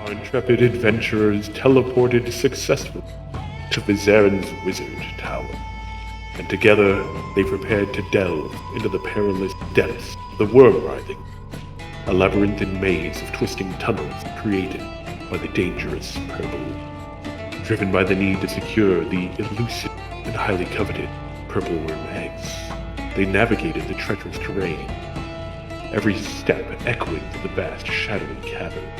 Our intrepid adventurers teleported successfully to Vizaren's Wizard Tower, and together they prepared to delve into the perilous depths of the Wurm Writhings, a labyrinthine maze of twisting tunnels created by the dangerous purple. Driven by the need to secure the elusive and highly coveted purple worm eggs, they navigated the treacherous terrain, every step echoing through the vast shadowy caverns.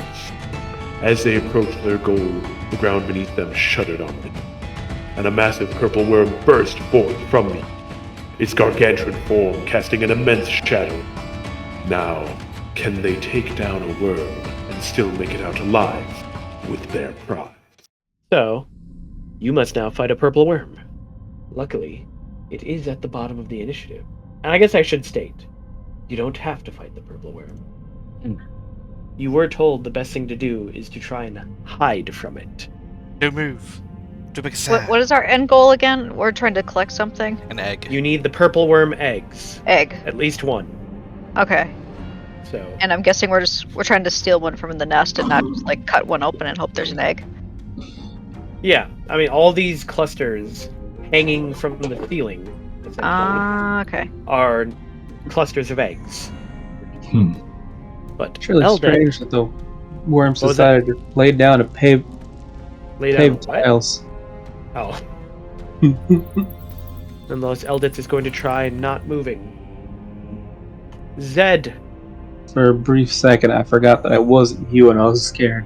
As they approached their goal, the ground beneath them shuddered on them, and a massive purple worm burst forth from me, its gargantuan form casting an immense shadow. Now, can they take down a worm and still make it out alive with their prize? So, you must now fight a purple worm. Luckily, it is at the bottom of the initiative. And I guess I should state, you don't have to fight the purple worm. You were told the best thing to do is to try and hide from it. No move. Do make a sound. What is our end goal again? We're trying to collect something? An egg. You need the purple worm eggs. Egg. At least one. Okay. So. And I'm guessing we're trying to steal one from the nest and not just like cut one open and hope there's an egg. Yeah, I mean all these clusters hanging from the ceiling, essentially, okay. are clusters of eggs. But It's really Eldeth, strange that the worms What was that? decided to lay down a paved lay down what? tiles. Oh. Nonetheless, Eldith is going to try not moving. Zed. For a brief second, I forgot that I wasn't you and I was scared.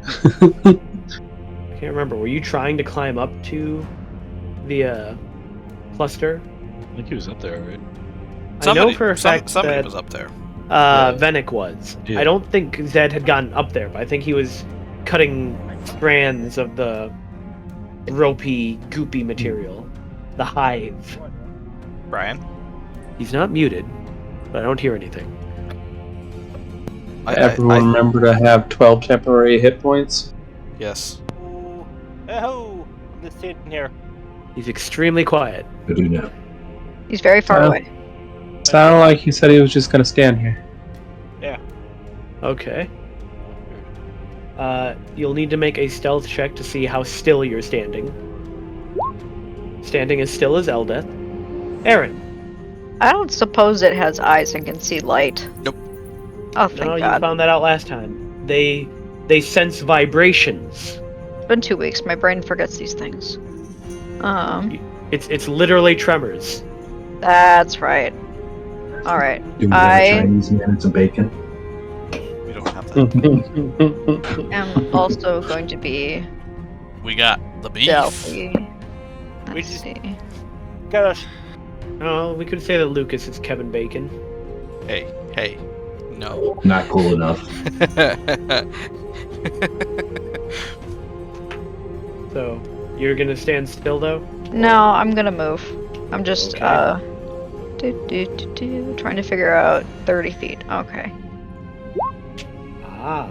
I can't remember. Were you trying to climb up to the cluster? I think he was up there, right? I know for a fact somebody that was up there. Venick was. Yeah. I don't think Zed had gotten up there, but I think he was cutting strands of the ropey, goopy material. The hive. Brian? He's not muted, but I don't hear anything. Everyone remember to have 12 temporary hit points. Yes. Oh, I'm just sitting here. He's extremely quiet. I do now. He's very far away. Sounded like he said he was just gonna stand here. Okay. You'll need to make a stealth check to see how still you're standing. Standing as still as Eldeth. Aaron. I don't suppose it has eyes and can see light. Nope. Oh, thank No, you God. found that out last time. They sense vibrations. It's been 2 weeks. My brain forgets these things. It's literally tremors. That's right. All right. Do we have a Chinese man and some bacon? We don't have that. I'm also going to be We got the beef. Ghelfi. We Let's just- see. Got us. Oh, we could say that Lucas is Kevin Bacon. Hey. No. Not cool enough. So, you're gonna stand still though? No, I'm gonna move. I'm just Okay. trying to figure out 30 feet. Okay. Ah.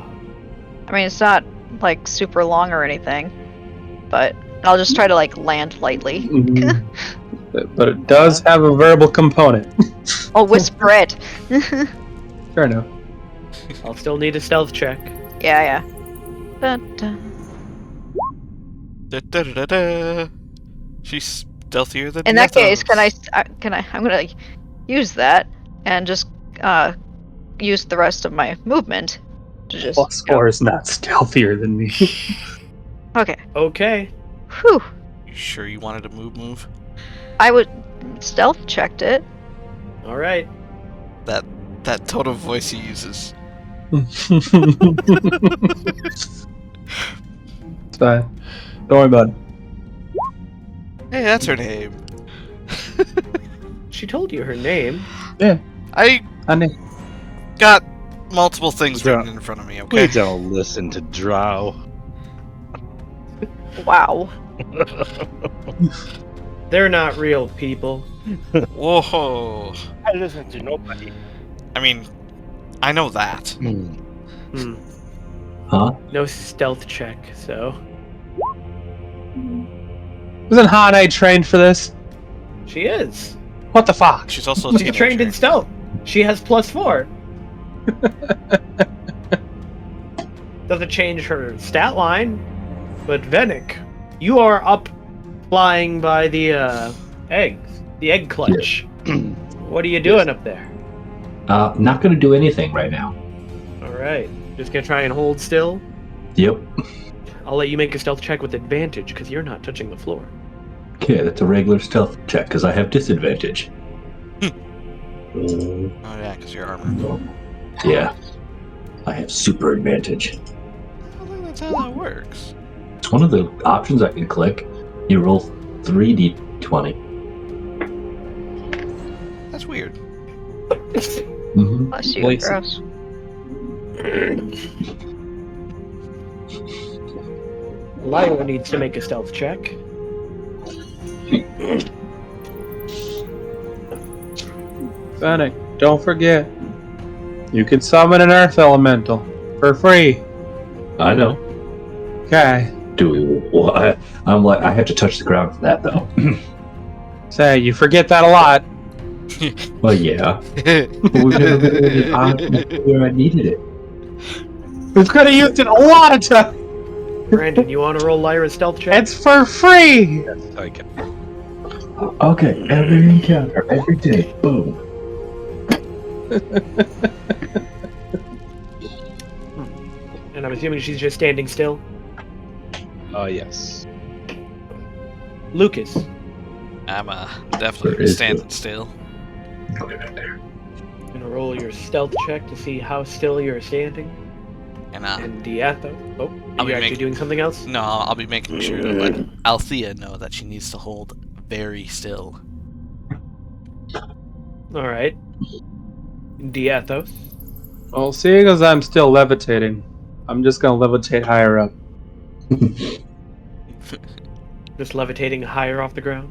I mean, it's not like super long or anything, but I'll just try to like land lightly. But it does have a verbal component. I'll whisper it. Fair enough. I'll still need a stealth check. Yeah. Dun, dun. Da-da-da-da-da. She's stealthier than In the that case, others. I'm gonna use that and just use the rest of my movement to just. Plus 4 is not stealthier than me. Okay. Okay. Whew. You sure you wanted to move? I would stealth checked it. Alright. That tone of voice he uses. It's fine. Don't worry about it. Hey, that's her name. She told you her name. I Hanne. got multiple things Yeah. written in front of me, okay? We don't listen to Drow. Wow. They're not real people. Whoa. I listen to nobody. I mean, I know that. Hmm. Huh? No stealth check, so. Wasn't Hanne trained for this? She is. What the fuck? She's also a She's teenager. trained in stealth. She has +4. doesn't change her stat line. But Venick, you are up flying by the eggs, the egg clutch. What are you doing up there? Not gonna do anything right now. All right, just gonna try and hold still. Yep. I'll let you make a stealth check with advantage because you're not touching the floor. Okay, that's a regular stealth check because I have disadvantage. Oh yeah, because you're armor. Yeah. I have super advantage. I don't think that's how that works. It's one of the options I can click. You roll 3d20. That's weird. Mm-hmm. Bless you, Bless you. gross. Lyra needs to make a stealth check. Fennec, don't forget. You can summon an earth elemental for free. I know. Okay. Well, I'm like, I have to touch the ground for that though. Say, you forget that a lot. Well, yeah. But we've never been in an option where I needed it. We could have used it a lot of times. Brandon, you want to roll Lyra's stealth check? It's for free. I can. Okay, every encounter, every day, boom. And I'm assuming she's just standing still. Yes. Lucas, I'm Where definitely is standing still. Okay, back there. gonna roll your stealth check to see how still you're standing. And And Diatho. Oh, I'll are be you actually making- doing something else? no, I'll be making sure to let Althea know that she needs to hold very still. All right. Diathos. Well, seeing as I'm still levitating, I'm just gonna levitate higher up. Just levitating higher off the ground.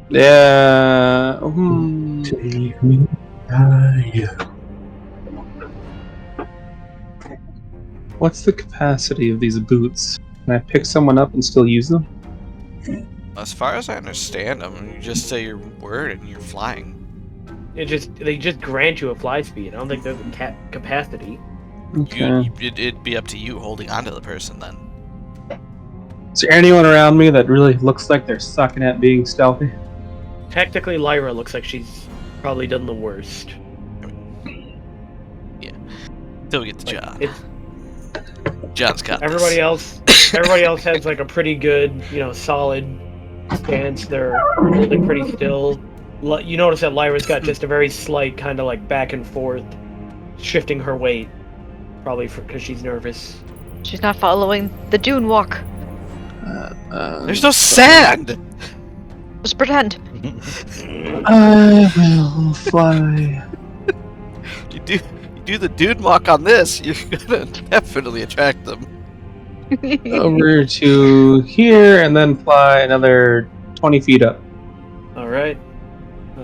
Yeah. Take me higher. What's the capacity of these boots? Can I pick someone up and still use them? As far as I understand them, you just say your word and you're flying. They just grant you a fly speed. I don't think there's a capacity. Okay. It'd be up to you holding onto the person then. Is there anyone around me that really looks like they're sucking at being stealthy? Technically, Lyra looks like she's probably done the worst. Till we get to Like, John. it's John's got everybody this. else. Everybody else has like a pretty good, solid stance. They're holding pretty still. You notice that Lyra's got just a very slight kind of like back and forth, shifting her weight, probably because she's nervous. She's not following the dune walk. There's no sand! Just pretend. I will fly. You do the dude walk on this, you're gonna definitely attract them. Over to here and then fly another 20 feet up. All right.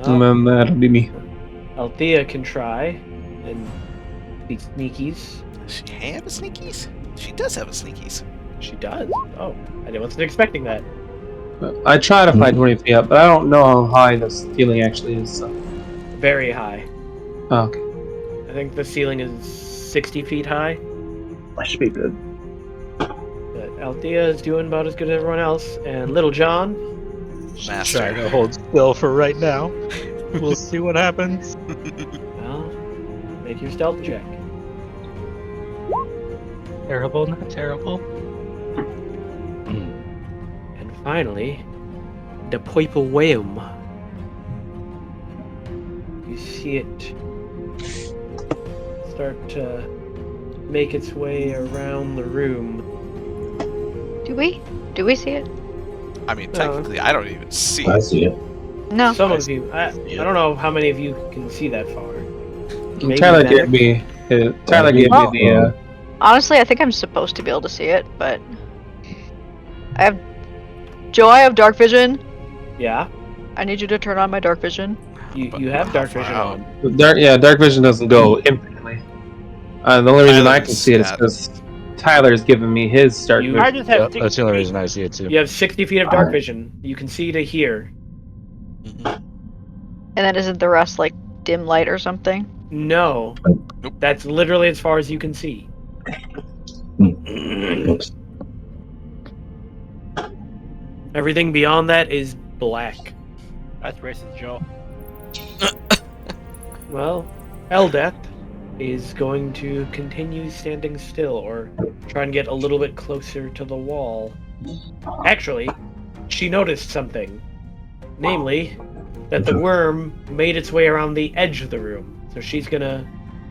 And then that'll be me. Althea can try and be sneakies. Does she have a sneakies? She does have a sneakies. She does. Oh, I wasn't expecting that. I try to fly 20 feet up, but I don't know how high the ceiling actually is. So. Very high. Oh, okay. I think the ceiling is 60 feet high. That should be good. But Althea is doing about as good as everyone else. And Little John, Master. Trying to hold still for right now. We'll see what happens. well, make your stealth check. Terrible, not terrible. And finally, the purple worm. You see it start to make its way around the room. Do we? Do we see it? I mean, technically, I don't even see I it. see it. No. Some of you, I don't know how many of you can see that far. Maybe Tyler Venick? gave me. Tyler gave Well- me the. Honestly, I think I'm supposed to be able to see it, but I have dark vision. Yeah, I need you to turn on my dark vision. you have dark vision Wow. on. Dark vision doesn't go infinitely. The only reason I can Tyler's see it is got- because Tyler's given me his dark You- vision. I just have Yep, 60 that's the only feet. reason I see it too. You have 60 feet of dark vision. You can see to here. Mhm. And then isn't the rest like dim light or something? No, Nope. that's literally as far as you can see. Oops. Everything beyond that is black. That's racist, Joe. Well, Eldeth is going to continue standing still or try and get a little bit closer to the wall. Actually, she noticed something. Namely, that the worm made its way around the edge of the room. So she's gonna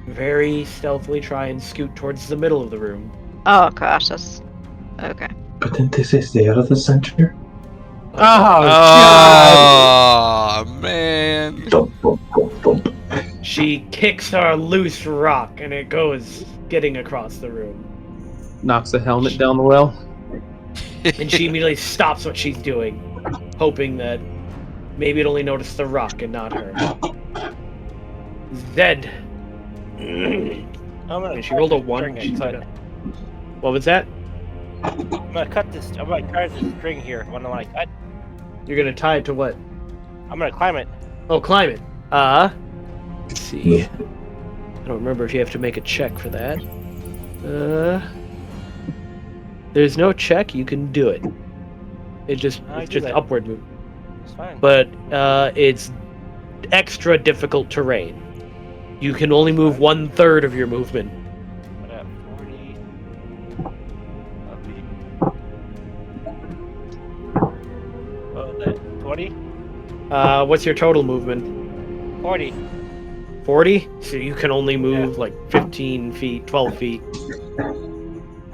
very stealthily try and scoot towards the middle of the room. Oh gosh, that's okay. But then this is the other center. Oh, God! Oh man! Thump, thump, thump, thump. She kicks a loose rock and it goes getting across the room. Knocks the helmet down the well. And she immediately stops what she's doing, hoping that maybe it only noticed the rock and not her. Zed. I'm gonna. And she rolled a cut this 1. string She inside. said, what was that? I'm gonna cut this. I'm gonna tie this string here. When I cut, You're gonna tie it to what? I'm gonna climb it. Oh, climb it. Let's see. I don't remember if you have to make a check for that. There's no check. You can do it. It's I just do that. upward move. It's fine. But it's extra difficult terrain. You can only move 1/3 of your movement. What up? 40. What was that? 20? What's your total movement? 40. 40? So you can only move like 15 feet, 12 feet.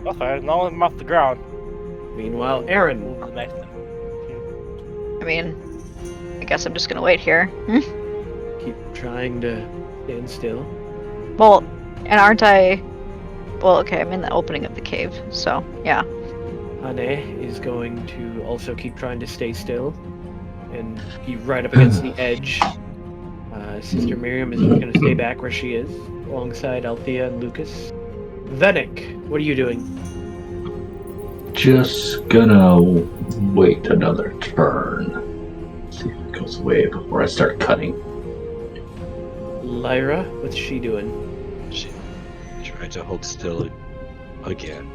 That's fine. No, I'm off the ground. Meanwhile, Aaron. Move to the next one. I mean, I guess I'm just gonna wait here. Keep trying to stand still. Well, and aren't I? Well, okay, I'm in the opening of the cave, so yeah. Hanne is going to also keep trying to stay still and be right up against the edge. Sister Miriam is going to stay back where she is, alongside Althea and Lucas. Venick, what are you doing? Just gonna wait another turn. See if it goes away before I start cutting. Lyra, what's she doing? She tried to hold still again.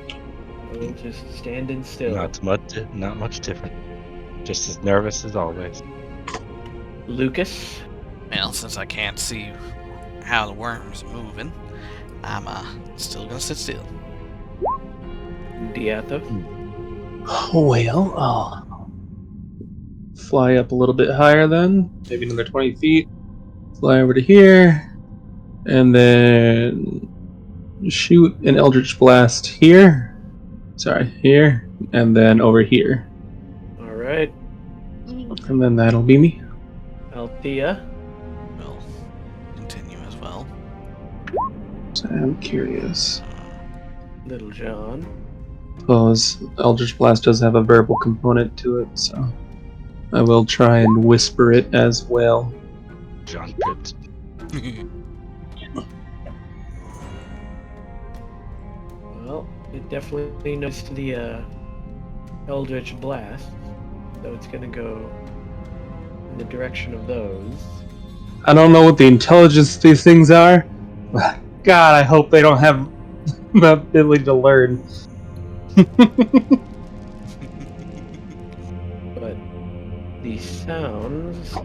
Just standing still. Not much different. Just as nervous as always. Lucas, Well, since I can't see how the worm's moving, I'm still gonna sit still. Diatha, Well, I'll fly up a little bit higher then. Maybe another 20 feet. Fly over to here. And then shoot an Eldritch Blast here. Sorry, here. And then over here. alright. And then that'll be me. Althea, We'll continue as well. So I'm curious. Little John, Suppose Eldritch Blast does have a verbal component to it, so I will try and whisper it as well. John Pitt. well, it definitely knows the Eldritch Blast, so it's going to go in the direction of those. I don't know what the intelligence of these things are, but God, I hope they don't have the ability to learn. But the sounds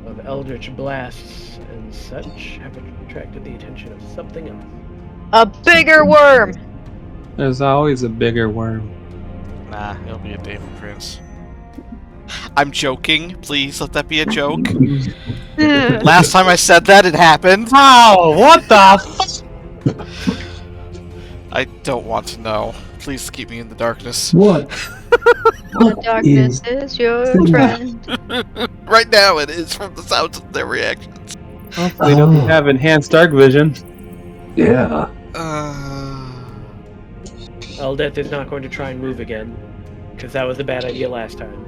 of Eldritch Blasts and such have attracted the attention of something else. A bigger worm. There's always a bigger worm. Nah, it'll be a David Prince. I'm joking. Please let that be a joke. Last time I said that, it happened. Oh, what the I don't want to know. Please keep me in the darkness. What? The darkness is your friend. Right now, it is from the sounds of their reactions. Hopefully don't have enhanced dark vision. Yeah. Eldeth is not going to try and move again, because that was a bad idea last time.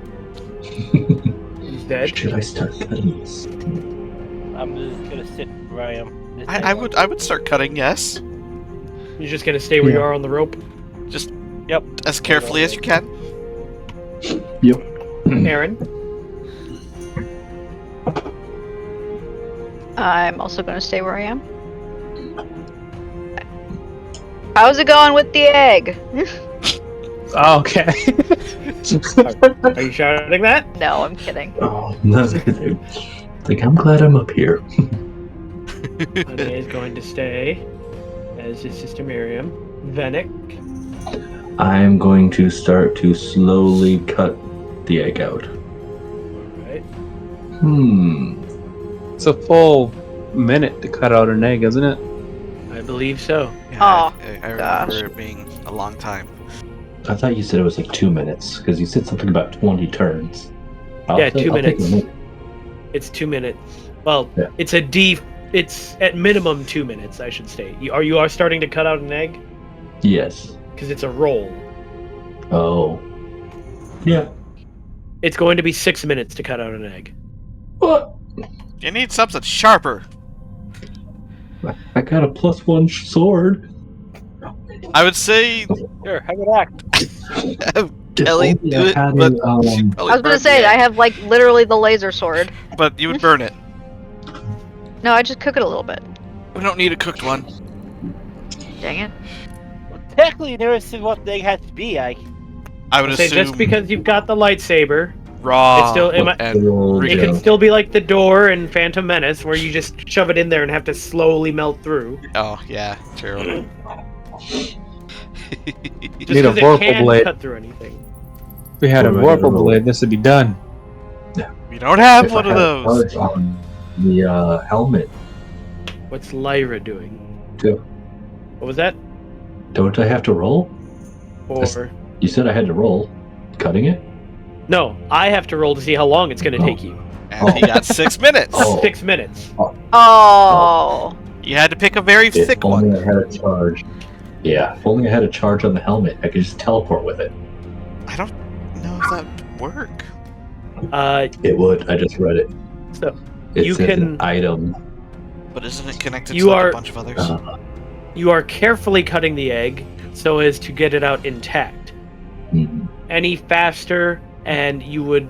He's dead. Should I start cutting this? I'm just gonna sit where I am. This I time. would start cutting, yes. You're just going to stay where you Yeah. are on the rope? Just Yep. as carefully as you can. Yep. Aaron? I'm also going to stay where I am. How's it going with the egg? Okay. Are you shouting that? No, I'm kidding. Oh, that's good. Like, I'm glad I'm up here. Hanne is going to stay, as his sister Miriam. Venick. I'm going to start to slowly cut the egg out. Alright. It's a full minute to cut out an egg, isn't it? I believe so. Yeah, Oh, I gosh. remember it being a long time. I thought you said it was like 2 minutes, because you said something about 20 turns. Yeah, 2 I'll take a minutes. minute. It's 2 minutes. Well, Yeah. it's a D. It's at minimum 2 minutes, I should state. You are starting to cut out an egg? Yes. Because it's a roll. Oh. Yeah. It's going to be 6 minutes to cut out an egg. What? You need something sharper. I got a +1 sword. I would say, Sure, have it act. Kelly, If only do I it, had but it, she'd probably I was gonna burn say, the I egg, have like literally the laser sword. but you would burn it. No, I just cook it a little bit. We don't need a cooked one. Dang it. Well, technically, you never said what the egg has to be. I would Say assume just because you've got the lightsaber, raw it's still- it might- and Roll it down. can still be like the door in Phantom Menace, where you just shove it in there and have to slowly melt through. oh yeah, true. Just Need a 'cause it Vorpal can blade. cut through anything. If we had a What do I Vorpal roll? blade, this would be done. We don't have If one I of had a those. charge on the helmet, What's Lyra doing? too. What was that? Don't I have to roll? Or You said I had to roll. Cutting it? no, I have to roll to see how long it's going to take you. And he got 6 minutes. Oh. 6 minutes. Oh. You had to pick a very If thick only one. I had a charge. Yeah, if only I had a charge on the helmet, I could just teleport with it. I don't know if that would work. It would. I just read it. So It You says can- an item. But isn't it connected You to like are- a bunch of others? you are carefully cutting the egg so as to get it out intact. Mhm. Any faster, and you would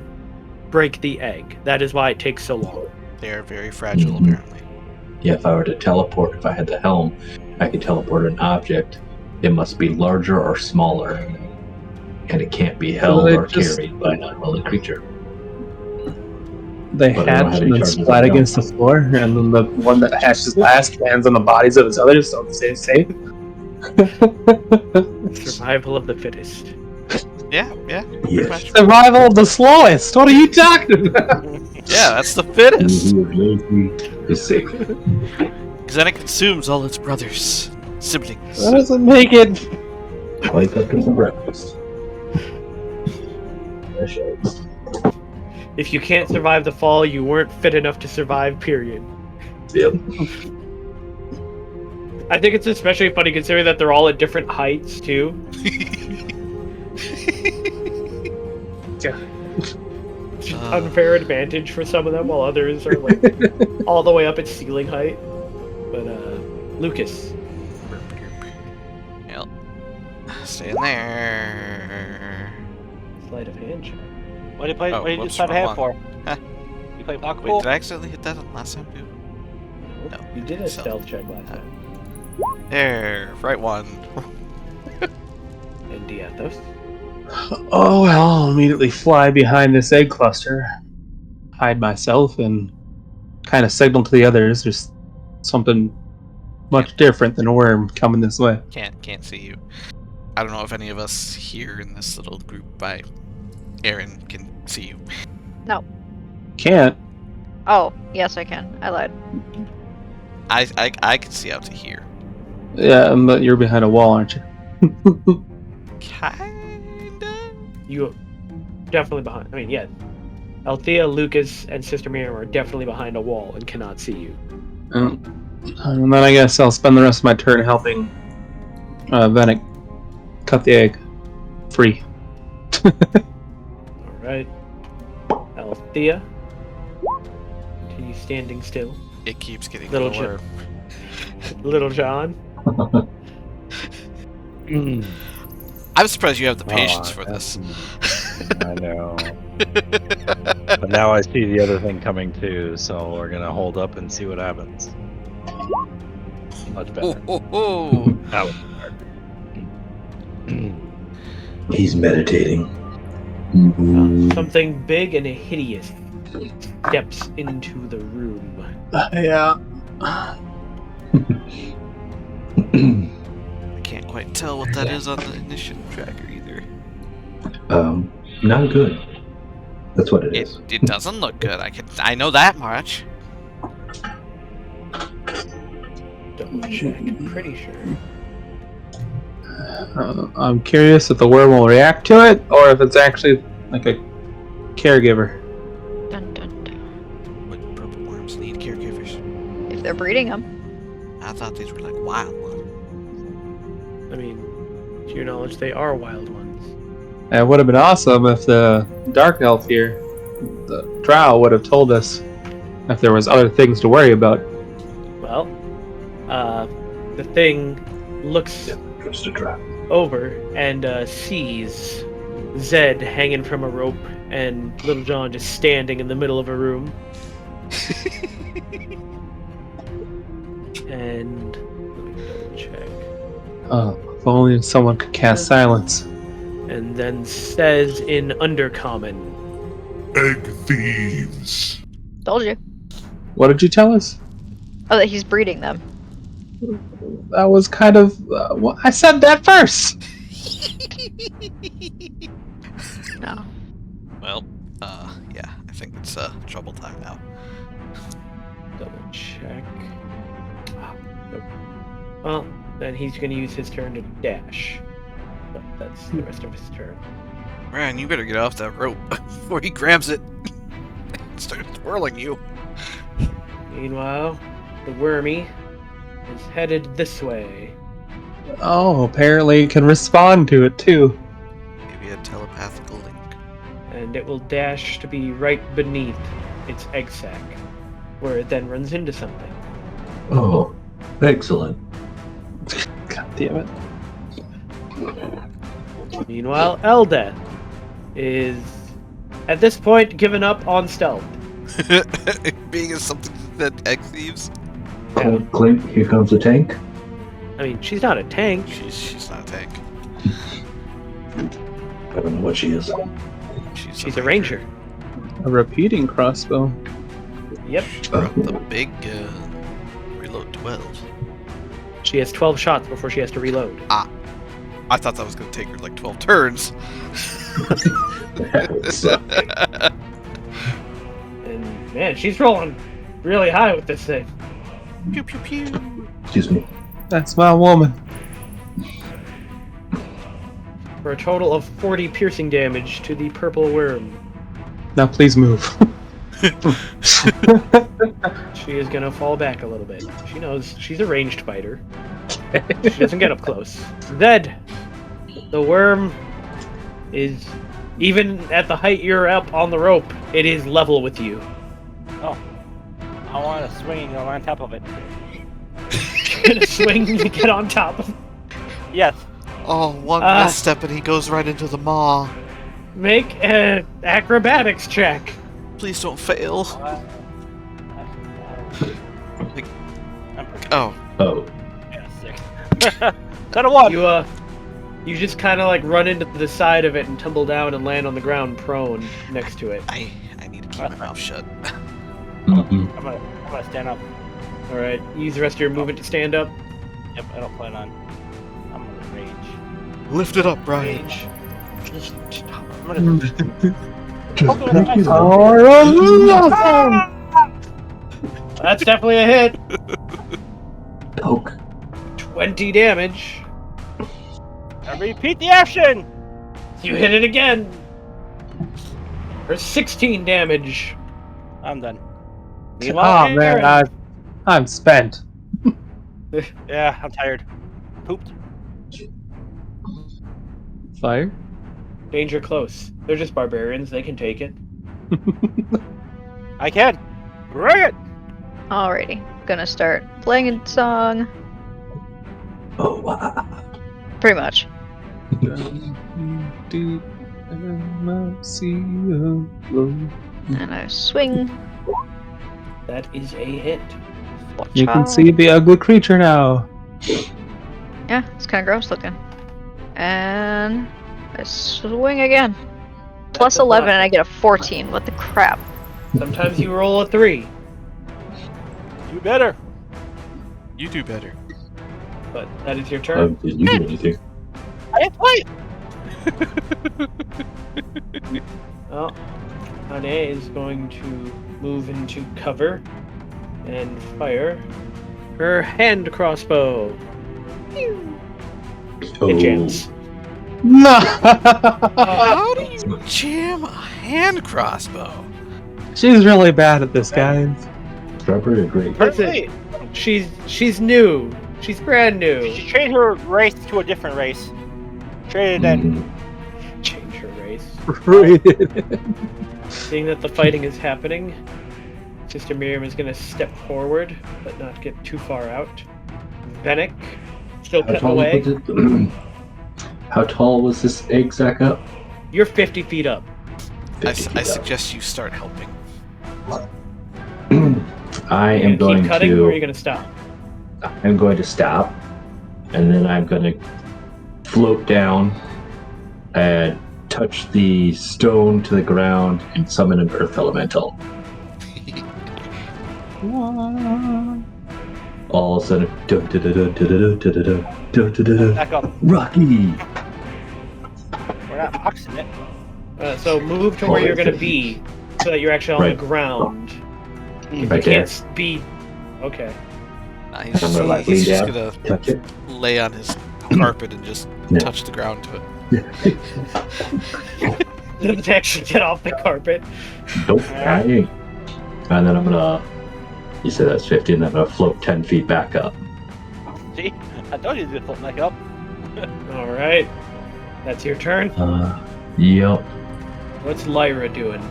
break the egg. That is why it takes so long. They are very fragile, Mhm. apparently. Yeah, if I were to teleport, if I had the helm, I could teleport an object. It must be larger or smaller. And it can't be held they or just- carried by an unwilling creature. They But I don't hatch have and any then charges splat on them. against the floor, and then the one that hatches last lands on the bodies of its others, so it stays safe. Survival of the fittest. Yeah, pretty Yes. much. Survival of the slowest! What are you talking about? Yeah, that's the fittest. He who is lazy is safe. Because then it consumes all its brothers, siblings. That doesn't make it. Wake up to some breakfast. Fresh eggs. If you can't survive the fall, you weren't fit enough to survive, period. Yep. I think it's especially funny considering that they're all at different heights, too. It's just unfair advantage for some of them, while others are like all the way up at ceiling height. But Lucas, Yep. Stay in there. sleight of hand check. What do you play? Oh, what did you whoops, decide to wrong have for? Huh. You play block Wait, pool? did I accidentally hit that on last time too? No. You did a So- stealth check last time. There, right one. And Diathos. Oh well, I'll immediately fly behind this egg cluster, hide myself, and kind of signal to the others there's something much different than a worm coming this way. Can't see you. I don't know if any of us here in this little group by Aaron can see you. Can't. Oh, yes, I can. I lied. I can see out to here. Yeah, but you're behind a wall, aren't you? Kinda. You definitely behind. I mean, yeah. Althea, Lucas, and Sister Miriam are definitely behind a wall and cannot see you. And then I guess I'll spend the rest of my turn helping Venick cut the egg free. Alright. Althea. Continue standing still. It keeps getting Little lower. Little John. I'm surprised you have the patience for that's- this. I know. But now I see the other thing coming too, so we're gonna hold up and see what happens. Much better. Oh. That was hard. He's meditating. Something big and hideous steps into the room. Yeah. I can't quite tell what that is on the initiative tracker either. Not good. That's what it It is. it doesn't look good. I know that much. Double check. I'm pretty sure. I'm curious if the worm will react to it, or if it's actually like a caregiver. Dun, dun, dun. What purple worms need caregivers? If they're breeding them. I thought these were like wild ones. I mean, to your knowledge, they are wild ones. It would have been awesome if the dark elf here, the Drow, would have told us if there was other things to worry about. Well, the thing looks Just a trap. over and sees Zed hanging from a rope and Little John just standing in the middle of a room. And let me double check. If only someone could cast silence. And then says in Undercommon, Egg thieves. Told you. What did you tell us? Oh, that he's breeding them. That was kind of... I said that first! No. Well, yeah, I think it's trouble time now. double check. Nope. Well, then he's going to use his turn to dash. But that's the rest of his turn. Ryan, you better get off that rope before he grabs it and starts twirling you. Meanwhile, the wormy is headed this way. Oh, apparently it can respond to it too. Maybe a telepathical link. And it will dash to be right beneath its egg sac, where it then runs into something. Oh, excellent. God damn it. Meanwhile, Eldeath is, at this point, given up on stealth. Being as something that egg thieves. Clink, clink, here comes the tank. I mean, she's not a tank. She's not a tank. I don't know what she is. She's a ranger. A repeating crossbow. Yep. Brought the big reload 12. She has 12 shots before she has to reload. I thought that was going to take her like 12 turns. That would suck. And man, she's rolling really high with this thing. Pew pew pew. Excuse me. That's my woman. For a total of 40 piercing damage to the purple worm. Now please move. She is gonna fall back a little bit. She knows she's a ranged fighter. She doesn't get up close. Zed! The worm is, even at the height you're up on the rope, it is level with you. Oh. I want to swing on top of it. You're gonna swing to get on top of. Yes. Oh, one misstep and he goes right into the maw. Make an acrobatics check. Please don't fail. I'm pretty Oh. Oh. yeah, sick. Got a one. You just kind of like run into the side of it and tumble down and land on the ground prone next to it. I need to keep my mouth shut. Mm-mm. I'm gonna stand up. All right, use the rest of your movement to stand up. Yep, I don't plan on. I'm gonna rage. Lift it up, Brian. Rage. I'm gonna. That's definitely a hit. Poke. 20 damage. I repeat the action. You hit it again. For 16 damage. I'm done. Meanwhile, Oh man, Aaron- I'm spent. Yeah, I'm tired. Pooped. Fire? Danger close. They're just barbarians. They can take it. I can. Bring it. Alrighty. Gonna start playing a song. Oh, wow. Pretty much. And I swing. That is a hit. Watch You can out. see the ugly creature now. Yeah, it's kind of gross looking. And I swing again. Plus That's a 11 lot. and I get a 14. What the crap? Sometimes you roll a 3, You better. You do better. but that is your turn. Did you do anything? I didn't fight. Well, Hanne is going to move into cover and fire her hand crossbow. It jams. No. How do you jam a hand crossbow? She's really bad at this, guys. Strawberry or grape? Listen, she's new. She's brand new. She traded her race to a different race. Traded in. Change her race. Right. Seeing that the fighting is happening, Sister Miriam is going to step forward, but not get too far out. Venick, still How cutting tall away. was it? How tall was this egg sack up? You're 50 feet up. I 50 feet up. suggest you start helping. I Are you am gonna going keep cutting, or are you to. going to stop? I'm going to stop, and then I'm going to float down and touch the stone to the ground and summon an earth elemental. All of a sudden, Back up. Rocky. We're not boxing it. So move to where you're going to be, so that you're actually on Right. the ground. You Right there. can't be. Okay. Nah, he's I'm gonna, like, he's lean just down. gonna Touch it. lay on his carpet and just Yeah. touch the ground to it. Doesn't actually get off the carpet. Nope, I ain't. And then I'm gonna. You said that's 50, and then I'm gonna float 10 feet back up. See? I told you to flip back up. All right. That's your turn. Yep. What's Lyra doing?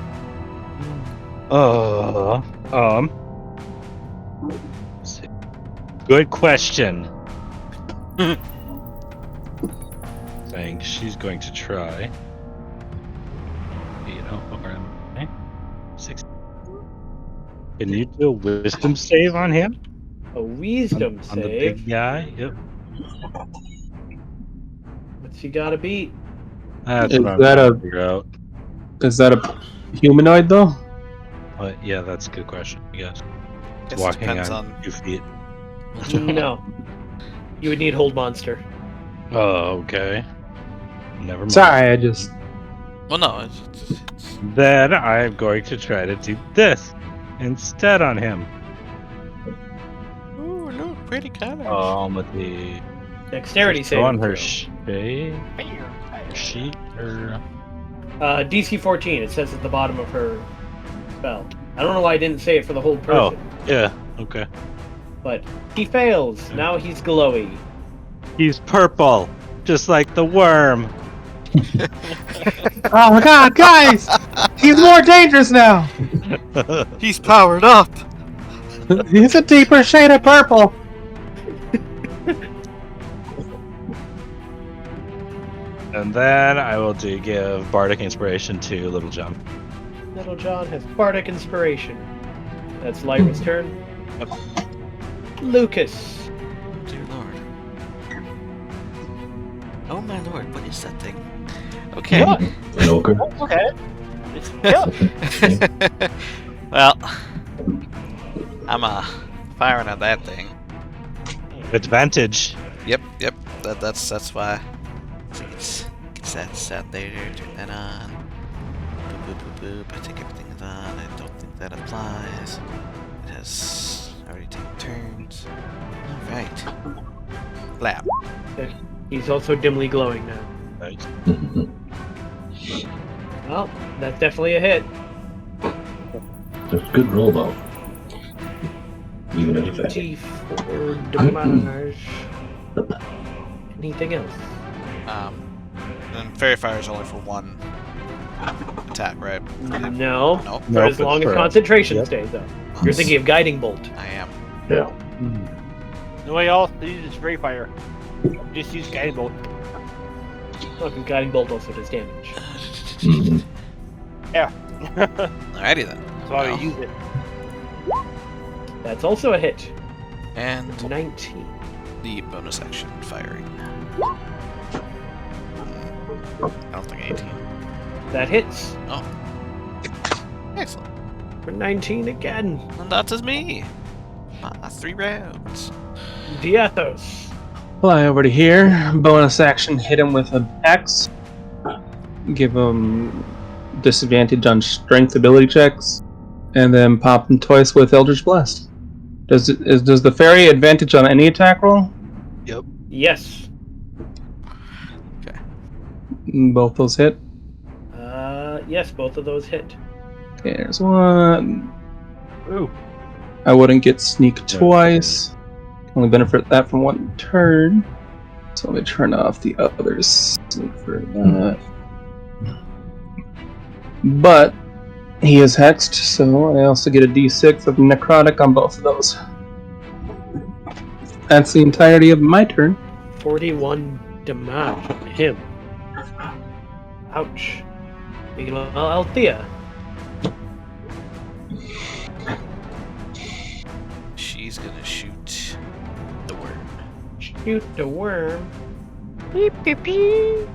let's see. Good question. Saying she's going to try. You know, okay. 6. Can you do a wisdom save on him? A wisdom On the save. big guy? Yep. What's he got to beat? That's Is what I'm that trying a- to figure out. Is that a humanoid though? But yeah, that's a good question, I guess. Guess it Walking depends on on 2 feet. No. You would need hold monster. Oh, okay. Never mind. Sorry, I just. Well, no, it's Then I'm going to try to do this instead on him. ooh, look, pretty colors. With the Dexterity save. on her sheet or DC 14. It says at the bottom of her spell. I don't know why I didn't say it for the whole person. yeah, okay. But he fails. Now he's glowy. He's purple, just like the worm. Oh my god, guys! He's more dangerous now! He's powered up. He's a deeper shade of purple! And then I will give Bardic Inspiration to Little John. Little John has bardic inspiration. That's Lyra's turn. Yep. Lucas. Dear Lord. Oh my Lord, what is that thing? Okay. What? An ogre. Okay. It's kill. Well, I'm firing at that thing. Advantage. Yep. That's why. So it's that there. Turn that on. Boop, boop, boop, boop. I think everything is on. I don't think that applies. It has already taken turns. All right. Lap. He's also dimly glowing now. Nice. Well, that's definitely a hit. That's a good roll, though. Even if it's T4 damage. Anything else? And Fairy Fire is only for one attack, right? No. Nope. For Nope, as long it's as for- concentration yep. stays up. You're thinking of Guiding Bolt. I am. Yeah. The way else to use is Fairy Fire. Just use Guiding Bolt. Look, Guiding Bolt also does damage. Mhm. Alrighty then. That's why we use it. That's also a hit. And 19. the bonus action firing. I don't think 18. That hits. Oh. Excellent. For 19 again. And that is me. My 3 rounds. Diathos. Fly over to here. Bonus action, hit him with an X. Give him disadvantage on strength ability checks. And then pop him twice with Eldritch Blast. Does the fairy advantage on any attack roll? Yes. Okay. Both those hit. Yes, both of those hit. Okay, there's one. Ooh. I wouldn't get sneak twice. Only benefit that from 1 turn. So let me turn off the others. Sneak for that. But he is hexed, so I also get a d6 of necrotic on both of those. That's the entirety of my turn. 41 damage on him. Ouch. Meanwhile, Althea. She's gonna shoot the worm. Shoot the worm. Beep, beep, beep.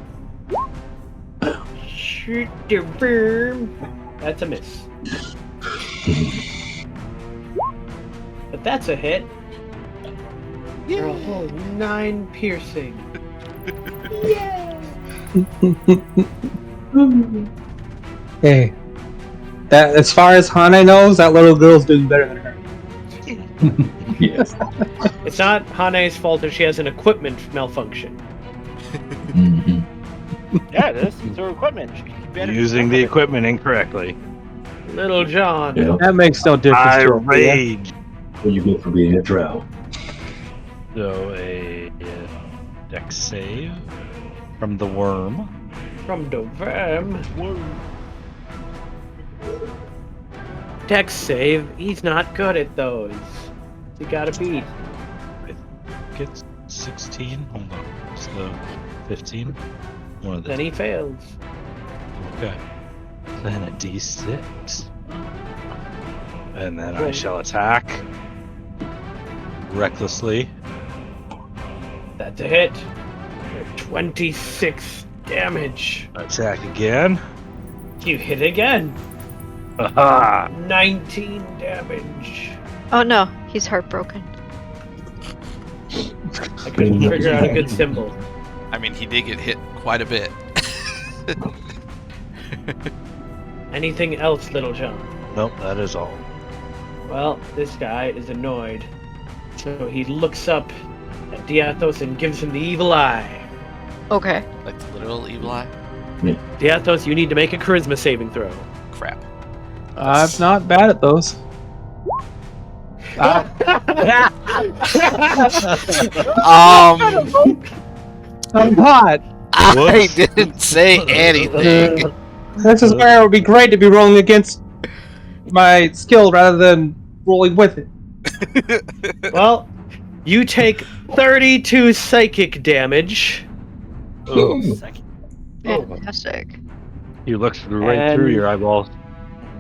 Shoot the worm. That's a miss. But that's a hit. For a whole 9 piercing. Hey, that as far as Hanne knows, that little girl's doing better than her. Yes. It's not Hanne's fault that she has an equipment malfunction. Yeah, it is. It's her equipment. She better Using the equipment incorrectly. Little John. Yeah. That makes no difference. I to her, yeah. rage. What you get for being a drow? So a dex save from the worm. From the worm. Dex save. He's not good at those. You gotta beat. Gets 16. Hold on. It's the 15. One of the Then he fails. Okay. Then a d6. And then I shall attack recklessly. That's a hit. For 26 damage. Attack again. You hit again. Aha! 19 damage. Oh no, he's heartbroken. I couldn't figure out a good symbol. I mean, he did get hit quite a bit. Anything else, Little John? Nope, that is all. Well, this guy is annoyed. So he looks up at Diathos and gives him the evil eye. Okay. Like the literal evil eye. Diathos, you need to make a charisma saving throw. Crap. I'm not bad at those. I'm not. I Whoops. didn't say anything. This is where it would be great to be rolling against my skill rather than rolling with it. Well, you take 32 psychic damage. Fantastic. He looks right through your eyeballs.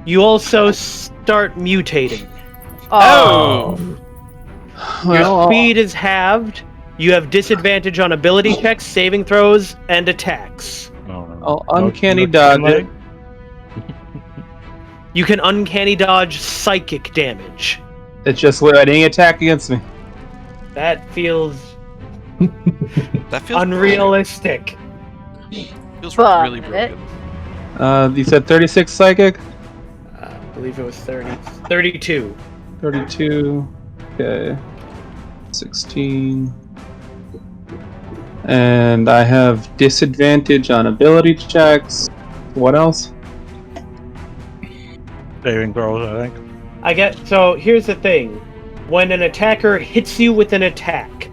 You also start mutating. Oh! Your speed is halved. You have disadvantage on ability checks, saving throws, and attacks. I'll uncanny dodge it. You can uncanny dodge psychic damage. It's just with any attack against me. That feels That feels unrealistic. Feels But- really broken. You said 36 psychic? I believe it was 32. 32. Okay. 16. And I have disadvantage on ability checks. What else? Saving throws, I think. So here's the thing. When an attacker hits you with an attack,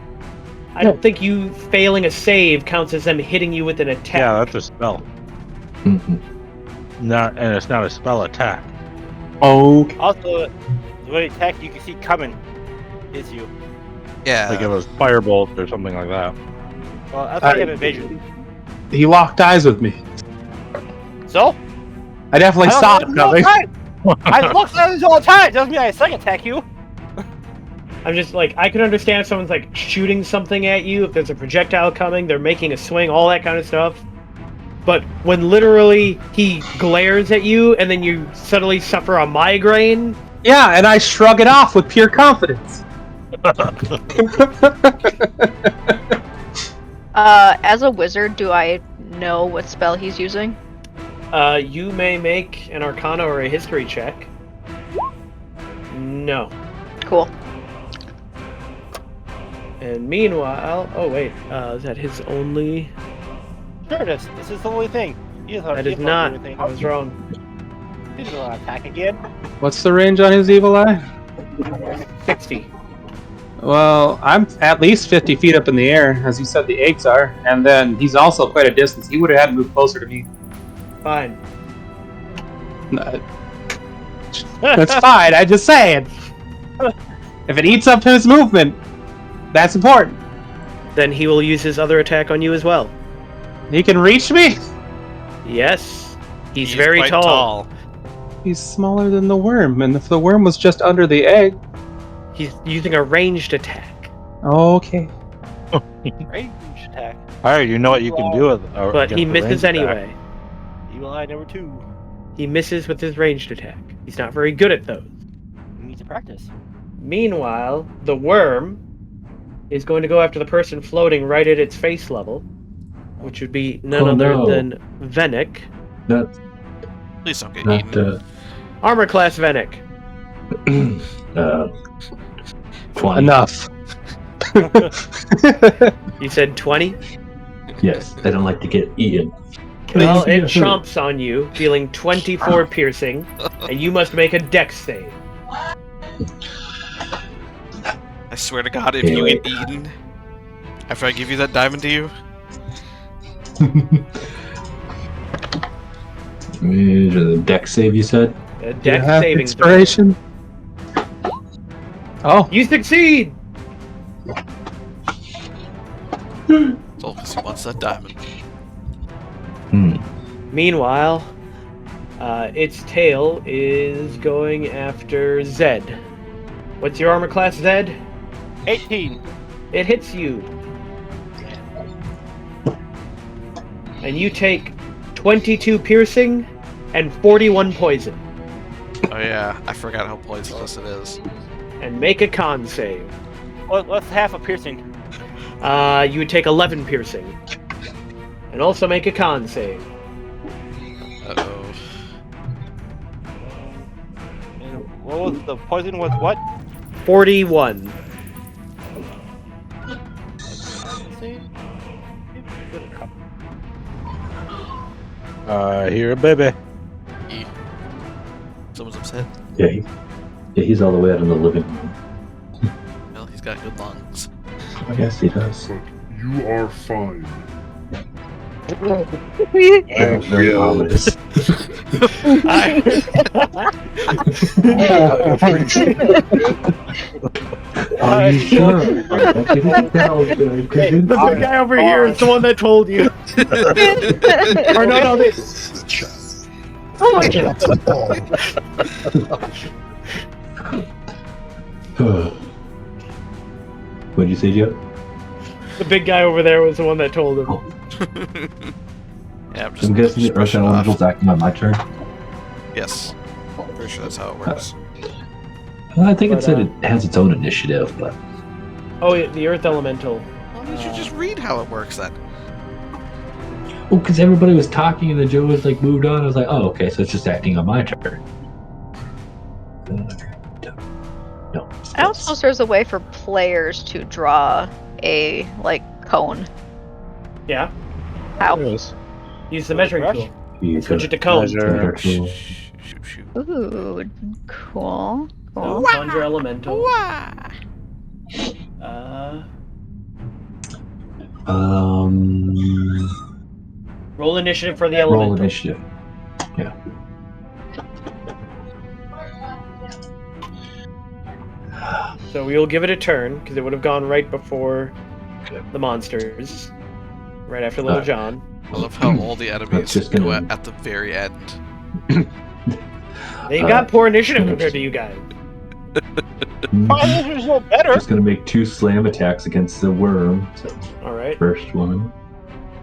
I don't think you failing a save counts as them hitting you with an attack. Yeah, that's a spell. And it's not a spell attack. Okay. Also, the way attack you can see coming is you. Yeah. Like it was firebolt or something like that. Well, that's why you have evasion. He locked eyes with me. So? I definitely saw it coming. I look at this all the time. Doesn't mean I second attack you. I'm just like, I can understand if someone's like shooting something at you, if there's a projectile coming, they're making a swing, all that kind of stuff. But when literally he glares at you and then you suddenly suffer a migraine, Yeah, and I shrug it off with pure confidence. As a wizard, do I know what spell he's using? you may make an Arcana or a History check. No. Cool. And meanwhile, oh wait, is that his only? Sure, this is the only thing. That is not. I was wrong. He doesn't want to attack again. What's the range on his evil eye? 60. Well, I'm at least 50 feet up in the air, as you said the eggs are, and then he's also quite a distance. He would have had to move closer to me. Fine. That's fine, I'm just saying. If it eats up his movement, that's important. Then he will use his other attack on you as well. He can reach me? Yes. He's He is very quite tall. He's smaller than the worm, and if the worm was just under the egg... He's using a ranged attack. Okay. Range attack. Alright, you know what you can do with But he misses anyway. Evil Eye number 2. He misses with his ranged attack. He's not very good at those. We need to practice. Meanwhile, the worm is going to go after the person floating right at its face level, which would be none other than Venick. Not, Please don't get not, eaten. Armor class Venick. 20. Enough. You said 20? Yes, I don't like to get eaten. Well, it chomps on you, dealing 24 piercing, and you must make a dex save. I swear to God, if you get eaten after I give you that diamond to you, The deck save, you said? A Do you dex have saving inspiration? Oh, throw. You succeed! it's all because he wants that diamond. Meanwhile, its tail is going after Zed. What's your armor class, Zed? 18. It hits you. And you take 22 piercing and 41 poison. Oh yeah, I forgot how poisonous it is. And make a con save. What's half a piercing? You would take 11 piercing. And also make a con save. Uh-oh. And what was the poison was what? 41. Here, baby. Someone's upset. Yeah, he's all the way out in the living room. Well, he's got good lungs. I guess he does. But you are fine. Very ominous. Are you sure? I didn't tell you. The big guy over here is the one that told you. Or no, this. Oh my god. What'd you say, Joe? The big guy over there was the one that told him. Yeah, I'm just. I'm guessing the Earth Elemental's acting on my turn. Yes. Pretty sure that's how it works. Well, I think it But, said it has its own initiative, but Oh, yeah, the Earth Elemental. Well, you should just read how it works then. oh, because everybody was talking and then Joe was like moved on. I was like, oh, okay, so it's just acting on my turn. No. I don't suppose there's a way for players to draw a, cone. Yeah. How? Use the measuring Brush? tool. You Switch it could to cone. measure tool. Shoot. Ooh, cool. So, conjure elemental. Roll initiative for the Roll elemental. initiative. Yeah. So we'll give it a turn, because it would have gone right before the monsters. Right after Little John. I love how all the enemies just go gonna- at the very end. They got poor initiative compared to you guys. Mine is no better. Just gonna make 2 slam attacks against the worm. So, Alright. first one.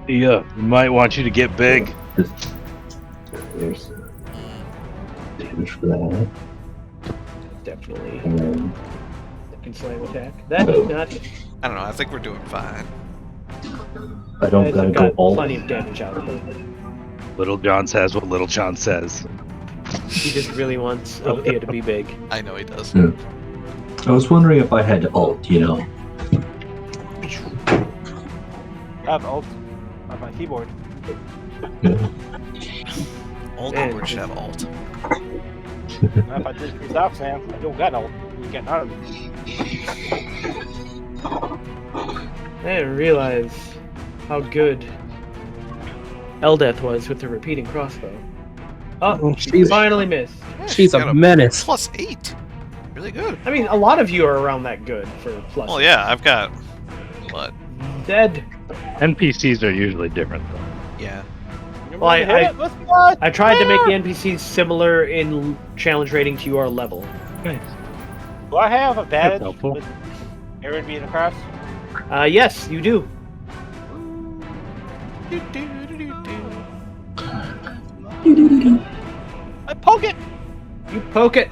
Yeah, we might want you to get big. There's damage for that. Definitely. And then Second slam attack. That did not hit. I don't know. I think we're doing fine. I don't I've gotta go got all plenty of damage out of it. Little John says what Little John says. He just really wants Althea to be big. I know he does. Yeah. I was wondering if I had to ult, you know. I have alt on my keyboard. Yeah. All Man, keyboards should have alt. Now, if I did this off, Sam, I don't got alt. You getting out of me. I didn't realize how good Eldeth was with the repeating crossbow. Oh, she She's- finally missed. Yeah, She's got a menace. +8. Really good. I mean, a lot of you are around that good for plus. Well, yeah, I've got what? Dead. NPCs are usually different though. Yeah. Well, Let's watch. I tried to make the NPCs similar in challenge rating to your level. Nice. Do I have advantage helpful. with Aaron being across? Yes, you do. I poke it. You poke it.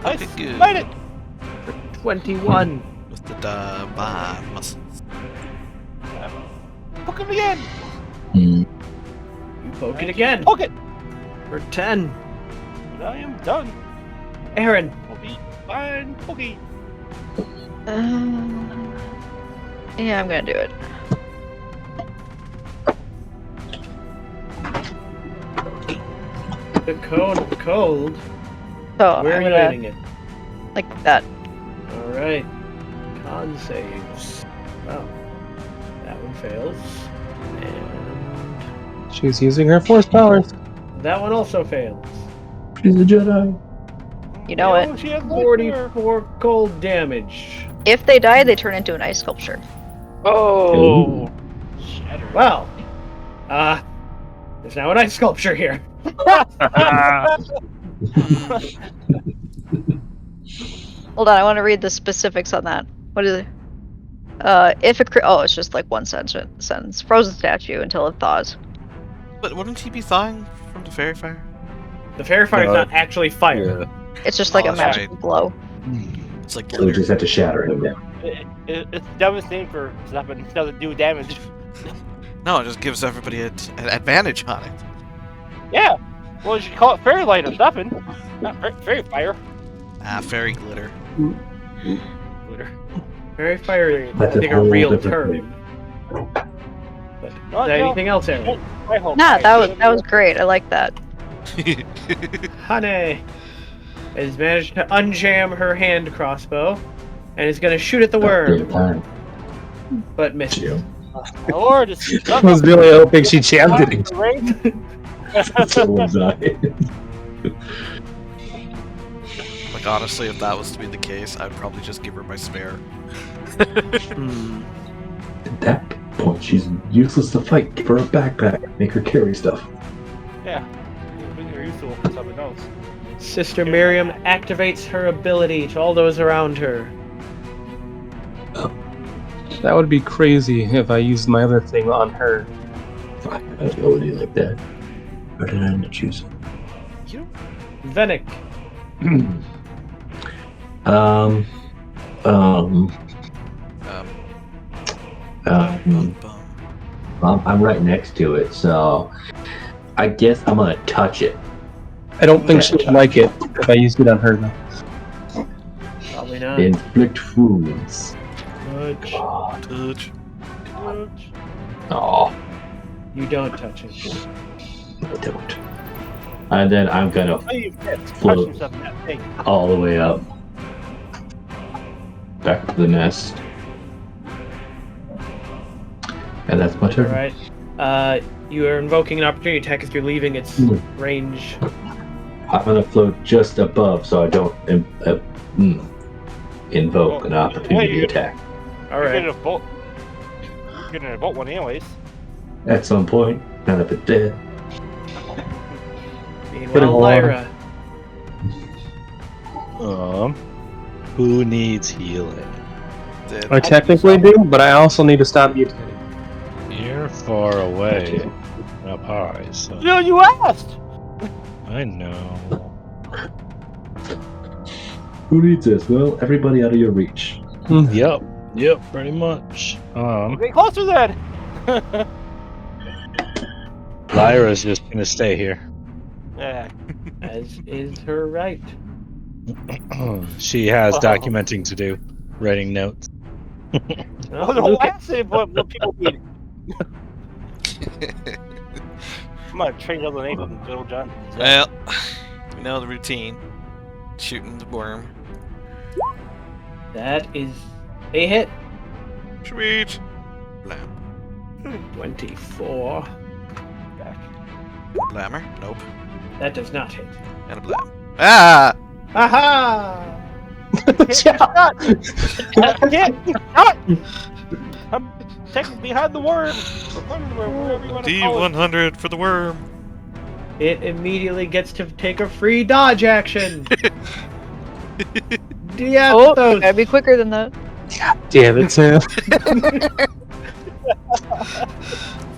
I Poke it good. smite it. 21. With the muscles. Poke him again. Hmm. You poke it again. Poke it. For 10. And I am done. Aaron. I'll be fine. Pokey. Yeah, I'm gonna do it. The cold. So Where are I'm you gonna hitting it? like that. Alright. Con saves. Wow. That one fails. And She's using her force powers. that one also fails. She's a Jedi. You know it. She has 44 cold damage. If they die, they turn into an ice sculpture. Oh! Shatter. Wow. There's now an ice sculpture here. Hold on, I want to read the specifics on that. What is it? If a it's just like one sentence. Frozen statue until it thaws. But wouldn't he be thawing from the fairy fire? The fairy fire is No. not actually fire. Yeah. It's just like Oh, a that's magical glow. It's like So we glitter. just have to shatter him down. It's the dumbest thing for something. It doesn't do damage. No, it just gives everybody an advantage on it. Yeah. Well, you should call it fairy light or something. Not fairy fire. Ah, fairy glitter. Glitter. Fairy fire is That's I a think a whole real different term. But No, is there anything else, Aaron? I hope Nah, not. that was great. I like that. Hanne has managed to unjam her hand crossbow and is going to shoot at the worm, Time. but misses. Chill. Lord, it's I was really hoping she jammed it. So was I. Like, honestly, if that was to be the case, I'd probably just give her my spare. Hmm. At that point, she's useless to fight. Give her a backpack. Make her carry stuff. Yeah. You're useful for something else. Sister Miriam activates her ability to all those around her. That would be crazy if I used my other thing on her. I have an ability like that. Where did I end up choosing? Venick. Um, Bum. I'm right next to it, so I guess I'm gonna touch it. I don't think she would like it if I used it on her though. Probably not. Inflict wounds. Touch. Touch. Oh, You don't touch it. I don't. And then I'm gonna Oh, you missed. Touch Float. yourself in that thing. all the way up. Back to the nest. And that's my turn. Alright. You are invoking an opportunity attack as you're leaving its range. I'm gonna float just above so I don't invoke an opportunity you- attack. You're Alright. getting a bolt. You're getting a bolt one anyways. At some point, not if it's dead. Meanwhile, Lyra. Who needs healing? Dead. I technically do, but I also need to stop mutating. You're far away and up high, so No, you asked. I know. Who needs this? Well, everybody out of your reach. Yep, pretty much. Get closer then. Lyra's just gonna stay here. Yeah. As is her right. She has documenting to do, writing notes. Oh, no, I said what people need. I'm gonna trade other name from Little John. Well, we know the routine. Shooting the worm. That is a hit. Sweet. Blam. 24. Blammer? Nope. That does not hit. And a blam. Ah! Aha! I'm taking behind the worm. Whatever you want to call it. D100 for the worm. It immediately gets to take a free dodge action. Oh, gotta be quicker than that. Damn it, Sam.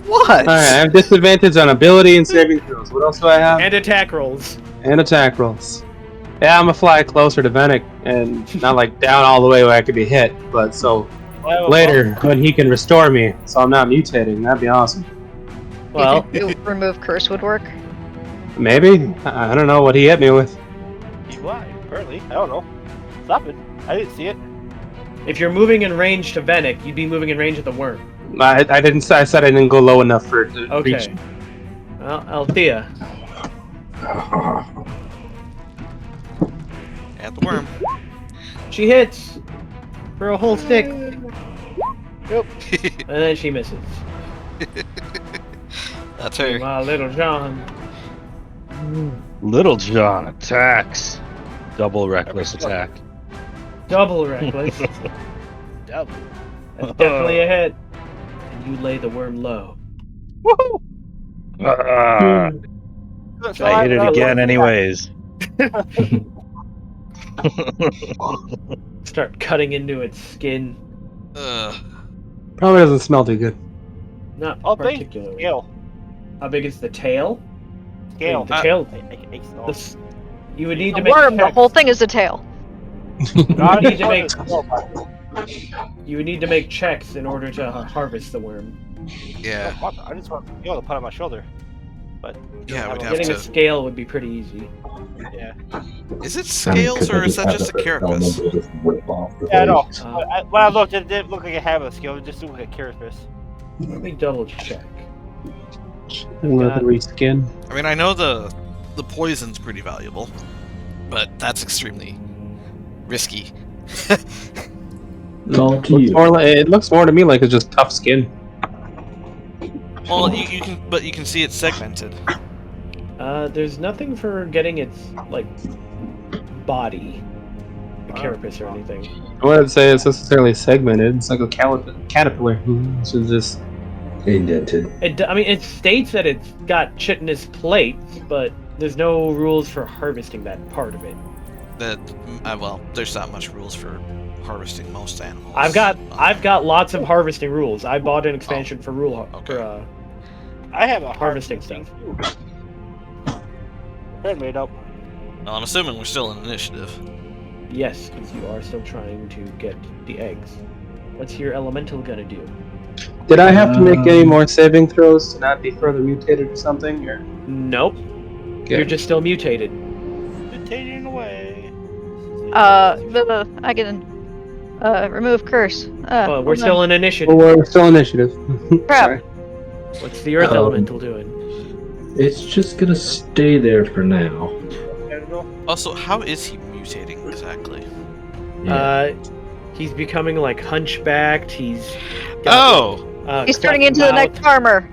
What? Alright, I have disadvantage on ability and saving throws. What else do I have? And attack rolls. And attack rolls. Yeah, I'm gonna fly closer to Venick and not like down all the way where I could be hit, but so later when he can restore me, so I'm not mutating. That'd be awesome. Well, You think remove curse would work? Maybe. I don't know what he hit me with. Why? Apparently. I don't know. Stop it. I didn't see it. if you're moving in range to Venick, you'd be moving in range of the worm. I didn't. I said I didn't go low enough for it to reach. Okay. Well, Althea. At the worm. She hits for a whole stick, and Yep. then she misses. That's her. Wow, Little John. Little John attacks. Double reckless attack. Double reckless. Double. That's definitely a hit. And you lay the worm low. Woohoo! I hit it again anyways. Start cutting into its skin. Probably doesn't smell too good. Not Oh, big particularly. scale. How big is the tail? Scale. The tail. I This, you would need The to make worm, the checks. whole thing is a tail. You need to make. You would need to make checks in order to harvest the worm. Yeah. I just want to be able to put on my shoulder. But Yeah, we'd have Getting a to. scale would be pretty easy. yeah. Is it scales or is that just a carapace? Yeah, I know. Uh, When I looked, it didn't look like it had a scale. It just looked like a carapace. Let me double check. Leathery skin. I mean, I know the poison's pretty valuable, but that's extremely risky. It's all up to you. It looks more to me like it's just tough skin. Well, you can, but you can see it's segmented. There's nothing for getting its like body, a carapace or anything. I wouldn't say it's necessarily segmented. It's like a caterpillar. It's just Indented. I mean, it states that it's got chitinous plates, but there's no rules for harvesting that part of it. That well, there's not much rules for harvesting most animals. I've got lots of harvesting rules. I bought an expansion for rule okay. I have a harvesting stuff. Head made up. Well, I'm assuming we're still in initiative. Yes, because you are still trying to get the eggs. What's your elemental gonna do? Did I have to make any more saving throws to not be further mutated or something? Or Nope. Okay. You're just still mutated. Mutating away. I can remove curse. Well, we're still in initiative. Oh, we're still initiative. Crap. Sorry. What's the earth elemental doing? It's just gonna stay there for now. Also, how is he mutating exactly? He's becoming like hunchbacked. He's He's turning into the next farmer.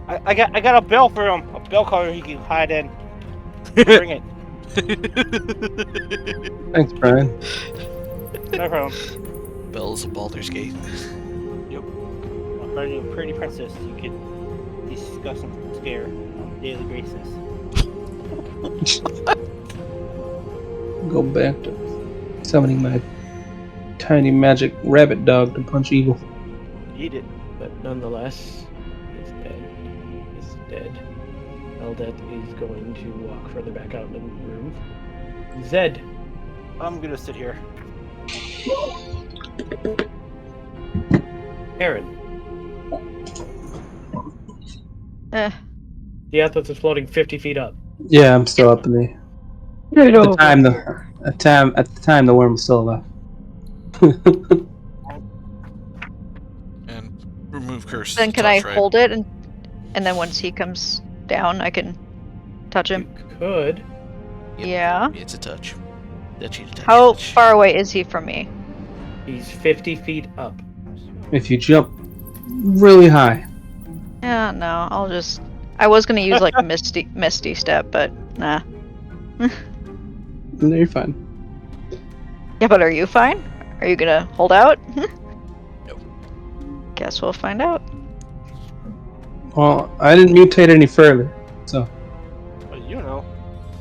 I got a bell for him. A bell collar he can hide in. Bring it. Thanks, Brian. No problem. Bells of Baldur's Gate. Yep. A pretty princess you could discuss and scare on a daily basis. Go back to summoning my tiny magic rabbit dog to punch evil. Eat it. But nonetheless, Is dead. Eldet is going to walk further back out in the room. Zed. I'm gonna sit here. Aaron. Eh. The Athos is floating 50 feet up. Yeah, I'm still up in the. Right At the time, the worm was still alive. And remove curse. Then can I touch, right? hold it and then once he comes down, I can touch him? You could. Yep. Yeah. It's a touch. Touchy touch. How far away is he from me? He's 50 feet up. If you jump really high. Yeah, no, I'll just. I was gonna use like misty step, but nah. No, you're fine. Yeah, but are you fine? Are you gonna hold out? Nope. Guess we'll find out. Well, I didn't mutate any further, so. Well, you know.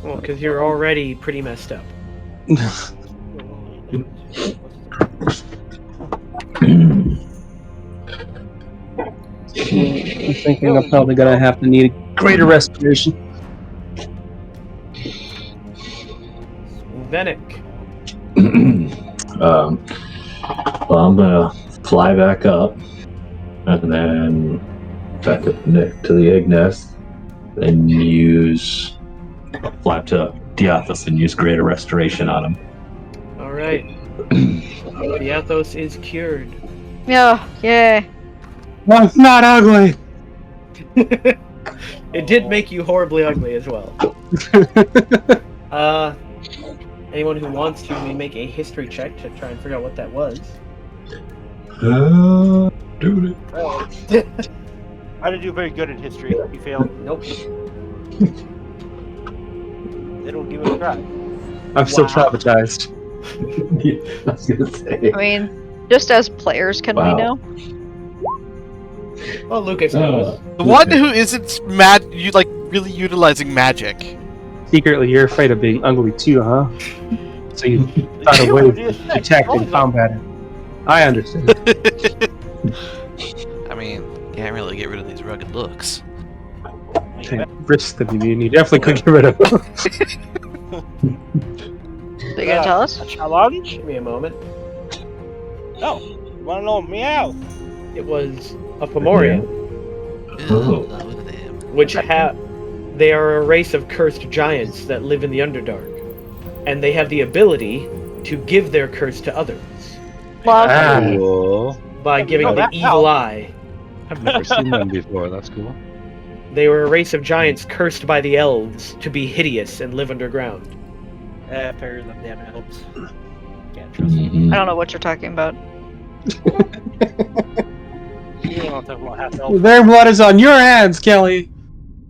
Well, because you're already pretty messed up. I'm thinking I'm probably gonna have to need greater restoration. Venick. Well, I'm gonna fly back up and then back up Nick to the egg nest and use fly up to Diathos and use greater restoration on him. Alright. The Athos is cured. Yeah, yay. Well, it's not ugly. It did make you horribly ugly as well. Anyone who wants to may make a history check to try and figure out what that was. Dude. I didn't do very good in history. You failed. Nope. They don't give it a try. I'm still traumatized. I was gonna say. I mean, just as players, can we Wow. know? Well, Lucas knows. The one who isn't really utilizing magic. Secretly, you're afraid of being ugly too, huh? So you thought a way to attack and combat it. I understand. I mean, can't really get rid of these rugged looks. Risk that you mean. You definitely could get rid of them. So you gonna tell us? A challenge? Give me a moment. No. You wanna know? Meow. It was a Fomorian, Ew, not with them. which they are a race of cursed giants that live in the Underdark, and they have the ability to give their curse to others Love. Cool. by giving Oh, the that evil eye. I've never seen them before. That's cool. They were a race of giants cursed by the elves to be hideous and live underground. Fairy them damn elves. Can't trust them. Mhm. I don't know what you're talking about. You don't talk about half elves. Their blood is on your hands, Kelly.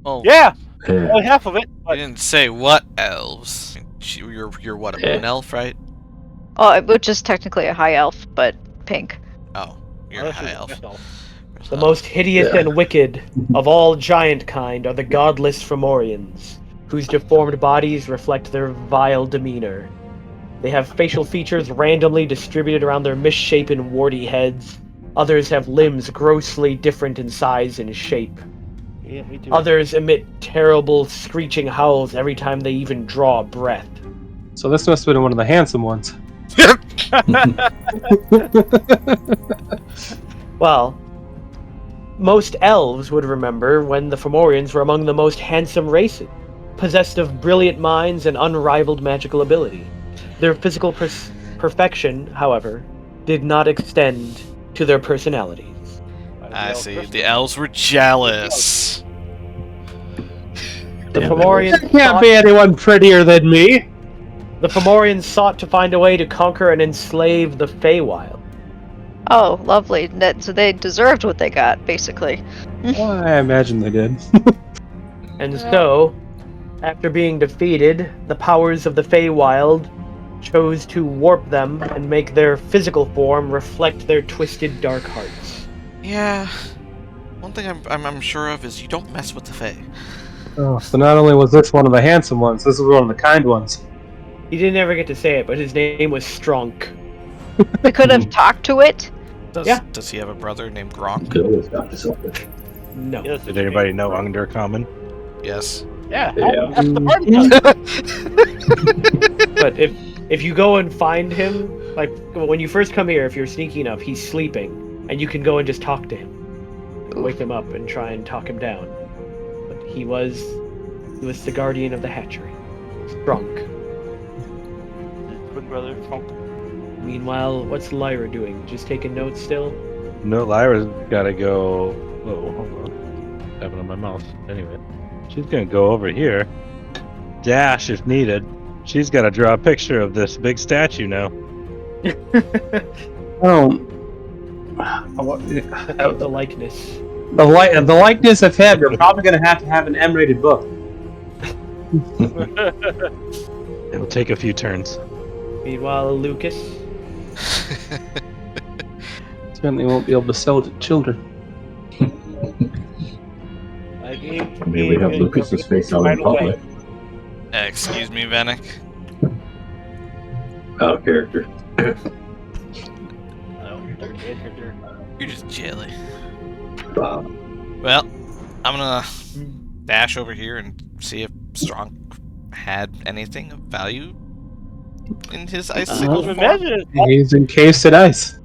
Oh, Yeah, Yeah. only half of it. I But didn't say what elves. You're what, a moon elf, right? Oh, which is technically a high elf, but pink. Oh, you're a high elf. The most hideous Yeah. and wicked of all giant kind are the godless Fomorians, whose deformed bodies reflect their vile demeanor. They have facial features randomly distributed around their misshapen, warty heads. Others have limbs grossly different in size and shape. Yeah, me too. Others emit terrible, screeching howls every time they even draw a breath. So this must have been one of the handsome ones. Well, most elves would remember when the Fomorians were among the most handsome races, possessed of brilliant minds and unrivaled magical ability. Their physical perfection, however, did not extend to their personalities. I see. The elves were jealous. The Damn, Fomorians There can't be anyone prettier than me. The Fomorians sought to find a way to conquer and enslave the Feywild. Oh, lovely. So they deserved what they got, basically. Well, I imagine they did. And so, after being defeated, the powers of the Feywild chose to warp them and make their physical form reflect their twisted dark hearts. Yeah. One thing I'm sure of is you don't mess with the Fae. Oh, so not only was this one of the handsome ones, this was one of the kind ones. He didn't ever get to say it, but his name was Stronk. We could have talked to it. Does Yeah. Does he have a brother named Gronk? Could always got this open. No. Yes, Did anybody know Undercommon? Yes. Yeah, Yeah. that's the party. But if you go and find him, like when you first come here, if you're sneaky enough, he's sleeping, and you can go and just talk to him, wake him up, and try and talk him down. But he was the guardian of the hatchery. Drunk. Twin brother Funk. Meanwhile, what's Lyra doing? Just taking notes still? No, Lyra's gotta go. Oh, hold on. What's happening on my mouse? Anyway, she's gonna go over here. Dash if needed. She's gotta draw a picture of this big statue now. The likeness. The likeness of him, you're probably going to have an M-rated book. It'll take a few turns. Meanwhile, Lucas. Certainly won't be able to sell to children. I mean, we have Lucas's face out in public. Excuse me, Vanek. Out of character. You're just jelly. Wow. Well, I'm gonna dash over here and see if Strong had anything of value in his icicles. Imagine He's encased in ice.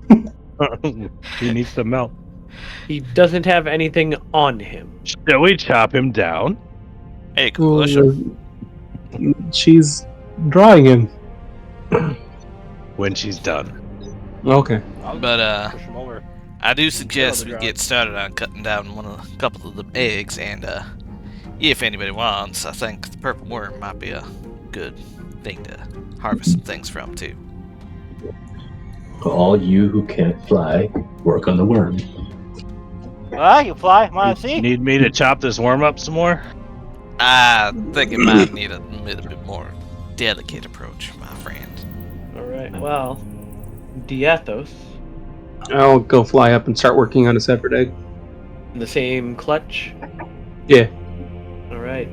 He needs to melt. He doesn't have anything on him. Shall we chop him down? Hey, coalition. She's drawing him. When she's done. Okay. But push him over. I do suggest we Drow. get started on cutting down a couple of the eggs, and if anybody wants, I think the purple worm might be a good thing to harvest some things from too. All you who can't fly, work on the worm. I can fly. Want to see? Need me to chop this worm up some more? I think it might need a little bit more delicate approach, my friend. Alright, well, Diathos, I'll go fly up and start working on a separate egg. in the same clutch. Yeah. Alright.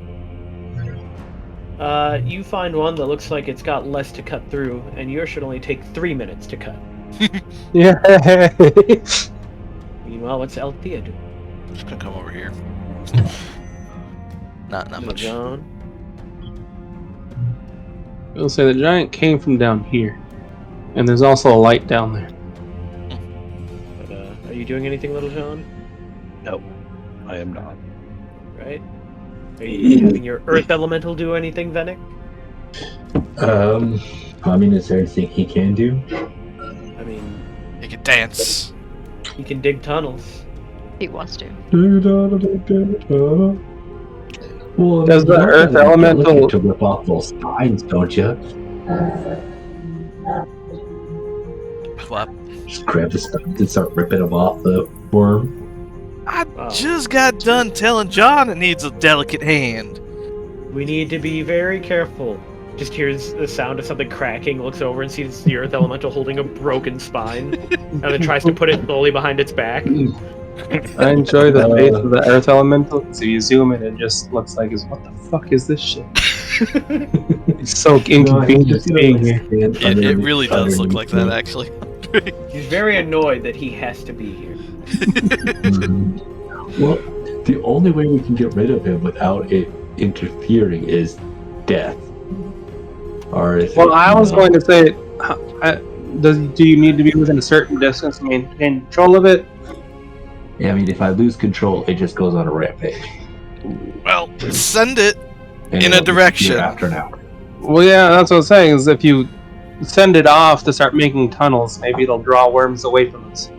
You find one that looks like it's got less to cut through, and yours should only take 3 minutes to cut. Yeah. Meanwhile, what's Althea doing? Just gonna come over here. Not much. John. I'll say the giant came from down here. And there's also a light down there. But, are you doing anything, Little John? Nope. I am not. Right? Are you having your Earth Elemental do anything, Venek? I mean, is there anything he can do? I mean, You can dance. he can dig tunnels. He wants to. Well, Does the Earth you're Elemental- looking to rip off those spines, don't you? What? Just grab the spines and start ripping them off the worm. I Wow. just got done telling John it needs a delicate hand. We need to be very careful. Just hears the sound of something cracking, looks over and sees the Earth Elemental holding a broken spine, and then tries to put it slowly behind its back. I enjoy the face of the Earth Elemental. So you zoom in and it just looks like, what the fuck is this shit? It's so inconvenient being here. It really does look like that, actually. He's very annoyed that he has to be here. Well, the only way we can get rid of him without it interfering is death. Or if Well, I was going to say, do you need to be within a certain distance to maintain control of it? Yeah, I mean, if I lose control, it just goes on a rampage. Well, send it. And In a it'll disappear direction. after an hour. Well, yeah, that's what I'm saying, is if you send it off to start making tunnels, maybe it'll draw worms away from us.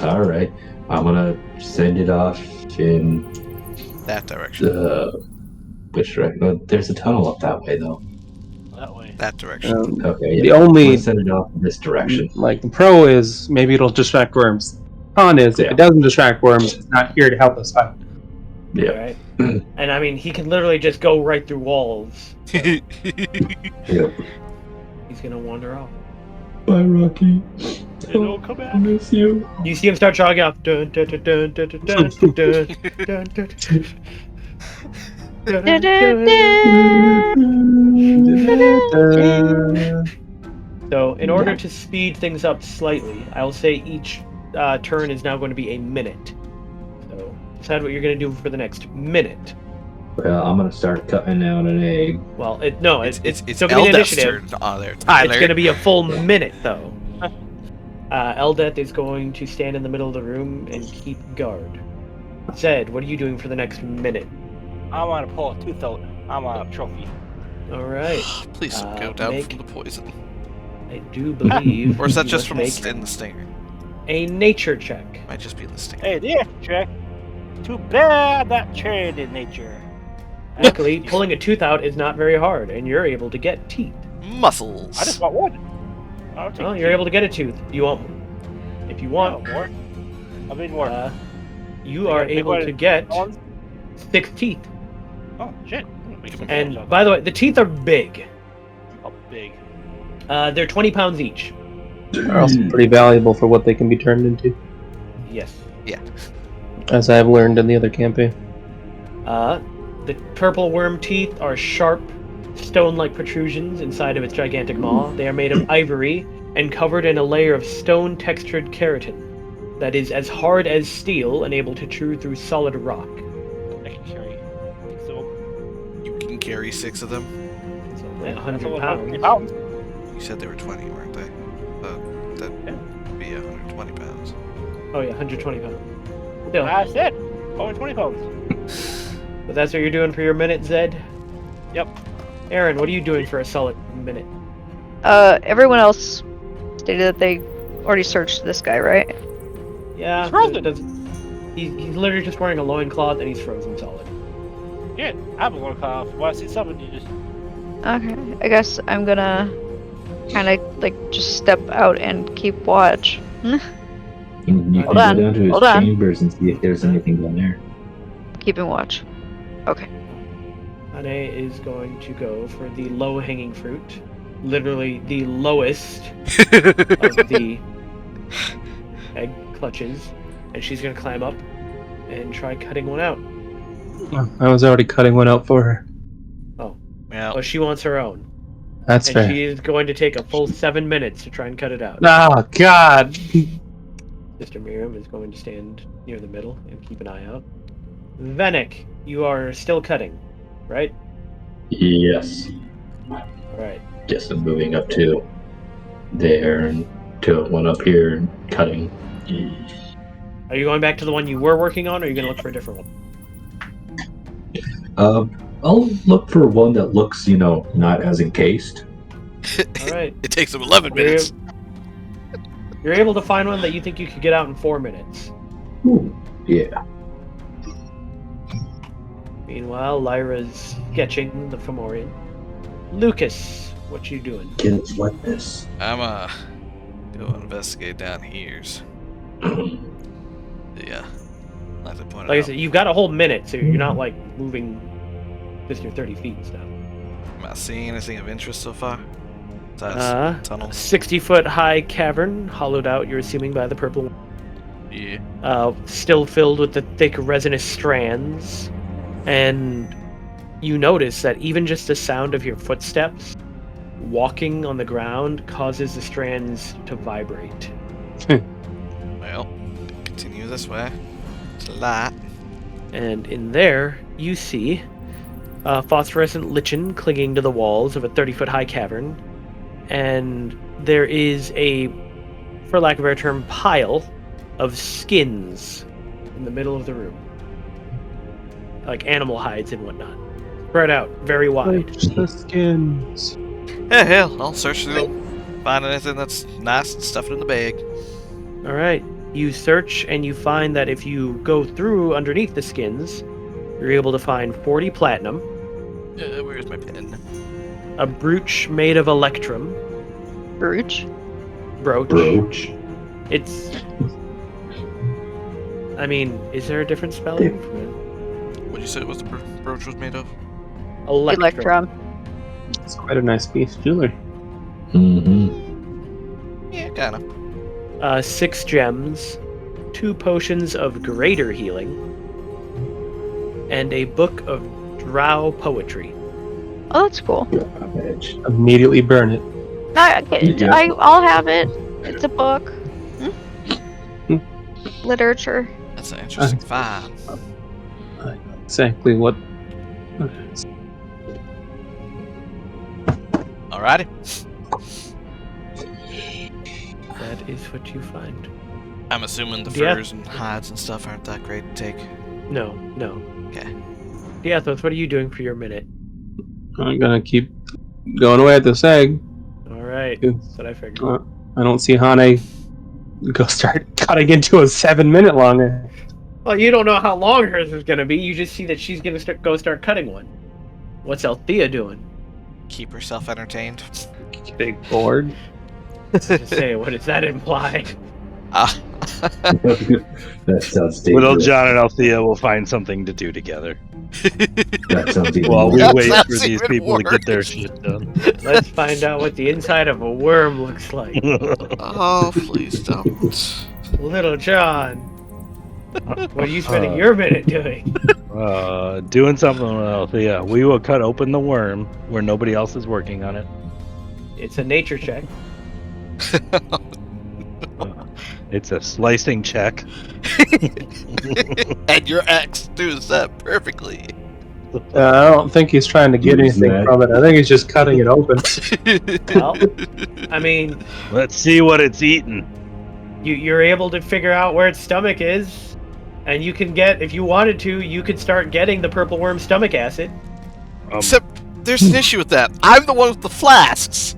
All right, I'm gonna send it off in That direction. which direction? Oh, there's a tunnel up that way, though. That way. That direction. Okay, The yeah. I'm only, gonna send it off in this direction. like, the pro is maybe it'll distract worms. Con is, if Yeah. it doesn't distract worms, it's not here to help us fight. Yeah. Right? And I mean, he can literally just go right through walls. Yep. He's gonna wander off. Bye, Rocky. It'll come back. I miss you. You see him start jogging off. Dun, dun, dun, dun, dun, dun, dun, dun, dun, dun, dun, dun, dun. So, in order to speed things up slightly, I will say each turn is now going to be a minute. So, decide what you're going to do for the next minute. Well, I'm gonna start cutting out an egg. Well, it's Eldeth's still going to be an initiative. turn on there, Tyler. It's going to be a full minute, though. Eldeth is going to stand in the middle of the room and keep guard. Zed, what are you doing for the next minute? I want to pull a tooth out. I want a trophy. All right. Please don't go down from the poison. I do believe. Or is that you just must from make the stinger? a nature check? Might just be in the stinger. Hey, there, check. Too bad that trade in nature. Luckily, pulling a tooth out is not very hard, and you're able to get teeth. Muscles. I just want one. I'll take Well, you're able to get a tooth. You want? If you want, more. I mean more. You I are got a big able one. to get Ones? 6 teeth. Oh shit! And by the way, the teeth are big. How big? They're 20 pounds each. They're also pretty valuable for what they can be turned into, Yes. Yeah. as I've learned in the other campaign. The purple worm teeth are sharp, stone-like protrusions inside of its gigantic maw. They are made of ivory and covered in a layer of stone-textured keratin that is as hard as steel and able to chew through solid rock. I can carry. So You can carry 6 of them. It's only that's 100 over pounds. 150 pounds. You said they were 20, weren't they? That'd be 120 pounds. Oh yeah, 120 pounds. Still, I said over 20 pounds. but that's what you're doing for your minute, Zed? Yep. Aaron, what are you doing for a solid minute? Everyone else stated that they already searched this guy, right? Yeah, He's frozen. he's literally just wearing a loincloth and he's frozen solid. Yeah, I have a look off. When I see something, you just. Okay, I guess I'm gonna kind of like just step out and keep watch. You can Hold go on, down to his hold on. chambers and see if there's anything down there. Keeping watch. Okay. Hanne is going to go for the low-hanging fruit. Literally the lowest of the egg clutches. And she's going to climb up and try cutting one out. I was already cutting one out for her. Yeah. But she wants her own. That's And fair. she is going to take a full 7 minutes to try and cut it out. Oh, God! Sister Miriam is going to stand near the middle and keep an eye out. Venek, you are still cutting, right? Yes. Alright. Guess I'm moving up to there and to one up here and cutting. Are you going back to the one you were working on, or are you going to look for a different one? I'll look for one that looks, not as encased. Alright. It takes them 11 minutes. You're able to find one that you think you could get out in 4 minutes. Ooh, yeah. Meanwhile, Lyra's sketching the Fomorian. Lucas, what you doing? Kids like this. I'm go investigate down here's. Yeah. Like I pointed Like I out. said, you've got a whole minute, so you're not like moving just your 30 feet and stuff. Am I seeing anything of interest so far? Besides tunnels? 60-foot high cavern, hollowed out, you're assuming, by the purple. Yeah. Still filled with the thick resinous strands. And you notice that even just the sound of your footsteps walking on the ground causes the strands to vibrate. Well, continue this way. It's a lot. And in there, you see a phosphorescent lichen clinging to the walls of a 30-foot high cavern. And there is a, for lack of a better term, pile of skins in the middle of the room. Like animal hides and whatnot. Spread out, very wide. The skins. Yeah, hell, I'll search through them. Find anything that's nice and stuff it in the bag. Alright, you search and you find that if you go through underneath the skins, you're able to find 40 platinum, Where's my pen? a brooch made of electrum, Brooch. Brooch. It's... I mean, is there a different spelling for it? What'd you say it was the brooch was made of? Electrum. It's quite a nice piece of jewelry. Mm-hmm. Yeah, kinda. 6 gems, 2 potions of greater healing, and a book of Drow poetry. Oh, that's cool. Immediately burn it. I'll have it. It's a book. Literature. That's That's an interesting find. Exactly what. Alrighty. That is what you find. I'm assuming the Yeah. furs and hides and stuff aren't that great to take. No. Okay. Diathos, what are you doing for your minute? I'm gonna keep going away at this egg. All right. Yeah. That's what I figured. I don't see Hanne go start cutting into a 7-minute long egg. Well, you don't know how long hers is going to be. You just see that she's going to go start cutting one. What's Althea doing? Keep herself entertained. Getting bored. Just say, what does that imply? That sounds dangerous. Little John and Althea will find something to do together That sounds even while we worse. wait That's for these even people to get their worse. shit done. Let's find out what the inside of a worm looks like. Oh, please don't. Little John, what are you spending your minute doing? Doing something with Althea. We will cut open the worm where nobody else is working on it. It's a nature check. It's a slicing check. And your ex does that perfectly. I don't think he's trying to get He's anything mad. from it. I think he's just cutting it open. Well, I mean, Let's see what it's eating. you're able to figure out where its stomach is, and you can get, if you wanted to, you could start getting the purple worm stomach acid. Except there's an issue with that. I'm the one with the flasks.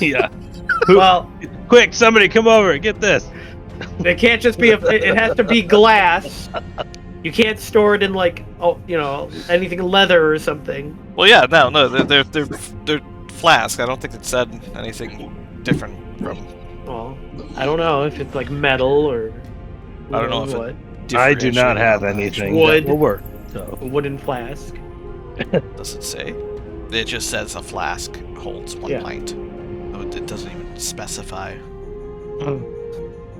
Yeah. Well, Quick, somebody come over. Get this. it can't just be it has to be glass. You can't store it in like, anything leather or something. Well, yeah, no, they're flasks. I don't think it said anything different from. Well, I don't know if it's like metal or I don't know if what. I do not differentiated have on that. anything Wood. that will work. So. A wooden flask. Does it say? It just says a flask holds 1 Yeah. pint. Oh, it doesn't even specify.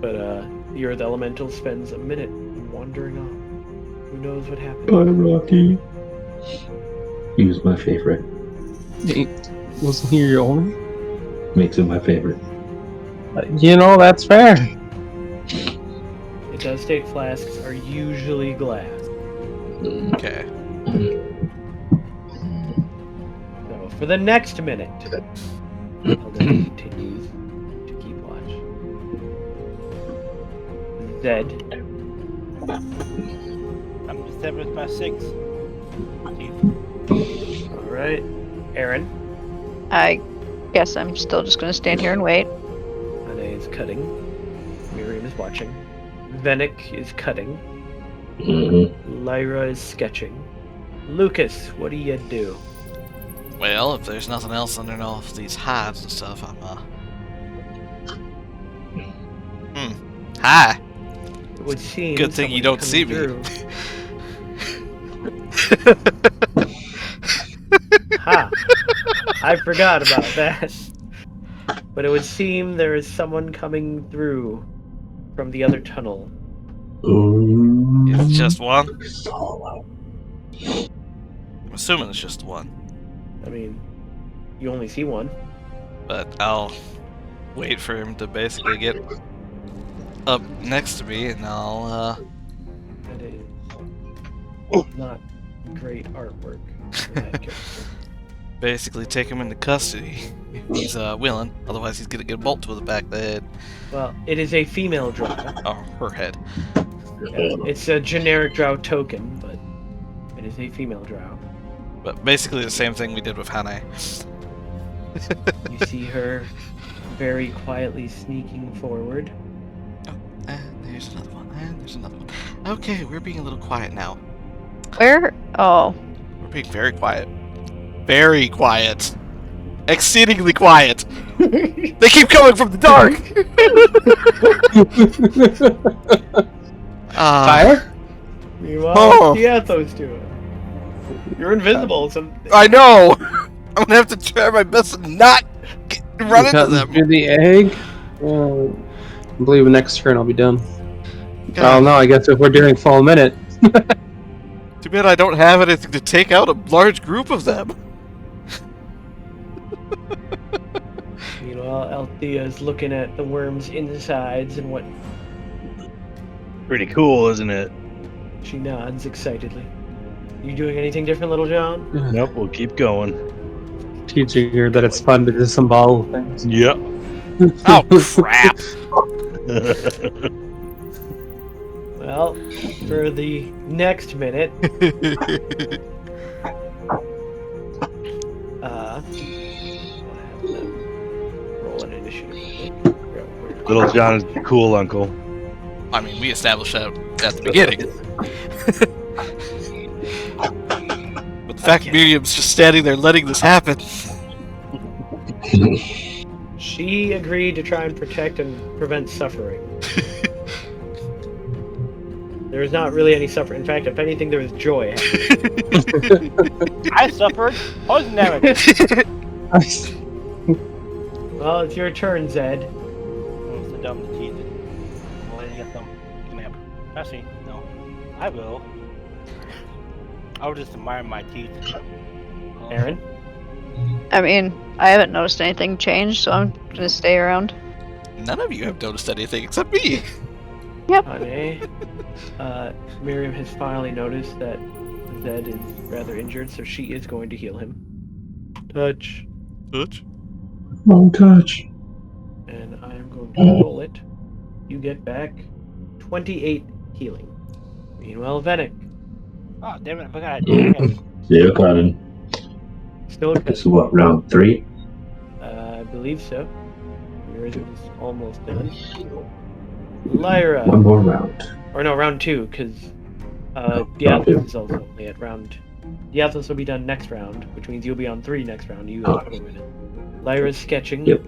But the Earth Elemental spends a minute wandering on. Who knows what happened? Bye, Rocky. He was my favorite. Wasn't he your only? Makes him my favorite. That's fair. It does state flasks are usually glass. Okay. So for the next minute, Eldon continues to keep watch. Zed, I'm just there with my 6. all right. Aaron, I guess I'm still just gonna stand here and wait. Hanne is cutting. Miriam is watching. Venick is cutting. Mm-hmm. Lyra is sketching. Lucas, what do you do? Well, if there's nothing else under all of these hides and stuff, I'm Hi. It would seem Good thing you someone don't see coming me. through. Ha! I forgot about that. But it would seem there is someone coming through from the other tunnel. It's just one. Solo. I'm assuming it's just one. I mean, you only see one. But I'll wait for him to basically get up next to me, and I'll That is not great artwork for that character. basically take him into custody if he's willing. Otherwise, he's gonna get a bolt to the back of the head. Well, it is a female drow. Or her head. It's a generic drow token, but it is a female drow. But basically the same thing we did with Hanne. You see her very quietly sneaking forward. And there's another one, and there's another one. Okay, we're being a little quiet now. Where? Oh, We're being very quiet. Very quiet. Exceedingly quiet. They keep coming from the dark! Fire? Meanwhile, Oh. Diathos do it. You're invisible. I know! I'm gonna have to try my best to not run into Cut them. through the egg. I believe next turn I'll be done. God, Oh no, I guess if we're doing full minute. too bad I don't have anything to take out a large group of them. Meanwhile, Althea is looking at the worm's insides and what Pretty cool, isn't it? She nods excitedly. You doing anything different, Little John? Nope, we'll keep going. Teaching her that it's fun to disembowel things. Yep. Oh crap! Well, for the next minute, I'll have them roll an initiative. Little John is the cool uncle. I mean, we established that at the beginning. But the fact Miriam's just standing there letting this happen. She agreed to try and protect and prevent suffering. There is not really any suffering. In fact, if anything, there is joy. I suffered poison damage. Well, it's your turn, Zed. It's the dumb teeth. I'm letting get them. Snap. Actually, no. I will. I'll just admire my teeth. Aaron? I mean, I haven't noticed anything change, so I'm gonna stay around. None of you have noticed anything except me. Hanne. Miriam has finally noticed that Zed is rather injured, so she is going to heal him. Touch. Touch. Wrong touch. And I am going to roll it. You get back 28 healing. Meanwhile, Venick. Oh, damn it, I forgot. Damn. Yeah, Clown. Still This is what, round 3? I believe so. Yours is almost done. Lyra. One more round. Or no, round 2, because Round Diathos two. is also only at round. Diathos will be done next round, which means you'll be on 3 next round. You guys will win it. Lyra's sketching. Yep.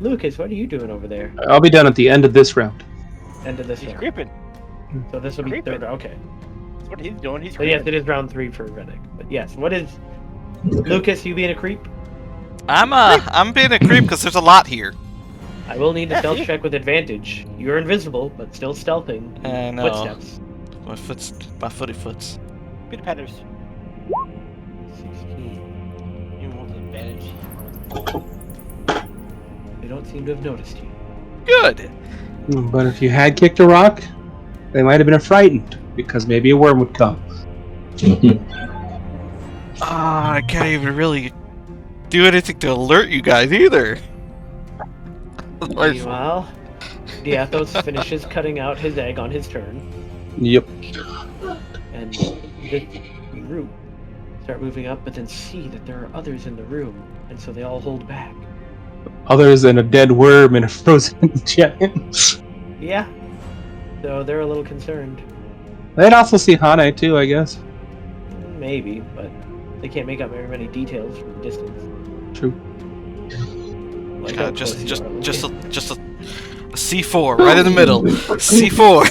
Lucas, what are you doing over there? I'll be done at the end of this round. End of this He's round. creeping. So this will be Creeping. third. Okay. That's what he's doing. He's So yes, creeping. it is round 3 for Venick. But yes, what is Lucas? You being a creep? I'm being a creep because there's a lot here. I will need a Yeah, stealth see? check with advantage. You're invisible, but still stealthing. I know. Footsteps. My footy foots. Peter Patters. 16. You want the advantage. They don't seem to have noticed you. Good. But if you had kicked a rock, they might have been frightened, because maybe a worm would come. Ah, I can't even really do anything to alert you guys either. Otherwise- Meanwhile, Diathos finishes cutting out his egg on his turn, Yep. and this group start moving up, but then see that there are others in the room, and so they all hold back. Others than a dead worm and a frozen giant. Yeah. So they're a little concerned. They'd also see Hanne too, I guess. Maybe, but they can't make out very many details from the distance. True. Like God, how just close you are, a C4 right in the middle. C4.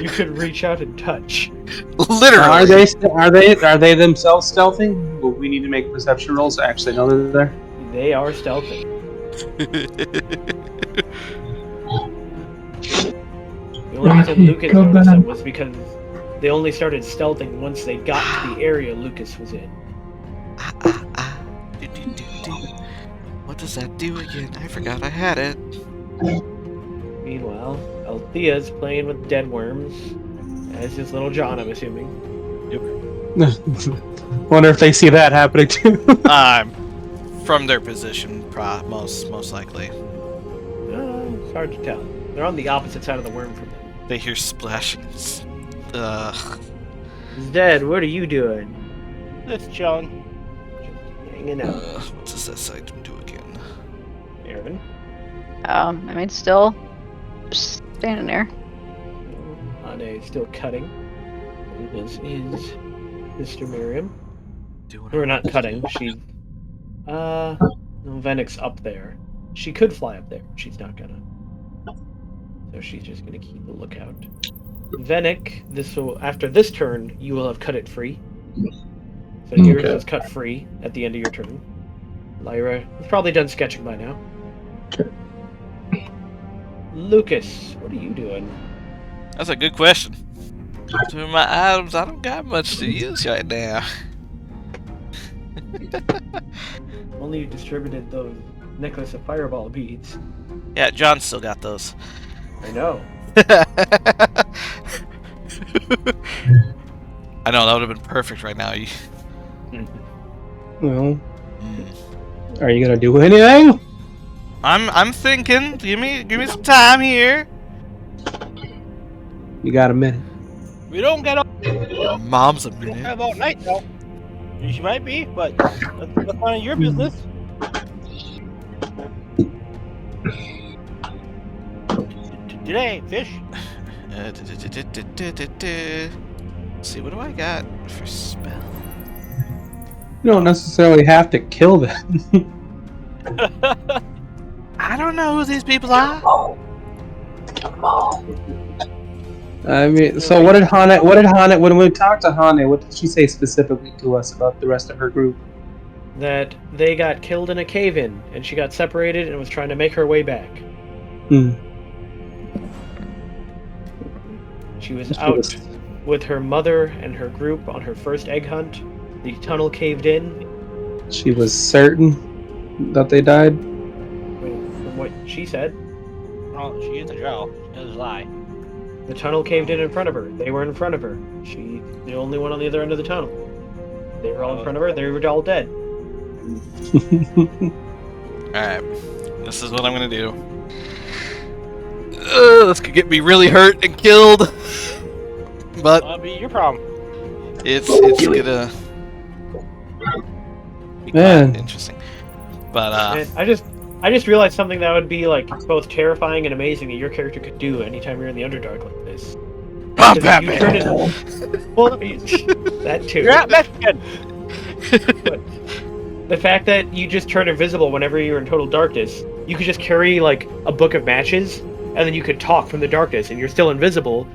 You could reach out and touch. Literally. Are they themselves stealthing? Well, we need to make perception rolls to actually know they're there. They are stealthing. The only reason Lucas noticed them was because they only started stealthing once they got to the area Lucas was in. Do. What does that do again? I forgot I had it. Meanwhile, Althea's playing with dead worms, as is Little John, I'm assuming. Wonder if they see that happening too. From their position, most likely. It's hard to tell. They're on the opposite side of the worm from them. They hear splashing. Zed, what are you doing? Let's chillin'. Just hanging out. What does this item do again? Aaron? I mean, still just standing there. Hanne is still cutting. This is Mr. Miriam. We're not cutting. She's no, Venick's up there. She could fly up there. She's not gonna. So she's just gonna keep a lookout. Venick, after this turn, you will have cut it free. So yours is cut free at the end of your turn. Lyra is probably done sketching by now. Okay. Lucas, what are you doing? That's a good question. To my items, I don't got much to use right now. Only you distributed those necklace of fireball beads. Yeah, John still got those. I know. I know that would have been perfect right now. Well, are you gonna do anything? I'm thinking. Give me some time here. You got a minute. We don't get up Mom's a minute. about night though. She might be, but that's none of your business. Today, fish. Let's see, what do I got for spell? You don't necessarily have to kill them. I don't know who these people are. I mean, so what did Hanne? When we talked to Hanne, what did she say specifically to us about the rest of her group? That they got killed in a cave-in, and she got separated and was trying to make her way back. She was out with her mother and her group on her first egg hunt. The tunnel caved in. She was certain that they died. From what she said, Oh, she is a Drow. She doesn't lie. the tunnel caved in front of her. They were in front of her. She, the only one on the other end of the tunnel. They were all in front of her. They were all dead. Alright, this is what I'm gonna do. This could get me really hurt and killed. But That'll be your problem. it's gonna be quite interesting. But And I just realized something that would be like both terrifying and amazing that your character could do anytime you're in the Underdark like this. I'm Because if you turn Batman. it- well, that too. You're not Mexican. But the fact that you just turn invisible whenever you're in total darkness, you could just carry like a book of matches, and then you could talk from the darkness, and you're still invisible.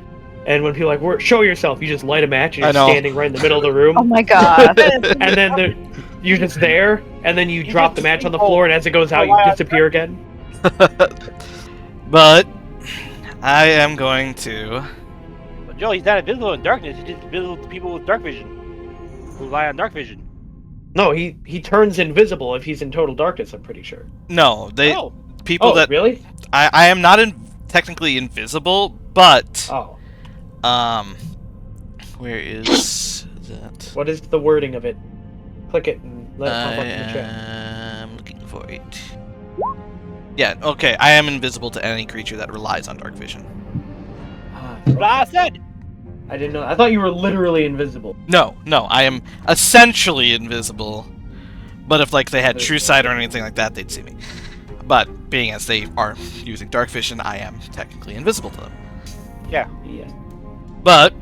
And when people are like, show yourself, you just light a match, and I you're know. standing right in the middle of the room. Oh my god. And then you're just there, and then you drop the match on the floor, and as it goes out, you disappear again. But I am going to. But Joe, he's not invisible in darkness. He's just invisible to people with dark vision. Who rely on dark vision. No, he turns invisible if he's in total darkness, I'm pretty sure. No, people Oh, that really? I am not technically invisible, but Oh. where is that? What is the wording of it? Click it and let it I pop up in the chat. am looking for it. Yeah, okay, I am invisible to any creature that relies on dark vision. But I said. I didn't know. I thought you were literally invisible. No, I am essentially invisible. But if like they had true sight or anything like that, they'd see me. But being as they are using dark vision, I am technically invisible to them. Yeah. Yeah. But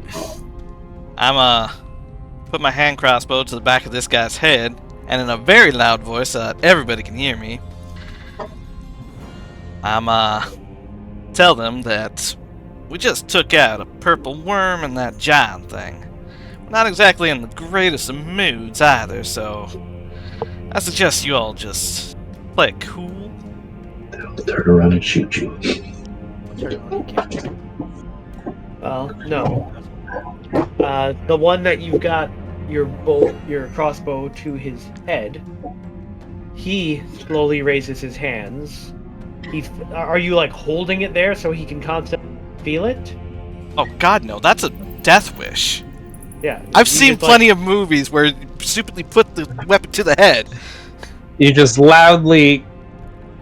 I'm put my hand crossbow to the back of this guy's head, and in a very loud voice so that everybody can hear me, I'm tell them that we just took out a purple worm and that giant thing. We're not exactly in the greatest of moods either, so I suggest you all just play it cool. They'll turn around and shoot you. Well, no. The one that you've got your crossbow to his head, he slowly raises his hands. Are you like holding it there so he can constantly feel it? Oh god no, that's a death wish. Yeah. I've seen plenty of movies where you stupidly put the weapon to the head. You just loudly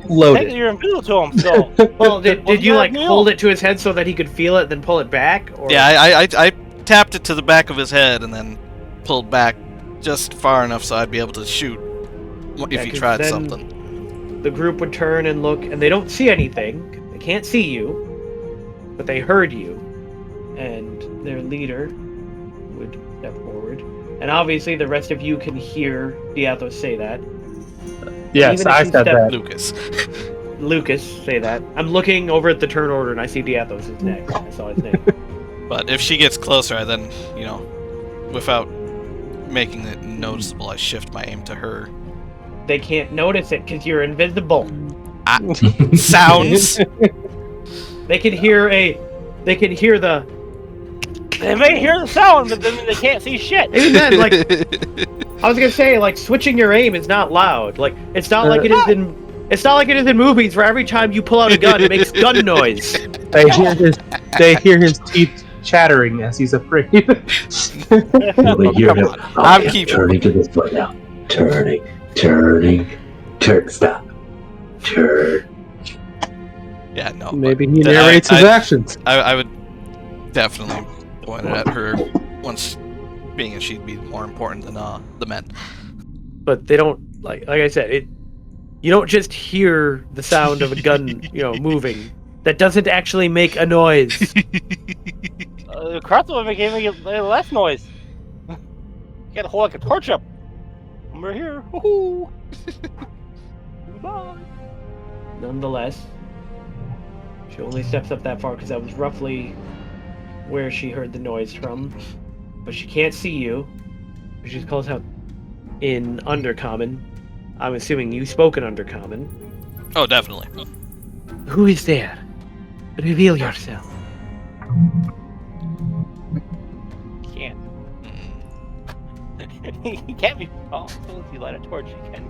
load Technically, it. you're invisible to him, so. Well, did you like No. hold it to his head so that he could feel it, then pull it back? Or... Yeah, I tapped it to the back of his head and then pulled back just far enough so I'd be able to shoot if he 'cause tried then something. The group would turn and look, and they don't see anything. They can't see you, but they heard you. And their leader would step forward. And obviously the rest of you can hear Diathos say that. Yes, Even if I you said step- that. Lucas. say that. I'm looking over at the turn order and I see Diathos' neck. I saw his name. But if she gets closer, I then, without making it noticeable, I shift my aim to her. They can't notice it because you're invisible. Sounds. They can hear the. They may hear the sound, but then they can't see shit. Even then, like I was gonna say, like switching your aim is not loud. Like it's not like it is in. It's not like it is in movies where every time you pull out a gun, it makes gun noise. They hear this. they hear his teeth chattering as he's afraid. They hear him. I'm keeping- turning to this way now. Turning. Stop. Turn. Yeah, no. Maybe he but narrates his actions. I would definitely point it at her once, being as she'd be more important than the men. But they don't like I said, you don't just hear the sound of a gun, moving. That doesn't actually make a noise. The crossbow making less noise. You gotta hold like a torch up. We're here. Woohoo! Goodbye. Nonetheless, she only steps up that far because that was roughly where she heard the noise from. But she can't see you. She calls out in Undercommon. I'm assuming you spoke in Undercommon. Oh, definitely. Who is there? Reveal yourself. Can't. He can't be. Oh, if you light a torch, you can.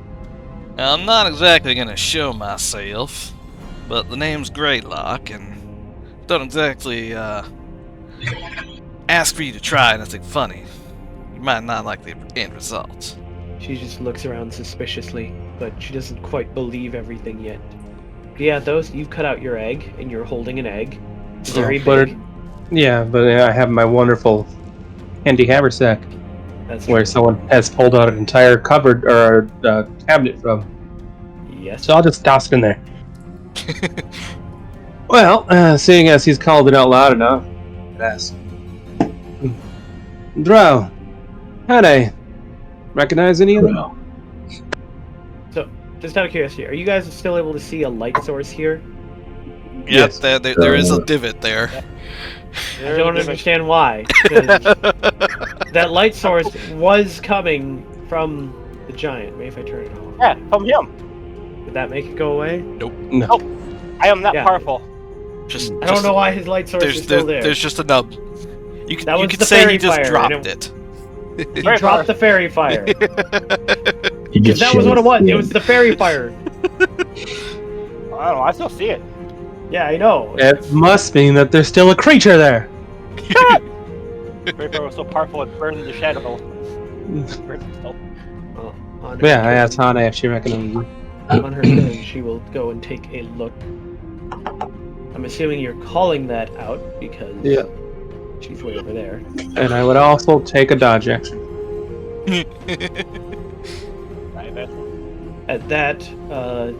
Now, I'm not exactly gonna show myself, but the name's Greylock, and don't exactly ask for you to try anything funny. You might not like the end result. She just looks around suspiciously, but she doesn't quite believe everything yet. Yeah, you've cut out your egg, and you're holding an egg. Very big. But I have my wonderful handy haversack, That's where true. someone has pulled out an entire cupboard or cabinet from. Yes. So I'll just toss it in there. Well, seeing as he's called it out loud enough, yes. Drow, Hanne, recognize any of them? Well, So, just out of curiosity, are you guys still able to see a light source here? Yep, Yes. there is a divot there. I don't understand why. 'Cause that light source was coming from the giant. Maybe if I turn it off. Yeah, from him. Would that make it go away? No. I am that Yeah. powerful. I don't know why his light source is still there. There's just a nub. You That was could the say fairy he just fire, dropped and it. He dropped the fairy fire. he Because just that was what it shows was. It skin. was the fairy fire. I don't know. I still see it. Yeah, I know. It must mean that there's still a creature there. Fairy fire was so powerful it burned the shadow. Burned itself. Well, on her Yeah, I turn- asked Hanne if she recognized me. On her turn, she will go and take a look. I'm assuming you're calling that out because she's way over there. And I would also take a dodge action. I bet. At that,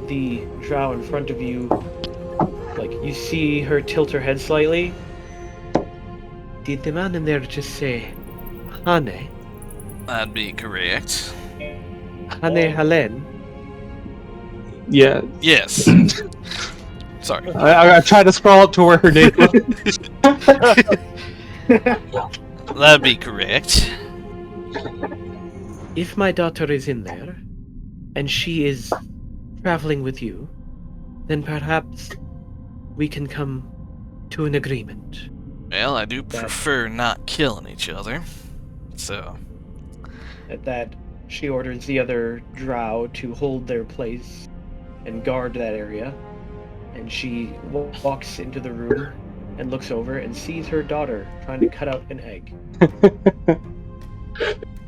the drow in front of you, you see her tilt her head slightly. Did the man in there just say, Hanne? That'd be correct. Hanne Helen? Yeah, Yes. Sorry. I tried to scroll up to where her name was. That'd be correct. If my daughter is in there, and she is traveling with you, then perhaps we can come to an agreement. Well, I do prefer not killing each other. So, At that, she orders the other drow to hold their place and guard that area, and she walks into the room and looks over and sees her daughter trying to cut out an egg.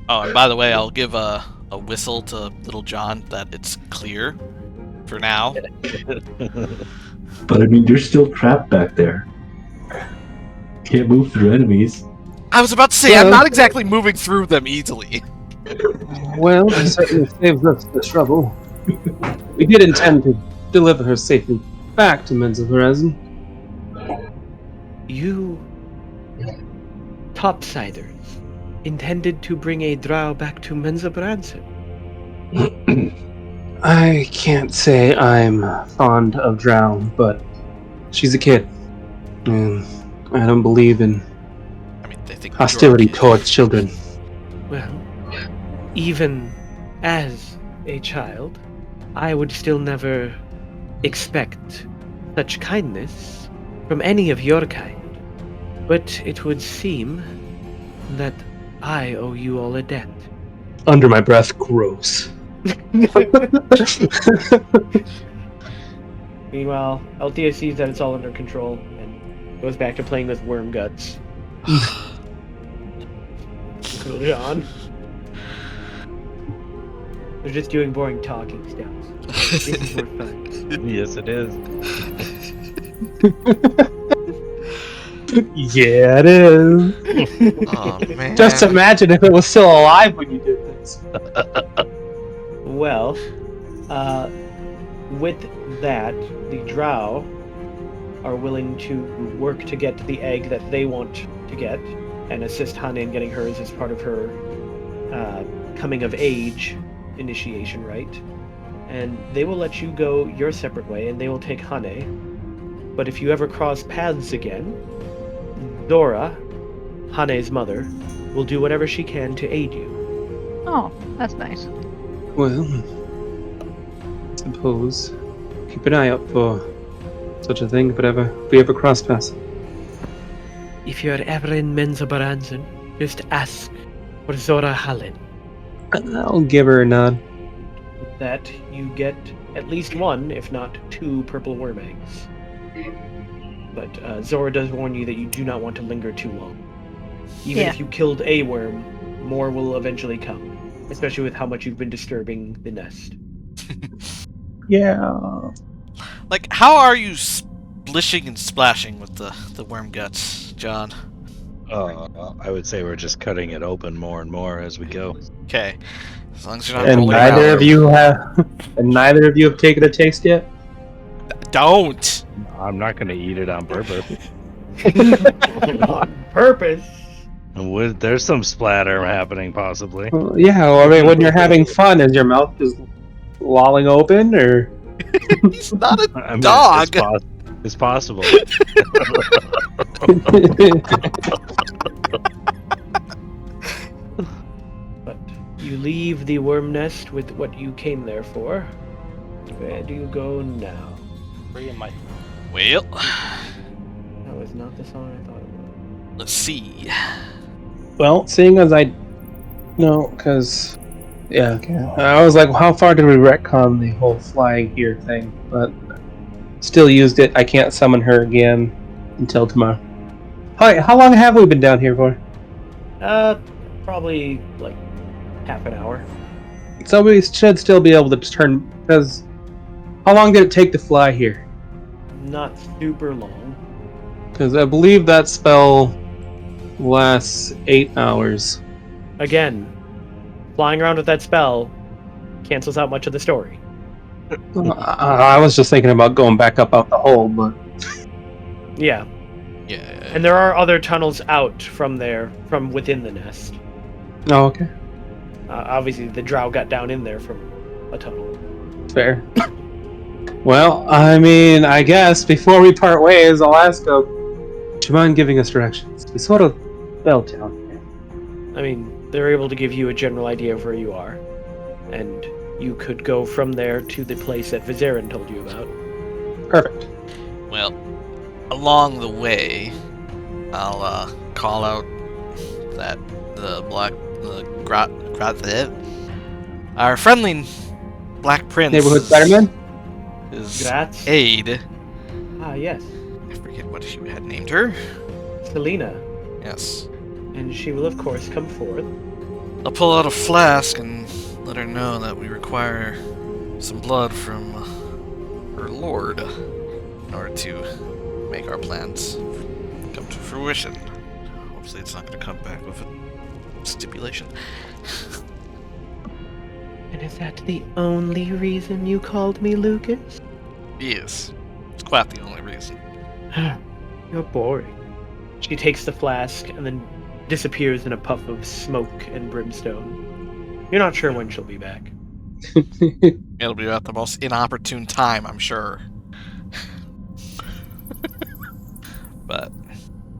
oh, and by the way, I'll give a whistle to Little John that it's clear for now. But I mean, you're still trapped back there. Can't move through enemies. I was about to say, I'm not exactly moving through them easily. Well, it certainly saves us the trouble. We did intend to deliver her safely back to Menzel Horizon. You, topsiders, intended to bring a drow back to Menzelbranson. I can't say I'm fond of Drow, but she's a kid. And I don't believe in I mean, they think hostility you're a kid. towards children. Well, even as a child, I would still never expect such kindness from any of your kind. But it would seem that I owe you all a debt. Under my breath, gross. Meanwhile, Althea sees that it's all under control and Goes back to playing with worm guts. Uncle John. They're just doing boring talking stuff. This is more fun. Yes, it is. Yeah, it is. Oh man. Just imagine if it was still alive when you did this. Well, with that, the Drow are willing to work to get the egg that they want to get, and assist Hanne in getting hers as part of her coming of age initiation rite. And they will let you go your separate way, and they will take Hanne. But if you ever cross paths again, Dora, Hanne's mother, will do whatever she can to aid you. Oh, that's nice. Well, suppose keep an eye out for such a thing if we ever cross paths. If you're ever in Menzoberranzan, just ask for Zora Hallin. I'll give her a nod. With that, you get at least one, if not two, purple worm eggs. But Zora does warn you that you do not want to linger too long. Even if you killed a worm, more will eventually come. Especially with how much you've been disturbing the nest. Yeah. Like, how are you splishing and splashing with the worm guts, John? I would say we're just cutting it open more and more as we go. Okay. As long as you're not And rolling neither around. of you have taken a taste yet? Don't! I'm not going to eat it on purpose. On purpose? There's some splatter happening, possibly. Yeah, well, I mean, when you're having fun, is your mouth just lolling open, or? He's not a I mean, dog! It's possible. But you leave the worm nest with what you came there for. Where do you go now? Free and mighty. Well, That was not the song I thought it was. let's see. Well, seeing as okay. I was like, how far did we retcon the whole flying here thing? But still used it. I can't summon her again until tomorrow. Hi, how long have we been down here for? Probably like half an hour. So we should still be able to turn, because how long did it take to fly here? Not super long. Because I believe that spell lasts 8 hours. Again, flying around with that spell cancels out much of the story. I was just thinking about going back up out the hole, but Yeah, Yeah. and there are other tunnels out from there, from within the nest. oh, okay, Obviously, the Drow got down in there from a tunnel. fair. Well, I mean, I guess before we part ways, I'll ask, do you mind giving us directions? We sort of fell down here. I mean, they're able to give you a general idea of where you are, and you could go from there to the place that Vizarin told you about. Perfect. Well, along the way, I'll call out that our friendly Black Prince. Neighborhood Spider-Man? His Grats. aide. Ah, yes. I forget what she had named her. Selena. Yes. And she will, of course, come forth. I'll pull out a flask and let her know that we require some blood from her lord in order to make our plans come to fruition. Hopefully it's not going to come back with a stipulation. And is that the only reason you called me Lucas? Yes. It's quite the only reason. You're boring. She takes the flask and then disappears in a puff of smoke and brimstone. You're not sure when she'll be back. It'll be at the most inopportune time, I'm sure. But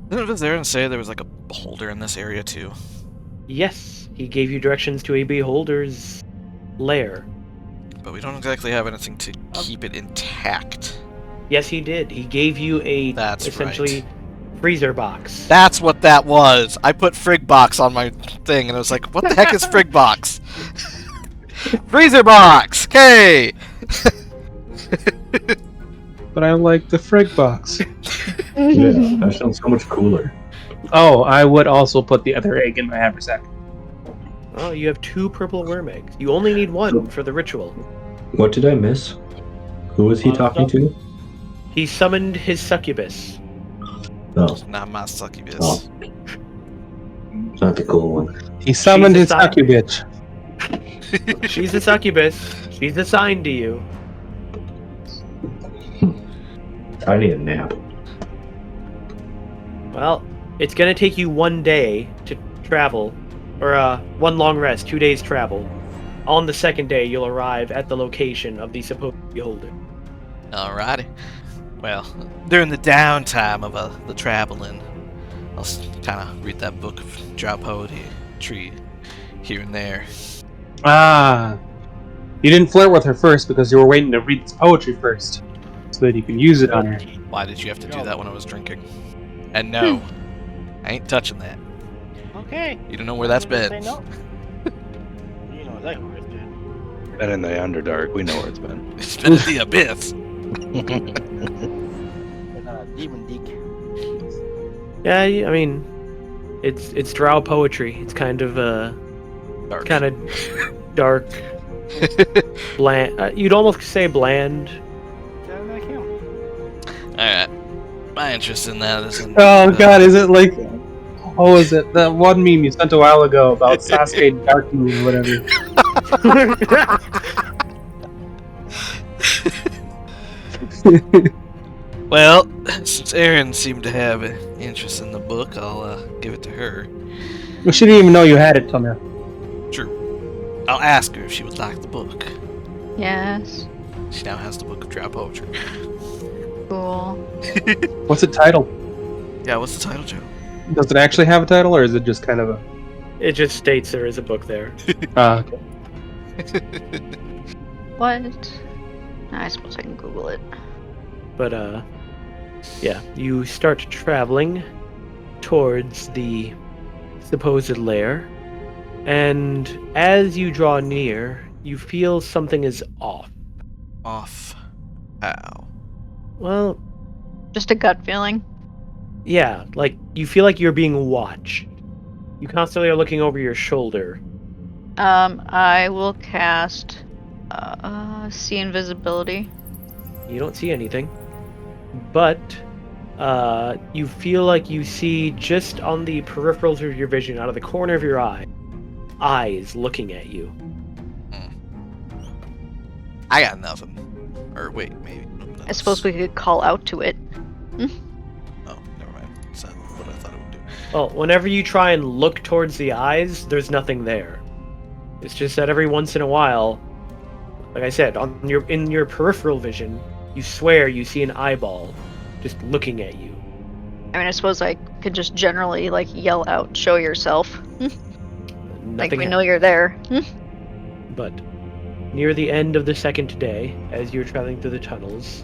didn't Vizarin say there was like a beholder in this area too? Yes, he gave you directions to a beholder's lair. But we don't exactly have anything to keep it intact. Yes, he did. He gave you a That's essentially right. freezer box. That's what that was. I put Frig Box on my thing, and I was like, "What the heck is Frig Box?" Freezer box. Okay. But I like the frig box. Yeah, that sounds so much cooler. Oh, I would also put the other egg in my haversack. Oh, you have 2 purple worm eggs. You only need 1 for the ritual. What did I miss? Who was he talking to? He summoned his succubus. No, Not my succubus. Oh. Not the cool one. He summoned his assigned- succubus. She's a succubus. She's assigned to you. I need a nap. Well, it's gonna take you 1 day to travel, or 1 long rest, 2 days travel. On the 2nd day, you'll arrive at the location of the supposed beholder. Alrighty. Well, during the downtime of the traveling, I'll kind of read that book of Drow poetry here and there. Ah. You didn't flirt with her first because you were waiting to read this poetry first. So that you can use it on her. Why did you have to do that when I was drinking? And no, I ain't touching that. Okay. You don't know where that's Say been. no. You know exactly where it's been. Been in the Underdark. We know where it's been. It's been in the abyss. But Demon Deek. Yeah, I mean, it's Drow poetry. It's kind of Dark. dark, bland. You'd almost say bland. Yeah, like him. Alright. My interest in that is in... Oh god, is it like... Oh, is it that one meme you sent a while ago about Sasuke Dark Moon or whatever? Well, since Erin seemed to have an interest in the book, I'll give it to her. Well, she didn't even know you had it till now. True. I'll ask her if she would like the book. Yes. She now has the book of Drow poetry. Cool. What's it titled? Yeah, what's the title, Joe? Does it actually have a title, or is it just kind of a... It just states there is a book there. Okay. What? I suppose I can Google it. But yeah, you start traveling towards the supposed lair, and as you draw near, you feel something is off. Off. Ow. Well, Just a gut feeling. yeah, like you feel like you're being watched. You constantly are looking over your shoulder. I will cast see invisibility. You don't see anything, but you feel like you see just on the peripherals of your vision, out of the corner of your eye, eyes looking at you. I got nothing. Or wait, maybe. I suppose we could call out to it. Oh, never mind. That's not what I thought it would do. Well, whenever you try and look towards the eyes, there's nothing there. It's just that every once in a while, like I said, in your peripheral vision, you swear you see an eyeball just looking at you. I mean, I suppose I could just generally like yell out, "Show yourself!" Like Nothing we know you're there. But near the end of the 2nd day, as you're traveling through the tunnels,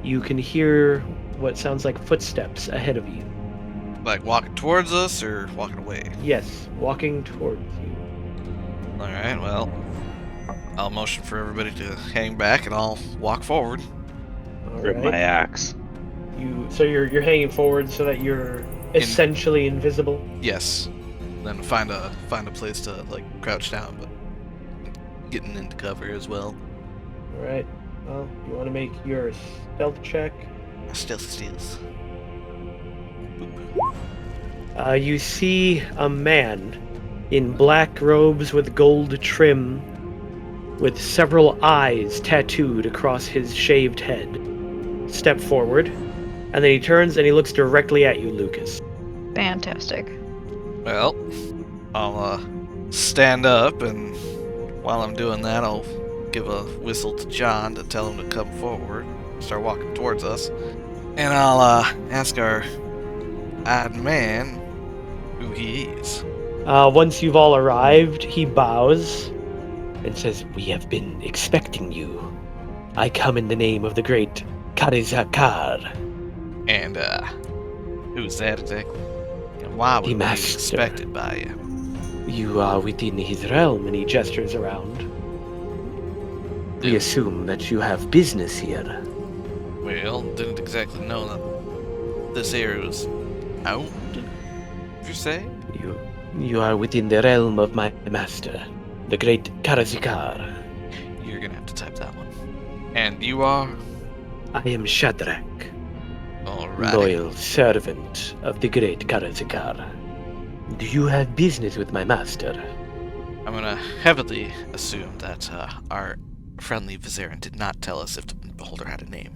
you can hear what sounds like footsteps ahead of you. Like walking towards us or walking away? Yes, walking towards you. Alright, well. I'll motion for everybody to hang back and I'll walk forward. Rip my Alright. axe. So you're hanging forward so that you're essentially invisible. Yes. Then find a place to like crouch down, but getting into cover as well. Alright. Well, you want to make your stealth check. Stealth steals. You see a man in black robes with gold trim, with several eyes tattooed across his shaved head, step forward, and then he turns and he looks directly at you, Lucas. Fantastic. Well, I'll stand up, and while I'm doing that, I'll give a whistle to John to tell him to come forward, start walking towards us, and I'll ask our odd man who he is. Once you've all arrived, he bows and says, "We have been expecting you. I come in the name of the great Karizakar." And who's that exactly? And why would The we be master. expected by you? You are within his realm, and he gestures around. We assume that you have business here. Well, didn't exactly know that this area was out, if you say? You are within the realm of my master, the great Karazikar. You're gonna have to type that one. And you are? I am Shadrach, Alright. loyal servant of the great Karazikar. Do you have business with my master? I'm gonna heavily assume that our friendly Vizeran did not tell us if the beholder had a name.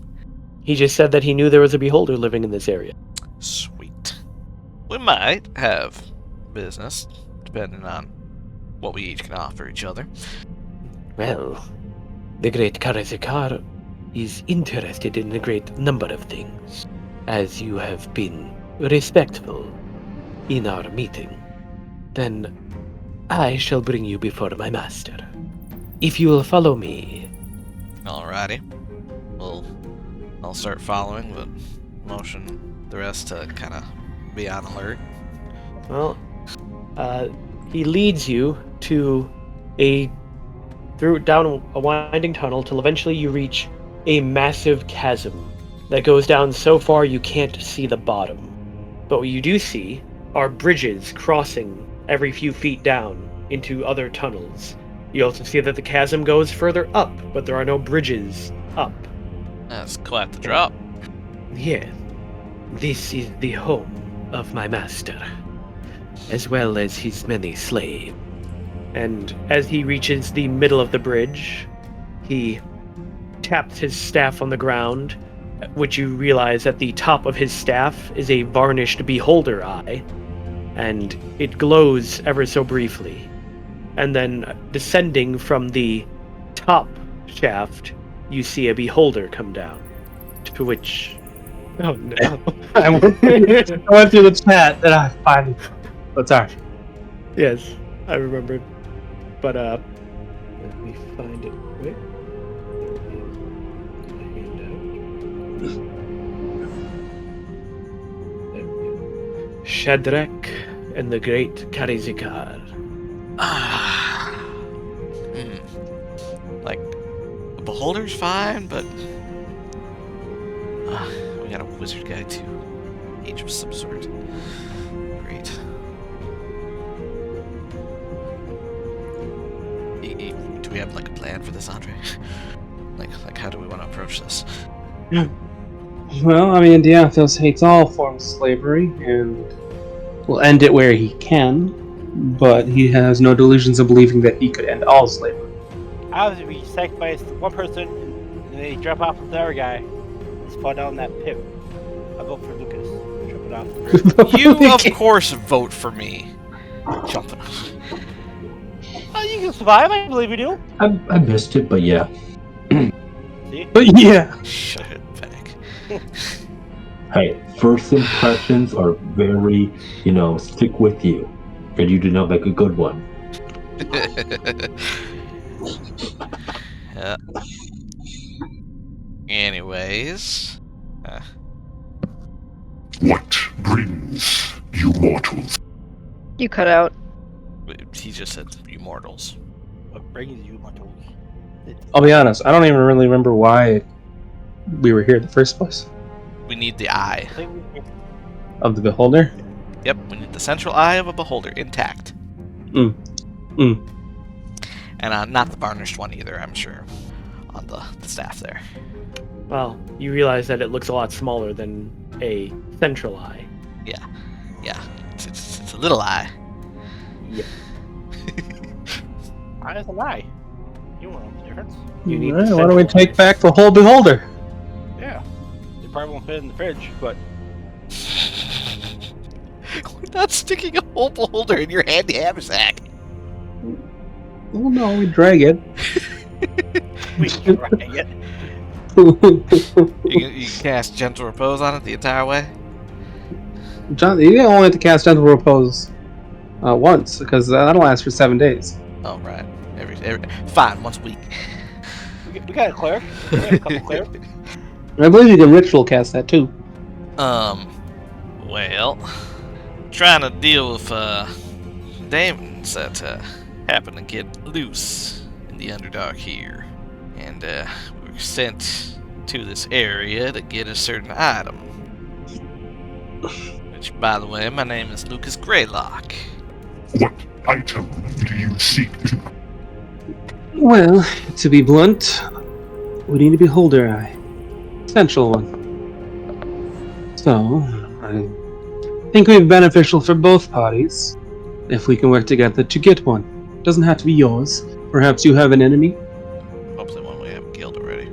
He just said that he knew there was a beholder living in this area. Sweet. We might have business, depending on what we each can offer each other. Well, the great Karazikar is interested in a great number of things, as you have been respectful in our meeting. Then I shall bring you before my master. If you will follow me. Alrighty. I'll start following, but motion the rest to kind of be on alert. Well, he leads you to down a winding tunnel till eventually you reach a massive chasm that goes down so far you can't see the bottom. But what you do see are bridges crossing every few feet down into other tunnels. You also see that the chasm goes further up, but there are no bridges up. That's quite the drop. Yes, this is the home of my master, as well as his many slaves. And as he reaches the middle of the bridge, he taps his staff on the ground, which you realize at the top of his staff is a varnished beholder eye, and it glows ever so briefly. And then descending from the top shaft, you see a beholder come down, to which... Oh no. I went through the chat, and I finally... What's our... Yes, I remembered. But, let me find it quick. There we go. Shadrach and the Great Karazikar. Like, a beholder's fine, but we got a wizard guy too. Mage of some sort. Great. Do we have like a plan for this, Andre? like how do we want to approach this? Well, I mean, Diathos hates all forms of slavery, and will end it where he can, but he has no delusions of believing that he could end all slavery. Obviously, we sacrifice one person and they drop off the other guy. Just fall down that pit. I vote for Lucas. Jumping off the bridge. You, of course, vote for me. Jumping off. Oh, you can survive. I believe you do. I missed it, but yeah. See? But yeah. Shut it, Fennec. Hey, first impressions are very, stick with you. And you did not make a good one. Yeah. Anyways. What brings you mortals? You cut out. He just said you mortals. What brings you my tools? I'll be honest, I don't even really remember why we were here in the first place. We need the eye. Of the beholder? Yep, we need the central eye of a beholder intact. And not the varnished one either, I'm sure. On the staff there. Well, you realize that it looks a lot smaller than a central eye. Yeah. It's a little eye. Yeah. Eye is a lie. You won't know the difference. You need Alright, the why don't we central take eye. back the whole beholder? Yeah. It probably won't fit in the fridge, but We're not sticking a whole beholder in your handy haversack. Well, no, we drag it. we can try it. You can cast gentle repose on it the entire way. John, you only have to cast Gentle Repose once, because that'll last for 7 days. Oh right. Every fine, once a week. We got a cleric. We got a couple clerics. And I believe you can ritual cast that too. Well, trying to deal with demons that happen to get loose in the Underdark here, and we were sent to this area to get a certain item. Which, by the way, my name is Lucas Greylock. What item do you seek to? Well, to be blunt, we need a beholder eye. Essential one. So, I think it would be beneficial for both parties if we can work together to get one. Doesn't have to be yours. Perhaps you have an enemy? Hopefully one we haven't killed already.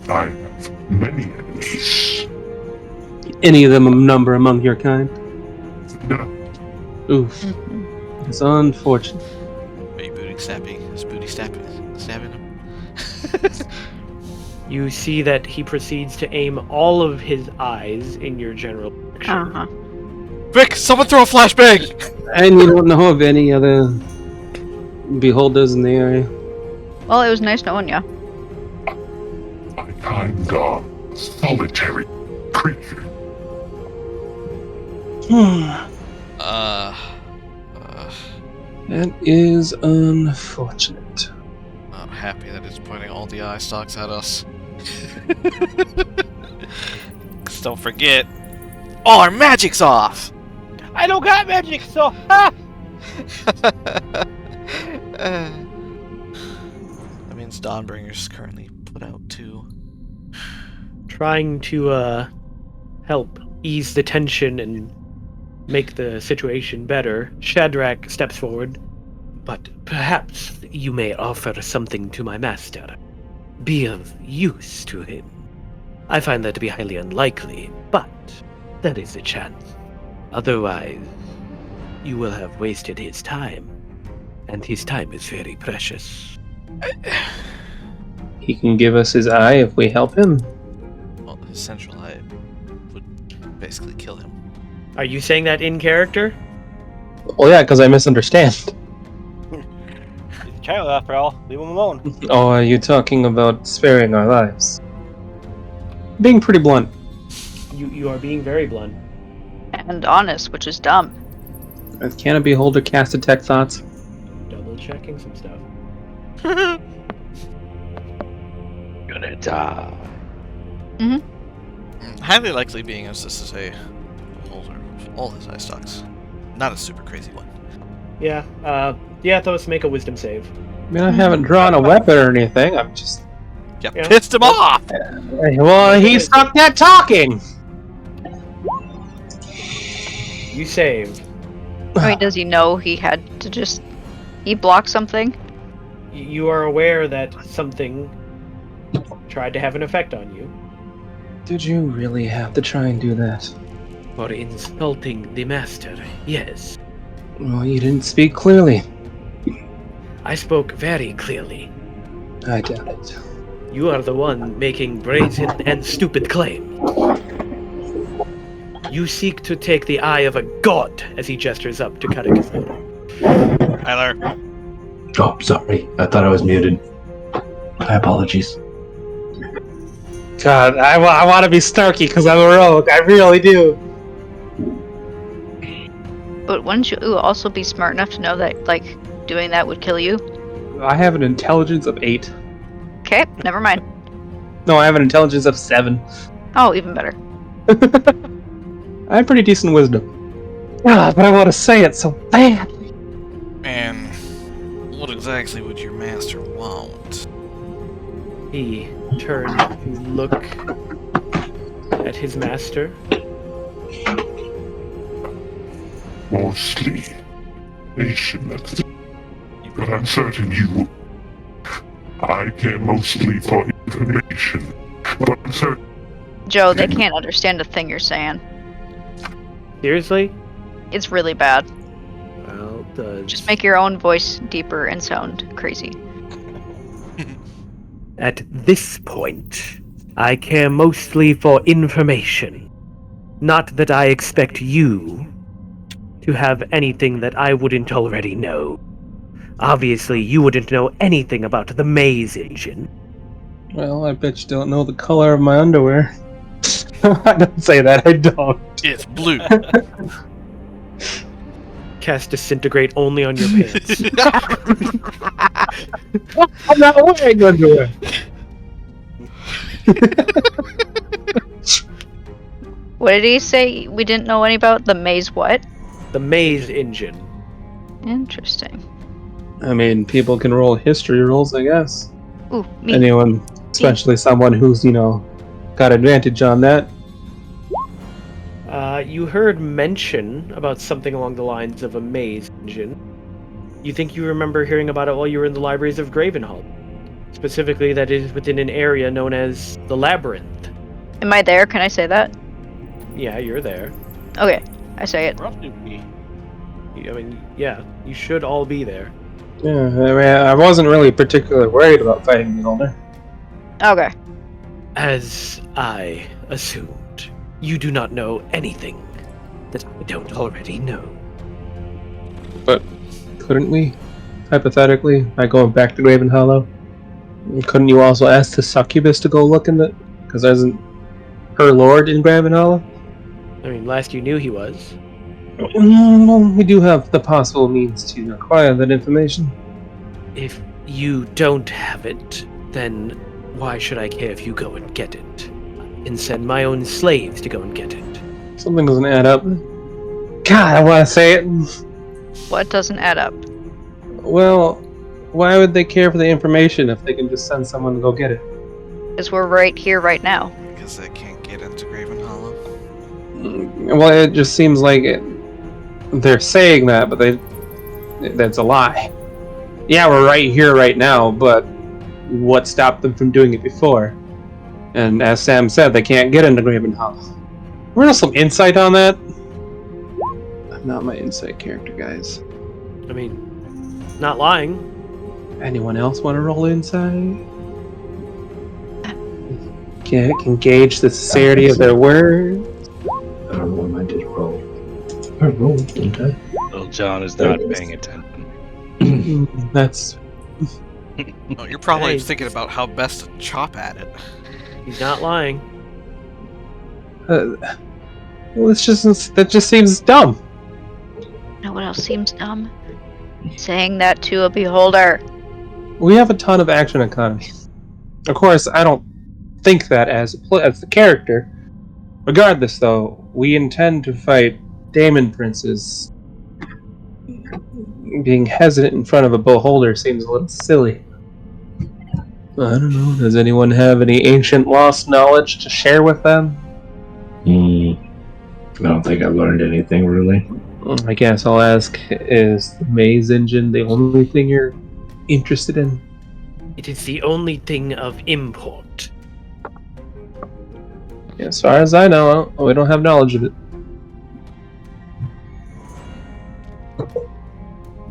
I have many enemies. Any of them a number among your kind? No, Oof. It's unfortunate. Are you booty stabbing him? You see that he proceeds to aim all of his eyes in your general direction. Uh-huh. Vic, someone throw a flashbang! And you don't know of any other beholders in the area? Well, it was nice knowing you. my kind god, solitary creature. That is unfortunate. I'm happy that it's pointing all the eye stalks at us. 'Cause don't forget, all our magic's off! I don't got magic, so ha! That means Dawnbringer's currently put out too. Trying to help ease the tension and make the situation better, Shadrach steps forward. But perhaps you may offer something to my master. Be of use to him. I find that to be highly unlikely, but there is a chance. Otherwise, you will have wasted his time, and his time is very precious. He can give us his eye if we help him. Well, his central eye would basically kill him. Are you saying that in character? Oh yeah, because I misunderstand. He's a child after all. Leave him alone. Oh, are you talking about sparing our lives? Being pretty blunt. You are being very blunt. And honest, which is dumb. Can a beholder cast detect thoughts? Double checking some stuff. Gonna die. Highly likely being as this is a holder of all his eye stalks. Not a super crazy one. Yeah, Diathos, make a wisdom save. I mean, I haven't drawn a weapon or anything. I'm just. You Yeah. pissed him off! Well, he sucked at talking. You save. I mean, does he know he had to just... He blocked something? You are aware that something tried to have an effect on you. Did you really have to try and do that? For insulting the master, yes. Well, you didn't speak clearly. I spoke very clearly. I doubt it. You are the one making brazen and stupid claims. You seek to take the eye of a god as he gestures up to Katakazora. Tyler. Oh, sorry. I thought I was muted. My apologies. God, I want to be Starky because I'm a rogue. I really do. But wouldn't you also be smart enough to know that, like, doing that would kill you? I have an intelligence of 8. Okay, never mind. No, I have an intelligence of 7. Oh, even better. I have pretty decent wisdom. God, but I want to say it so badly. And what exactly would your master want? He turned to look at his master. Mostly nationless. But I'm certain you. I care mostly for information. But I'm certain. Joe, they can't understand a thing you're saying. Seriously? It's really bad. Well, does... Just make your own voice deeper and sound crazy. At this point, I care mostly for information. Not that I expect you to have anything that I wouldn't already know. Obviously, you wouldn't know anything about the maze engine. Well, I bet you don't know the color of my underwear. I don't say that, I don't. It's blue. Cast Disintegrate only on your pants. I'm not wearing underwear. What did he say? We didn't know any about the maze. What? The maze engine. Interesting. I mean, people can roll history rolls, I guess. Ooh, me. Anyone, especially someone who's, got advantage on that. You heard mention about something along the lines of a maze engine. You think you remember hearing about it while you were in the libraries of Gravenhall. Specifically, that is within an area known as the Labyrinth. Am I there? Can I say that? Yeah, you're there. Okay, I say it. Rough to be. I mean, yeah, you should all be there. Yeah, I mean, I wasn't really particularly worried about fighting the older. Okay. As I assumed, you do not know anything that I don't already know. But couldn't we, hypothetically, by going back to Graven Hollow, couldn't you also ask the succubus to go look in the... Because isn't her lord in Graven Hollow? I mean, last you knew he was. Well, we do have the possible means to acquire that information. If you don't have it, then why should I care if you go and get it? I can send my own slaves to go and get it. Something doesn't add up. God, I want to say it. What doesn't add up? Well, why would they care for the information if they can just send someone to go get it? Because we're right here, right now. Because they can't get into Graven Hollow. Well, it just seems like they're saying that, but that's a lie. Yeah, we're right here, right now, but what stopped them from doing it before? And as Sam said, they can't get into Graven Hollow. Roll some insight on that. I'm not my insight character, guys. I mean, not lying. Anyone else want to roll insight? Can gauge the sincerity of their words. I don't know when I did roll. I rolled, didn't I? Little John is not paying attention. That's... Oh, you're probably Hey. thinking about how best to chop at it. He's not lying. well, that just seems dumb. You know what else seems dumb? Saying that to a beholder. We have a ton of action economy. Of course, I don't think that as the character. Regardless, though, we intend to fight Daemon Princes. Being hesitant in front of a beholder seems a little silly. I don't know. Does anyone have any ancient lost knowledge to share with them? I don't think I've learned anything really. I guess I'll ask, is the maze engine the only thing you're interested in? It is the only thing of import. As far as I know, we don't have knowledge of it.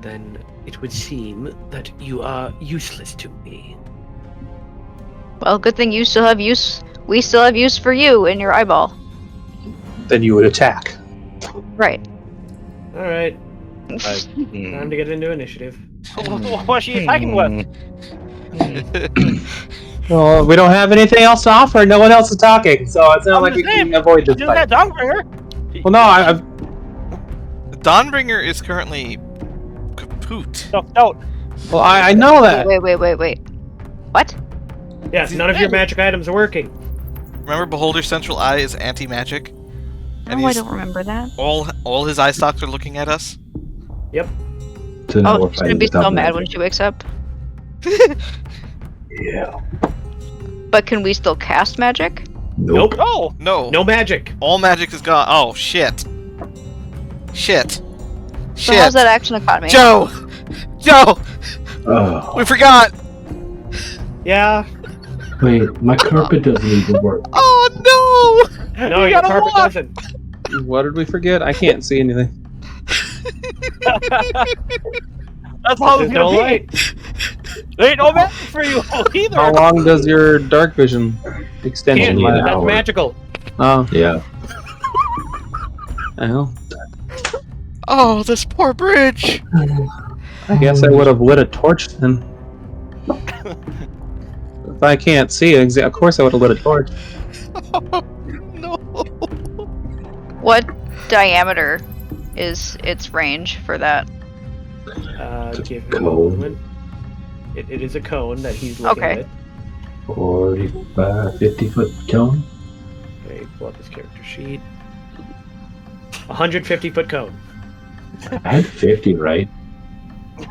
Then it would seem that you are useless to me. Well, good thing you still have use. We still have use for you in your eyeball. Then you would attack. Right. Alright, time to get into initiative. What's she attacking with? Well, we don't have anything else to offer. No one else is talking, so it's not like we can avoid this Do fight. that Dawnbringer. Well, no, I've... The Dawnbringer is currently kaput. No. Well, I know that. Wait. What? Yes, none of your magic items are working. Remember, Beholder's central eye is anti-magic? And No, I he's- don't remember that. All his eye stalks are looking at us? Yep. So now Oh, we're she's fighting gonna be without so mad magic. when she wakes up. Yeah. But can we still cast magic? Nope. Oh, No. No magic. All magic is gone. Oh, shit. Shit. So how's that action economy? Joe! Oh, We forgot! Yeah. wait, my carpet doesn't even work. Oh, No, You your gotta carpet walk. doesn't. What did we forget? I can't see anything. that's how There's it's no gonna be. light. There ain't no magic for you either. How long does your dark vision extension Can't, Only an last? that's hour. magical. Oh, Yeah. well, Oh, this poor bridge! I guess I would have lit a torch then. If I can't see, of course I would have lit a torch. No. What diameter is its range for that? Give him a Cone. moment. It is a cone that he's looking Okay. at. 45, 50 foot cone. Okay, pull up his character sheet. 150-foot cone. I had 50, right?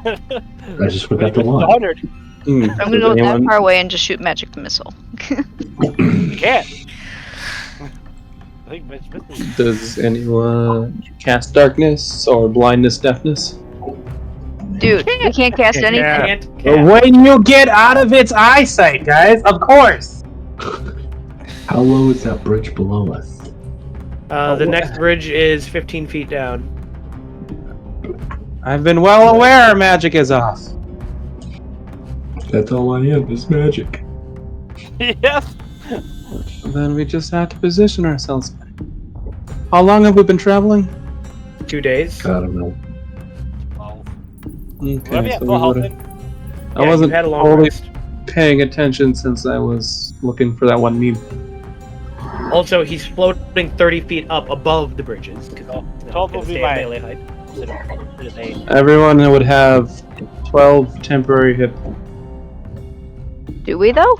I just forgot the one. 100. I'm gonna Does go that anyone- far away and just shoot magic missile. You can't. I think it's Does anyone cast darkness or blindness, deafness? Dude, we can't cast anything. Can't But cast. when you get out of its eyesight, guys, of course. How low is that bridge below us? The next bridge is 15 feet down. I've been well aware our magic is off. That's all I have is magic. yes. Then we just have to position ourselves. How long have we been traveling? 2 days. I don't know. Oh. Okay, Let me so have full health we then. would've- Yeah, I wasn't you had a long totally rest. paying attention since I was looking for that one meme. Also, he's floating 30 feet up above the bridges. 'Cause, Oh, you know, 12 gonna will be stay at my- melee height. It is 8. Everyone would have 12 temporary hit. Do we though?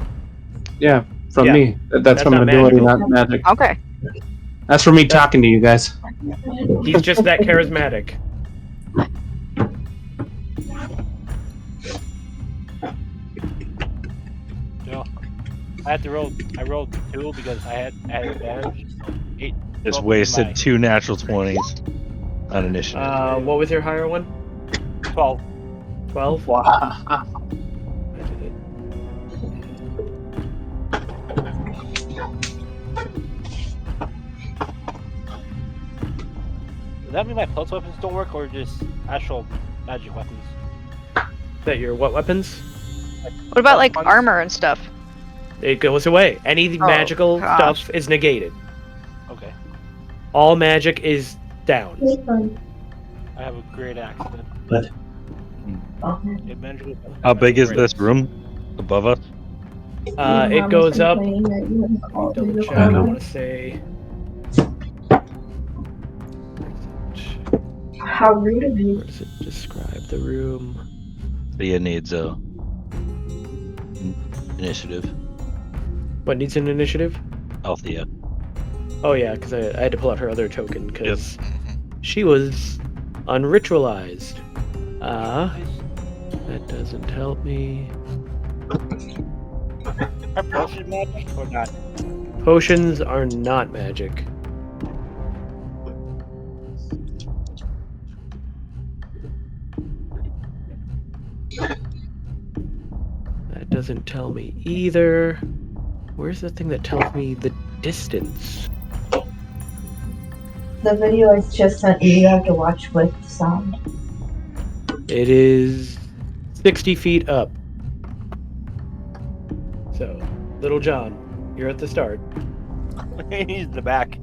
Yeah, from Yeah. me. That's That's from not an ability, magical. not magic. Okay. That's from me talking to you guys. He's just that charismatic. So, I had to roll. I rolled 2 because I had advantage. 8. Just 12 wasted my- 2 natural 20s on initiative. What was your higher one? 12. 12? Wow. I did it. Does that mean my pulse weapons don't work, or just actual magic weapons? That your what weapons? What about like Fun. armor and stuff? It goes away. Any magical gosh. stuff is negated. Okay. All magic is down. I have a great axe then. What? Yeah, magical weapons. How big is this room above us? It goes up. I Double check. I I know. want to say. How rude of you. Where does it describe the room? Thea needs a initiative. What needs an initiative? Althea. Oh yeah, because I had to pull out her other token because Mhm. she was unritualized. That doesn't help me. Are potion magic or not? Potions are not magic. That doesn't tell me either. Where's the thing that tells me the distance? The video I just sent you, you have to watch with sound. It is 60 feet up. So, Little John, you're at the start. He's in the back.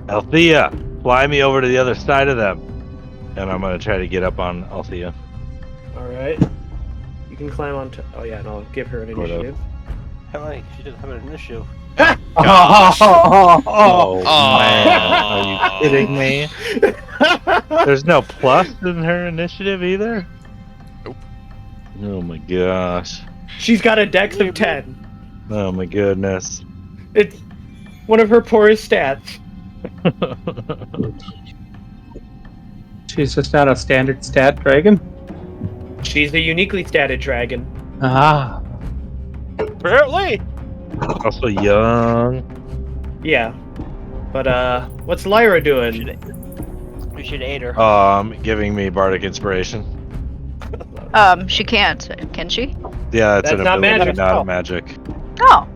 Althea, fly me over to the other side of them. And I'm gonna try to get up on Althea. Alright. You can climb on to. Oh, yeah, and I'll give her an Sort of. initiative. Hell, like, she doesn't have an initiative. Oh, Aw. man. Are you kidding me? There's no plus in her initiative either? Nope. Oh my gosh. She's got a dex of 10. Oh my goodness. It's one of her poorest stats. She's just not a standard stat dragon? She's a uniquely statted dragon. Ah. Apparently! Also young. Yeah. But, what's Lyra doing? We should aid her. Giving me bardic inspiration. She can't. Can she? Yeah, it's That's an not ability, magic. not Oh. magic. Oh.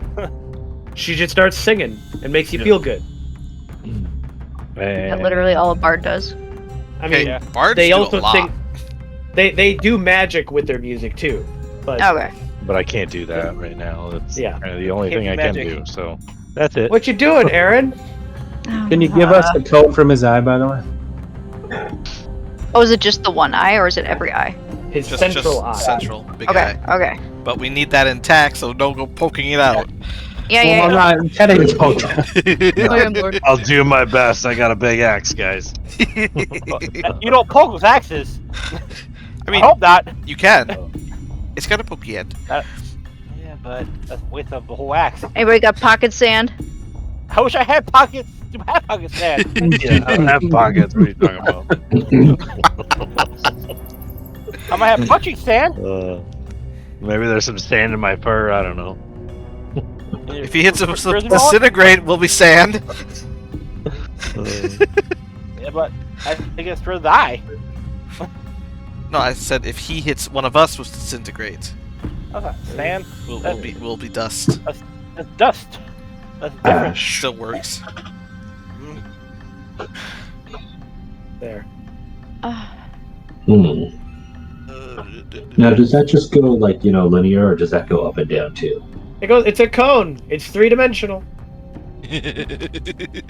She just starts singing and makes you feel good. That literally all a bard does. I mean, Yeah. Bards they do also a lot. sing. They do magic with their music too. But Okay. But I can't do that right now. That's Yeah. kind of the only Can't thing I do can magic. do. So that's it. what you doing, Aaron? Can you give us the code from his eye, by the way? Oh, is it just the one eye or is it every eye? His Just central eye. central, big Okay. eye. Okay. But we need that intact, so don't go poking it out. Yeah, Well, yeah, I'm yeah. not intending to poke. Okay, I'm bored. I'll do my best. I got a big axe, guys. You don't poke with axes. I I mean, hope not. you can. It's got a pokey end. Yeah, but that's the width of the whole axe. Anybody got pocket sand? I wish I had pockets. Do half pocket sand. Yeah, I don't have pockets. What are you talking about? I might have punching sand. Maybe there's some sand in my fur. I don't know. If he hits a Where's the wallet? disintegrate, will be sand. Yeah, but I think it's for the eye. No, I said if he hits one of us with disintegrate, Okay, sand. we'll be dust. That's dust. That's different. Still works. There. Hmm. Now, does that just go like linear, or does that go up and down too? It's a cone. It's 3-dimensional.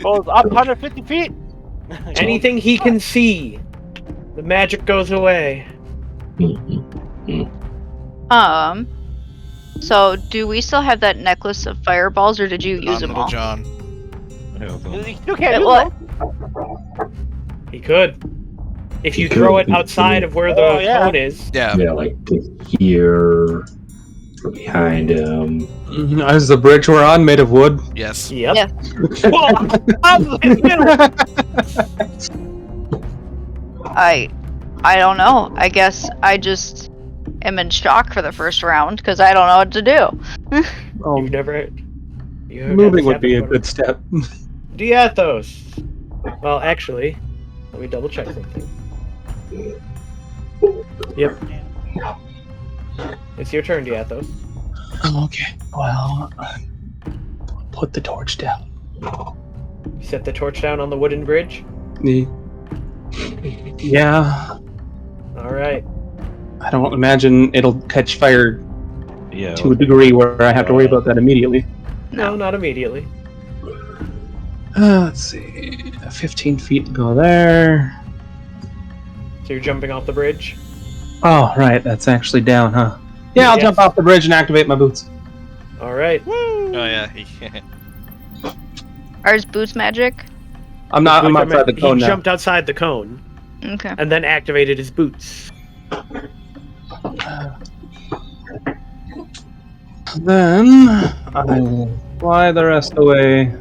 Goes up 150 feet. Anything he can see, the magic goes away. So do we still have that necklace of fireballs, or did you use them Little all? John. You still can't do Well, that. He could. If you He throw could. it outside of where the Oh, yeah. cone is. Yeah. Yeah, like to here, or behind him. Is the bridge we're on made of wood? Yes. Yep. Yeah. I don't know. I guess I just am in shock for the first round because I don't know what to do. Oh, You've never. You haven't had moving this would be a happen good step. Diathos. Well, actually, let me double check something. Yep. It's your turn, Diathos. Okay, well, put the torch down. You set the torch down on the wooden bridge. Yeah, All right. I don't imagine it'll catch fire Yeah. to a degree where I have to worry about that immediately. No, not immediately. Let's see, 15 feet to go there. So you're jumping off the bridge. Oh, right, that's actually down, huh? Yeah, I'll Yes. jump off the bridge and activate my boots. All right. Oh yeah. Are his boots magic? I'm outside the cone He now. jumped outside the cone Okay. and then activated his boots. Then I will fly the rest away.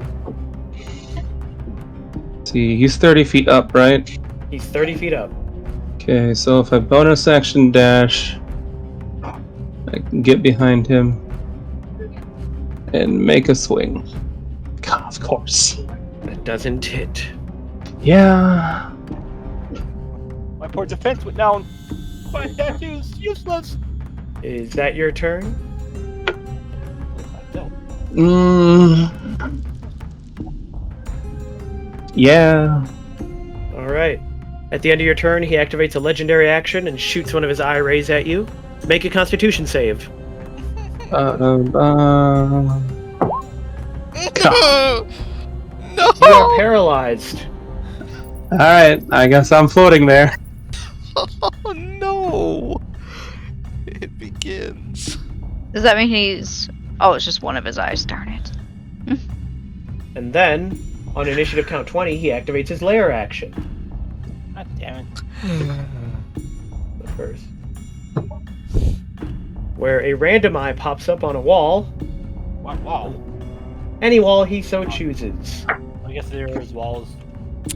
See, he's 30 feet up, right? He's 30 feet up. Okay, so if I bonus action dash, I can get behind him and make a swing. God, of course. That doesn't hit. Yeah. My poor defense went down. My statue's useless. Is that your turn? Yeah. All right. At the end of your turn, he activates a legendary action and shoots one of his eye rays at you. Make a Constitution save. No. You are paralyzed. Alright, I guess I'm floating there. Oh no. It begins. Does that mean he's... Oh, it's just one of his eyes, darn it. And then, on initiative count 20, he activates his lair action. God damn it. The first. Where a random eye pops up on a wall. What wall? Any wall he so chooses. I guess there's walls.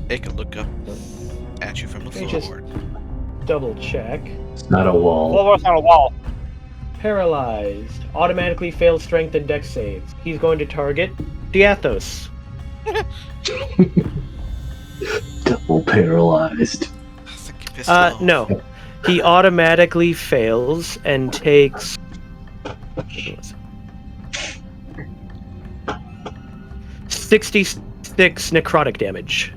It could look up at you from the Let me just- floor. Double check. It's not a wall. All of us on a wall. Paralyzed. Automatically fails strength and dex saves. He's going to target Diathos. Double paralyzed. I think you pissed him off. No. He automatically fails and takes... 66 necrotic damage.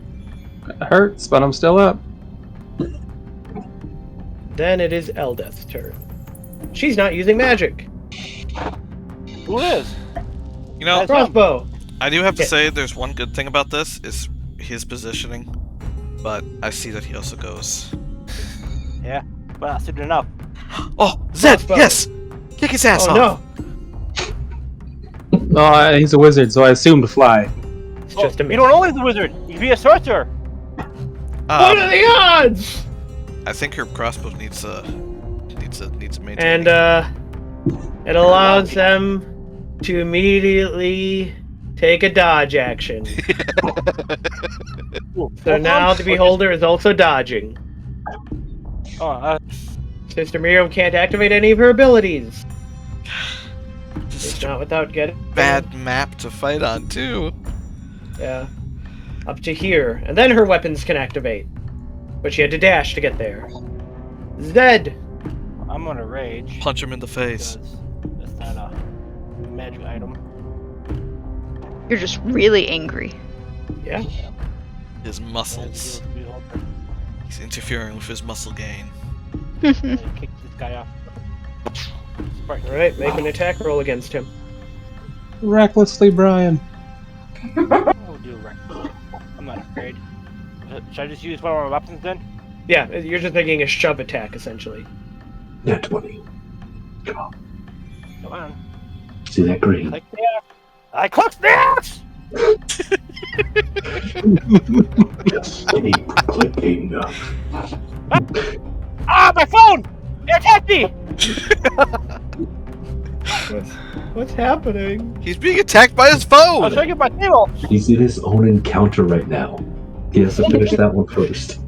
It hurts, but I'm still up. Then it is Eldeth's turn. She's not using magic. Who is? You know, That's Crossbow. I do have to Okay. say there's one good thing about this is his positioning, but I see that he also goes. Yeah, but not soon enough. Oh, Zed, Crossbow. yes! Kick his ass Oh off! no. Oh, he's a wizard, so I assume to fly. It's just a You don't know he's a wizard. You can be a sorcerer. What are the odds? I think her crossbow needs a maintaining. And it allows them to immediately take a dodge action. Ooh, So now the beholder is also dodging. Oh, Sister Miriam can't activate any of her abilities. This It's is not without getting bad map to fight on too. Yeah. Up to here. And then her weapons can activate. But she had to dash to get there. Zed! I'm gonna rage. Punch him in the face. Because that's not a magic item. You're just really angry. Yeah. His muscles. He's interfering with his muscle gain. Kick this guy off. Alright, make an attack roll against him. Recklessly, Brian. I'll do it. I'm not afraid. Should I just use one of my weapons then? Yeah, you're just making a shove attack, essentially. Net 20. Come on. See that green? Click the axe. I clicked the axe! Keep clicking. Ah, my phone! It attacked me! What's happening? He's being attacked by his I phone! was trying to get my table! He's in his own encounter right now. He has to finish that one first.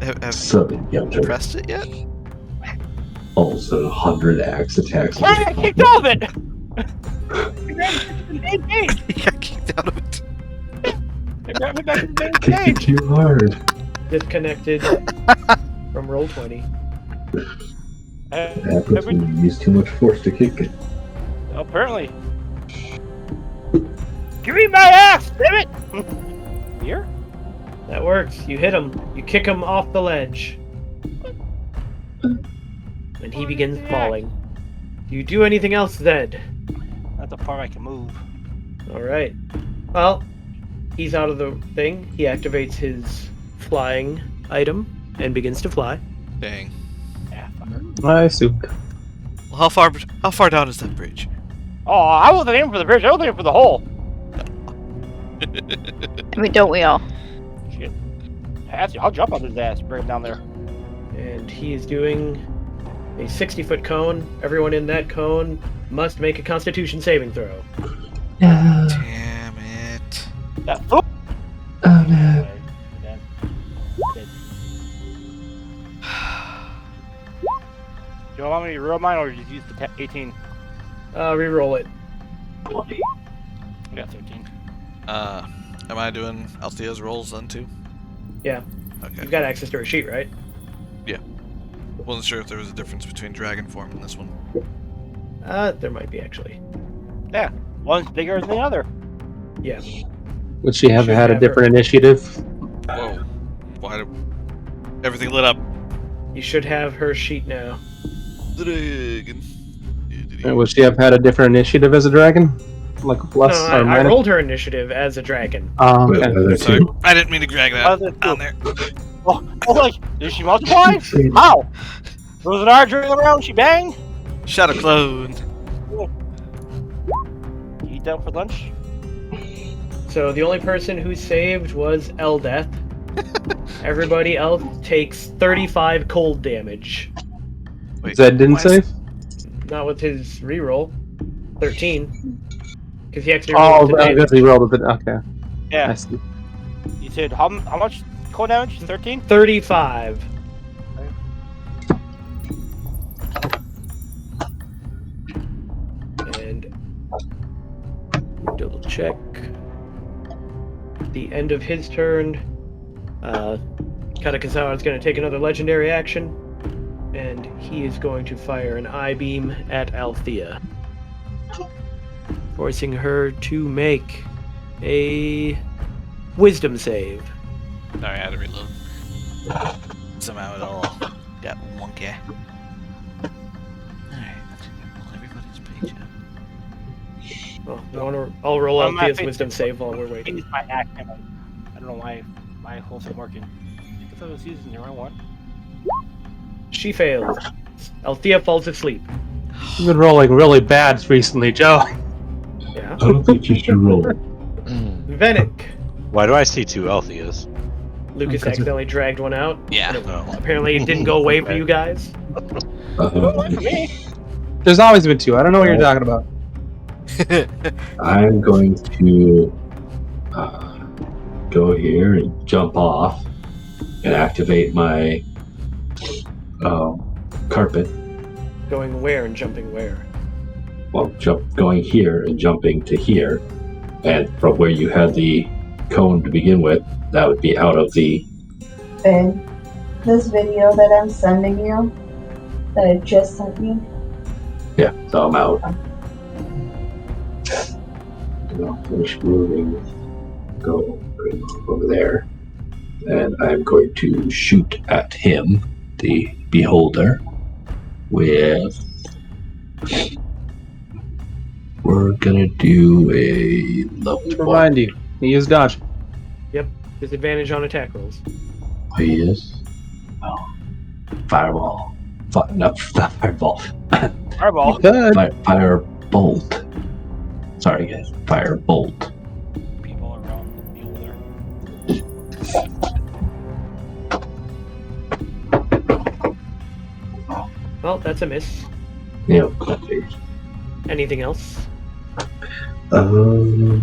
Have Sub you encounter. pressed it yet? Also 100 axe attacks. Why I kicked off it? He got kicked out of it. It brought me back to the main Kicked it stage. too hard. Disconnected from Roll20. It happens when you use too much force to kick it. Apparently. Give me my axe, damn it! Here? That works. You hit him. You kick him off the ledge. And he begins falling. Do you do anything else, Zed? Not the far I can move. Alright. Well, he's out of the thing. He activates his flying item and begins to fly. Dang. Yeah, fucker. I assumed. Well, how far down is that bridge? Oh, I wasn't aiming for the bridge, I was aiming for the hole. I mean, don't we all? Shit. I'll jump on his ass, bring him down there. And he is doing a 60-foot cone. Everyone in that cone must make a Constitution saving throw. Damn it. That fool! Oh no. Do you want me to reroll mine or just use the 18? Reroll it. I got 13. Am I doing Althea's rolls then too? Yeah. Okay. You've got access to her sheet, right? Wasn't sure if there was a difference between dragon form and this one. There might be, actually. Yeah, one's bigger than the other. Yeah. Would she have Should had a have her- different initiative? Whoa. Why did everything lit up? You should have her sheet now. Dragon. Would she have had a different initiative as a dragon? Like a plus No, or I minus? rolled her initiative as a dragon. Okay. Other Sorry, two. I didn't mean to drag that Other two. down there. Oh, like, did she multiply? How? There was an R drilling around, she banged? Shadow clone. You eat that for lunch? So the only person who saved was Eldeath. Everybody else takes 35 cold damage. Wait, Zed didn't why is- save? Not with his reroll. 13. Because he actually Oh, rolled the because damage. he rolled a bit. Okay. I Yeah. see. You said how much cold damage? 13? 35. And double check. The end of his turn. Katakazawa is going to take another legendary action. And he is going to fire an I-beam at Althea. Forcing her to make a wisdom save. Sorry, I had to reload. Somehow it all got wonky. Alright, let's pull everybody's page up. Well, I'll roll On my Althea's face- wisdom save while we're I waiting. used my axe. I don't know why my whole thing working. I thought I was using the wrong one. She fails. Althea falls asleep. You've been rolling really bad recently, Joe. Yeah. I don't think you should roll. Venick. Why do I see two Altheas? Lucas Because accidentally dragged one out. Yeah. Oh. Apparently it didn't go away for you guys. Uh, For me. There's always been two. I don't know what you're talking about. I'm going to go here and jump off and activate my carpet. Going where and jumping where? Well, going here and jumping to here, and from where you had the cone to begin with, that would be out of the. Babe, this video that I'm sending you, that I just sent you. Yeah, so I'm out. And I'll finish moving. Go over there, and I'm going to shoot at him, the beholder, with. We're gonna do a level 12. Remind you, he is dodge. Yep. Disadvantage on attack rolls. He is. Oh. Fireball. Not fireball. Fireball. Good. Fire bolt. Sorry, guys. Fire bolt. People around the builder. Well, that's a miss. Yeah, that figures. Anything else? No,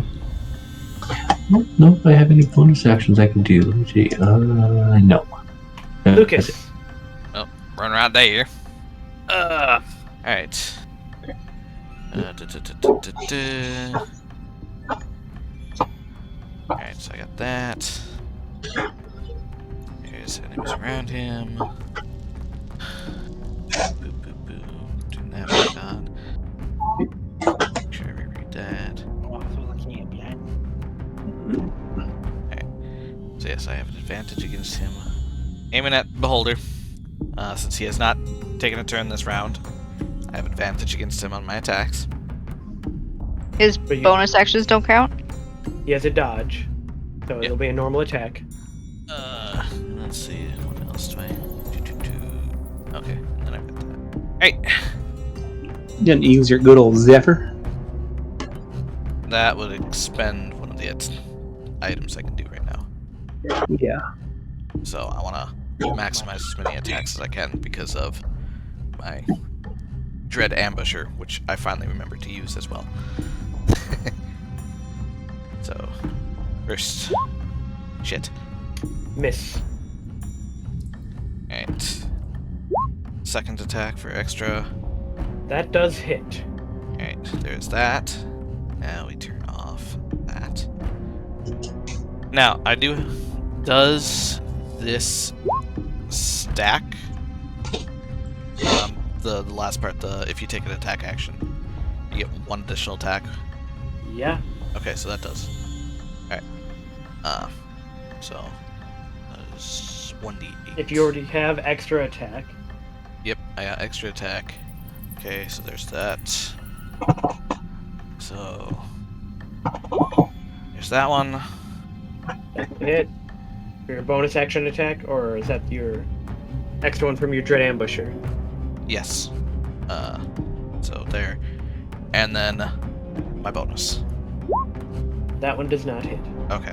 if I have any bonus actions I can do. Let me see. No. Lucas. Run around there. Alright. Alright, so I got that. There's enemies around him. Boop, boop, boop. Turn that back on. Make sure I reread that. Oh, so the camp behind. Alright. So yes, I have an advantage against him. Aiming at Beholder. Since he has not taken a turn this round, I have advantage against him on my attacks. His But you- bonus actions don't count? He has a dodge, so it'll be a normal attack. Let's see, what else do I... Okay, and then I've got that. Hey! You didn't use your good old Zephyr. That would expend one of the items I can do right now. Yeah. So I want to maximize as many attacks as I can because of my Dread Ambusher, which I finally remembered to use as well. So, first... Shit. Miss. Alright. Second attack for extra. That does hit. Alright, there's that. Now we turn off that. Now, does this stack? The last part, if you take an attack action, you get one additional attack. Yeah. Okay, so that does. Alright. So that is 1d8. If you already have extra attack, Yep, I got extra attack. Okay, so there's that. So there's that one. that will hit. For your bonus action attack, or is that your extra one from your Dread Ambusher? Yes. So there. And then my bonus. That one does not hit. Okay.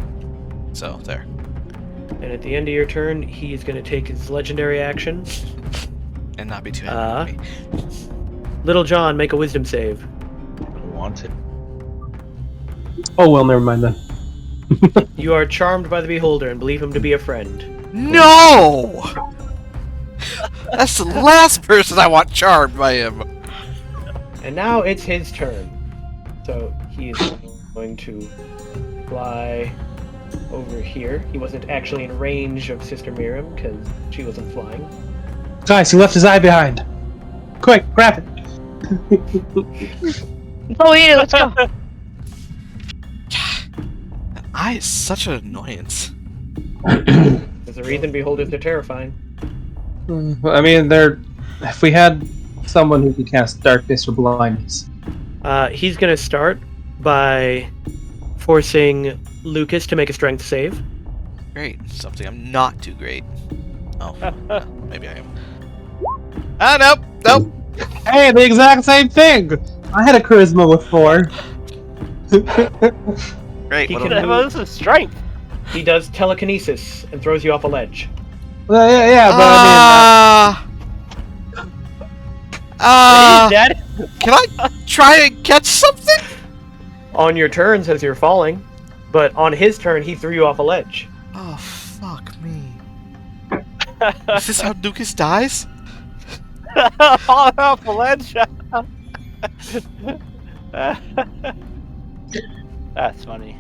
So there. And at the end of your turn, he is going to take his legendary action. And not be too angry with me. Little John, make a wisdom save. I don't want it. Oh well, never mind then. You are charmed by the Beholder and believe him to be a friend. No! That's the last person I want charmed by him. And now it's his turn. So he is going to fly over here. He wasn't actually in range of Sister Miriam because she wasn't flying. Guys, he left his eye behind. Quick, grab it. Oh, yeah, let's go. That eye is such an annoyance. There's a reason Beholders are terrifying. I mean, if we had someone who could cast darkness or blindness. He's going to start by forcing Lucas to make a strength save. Great. Something I'm not too great. Oh, maybe I am. Ah, nope, nope. Hey, the exact same thing! I had a charisma with 4. Great. He What can do I do? Well, this is strength. He does telekinesis and throws you off a ledge. Well, yeah, but He's dead. Can I try and catch something? on your turns as you're falling, but on his turn, he threw you off a ledge. Oh, fuck me. Is this how Lucas dies? Fall off a ledge. That's funny.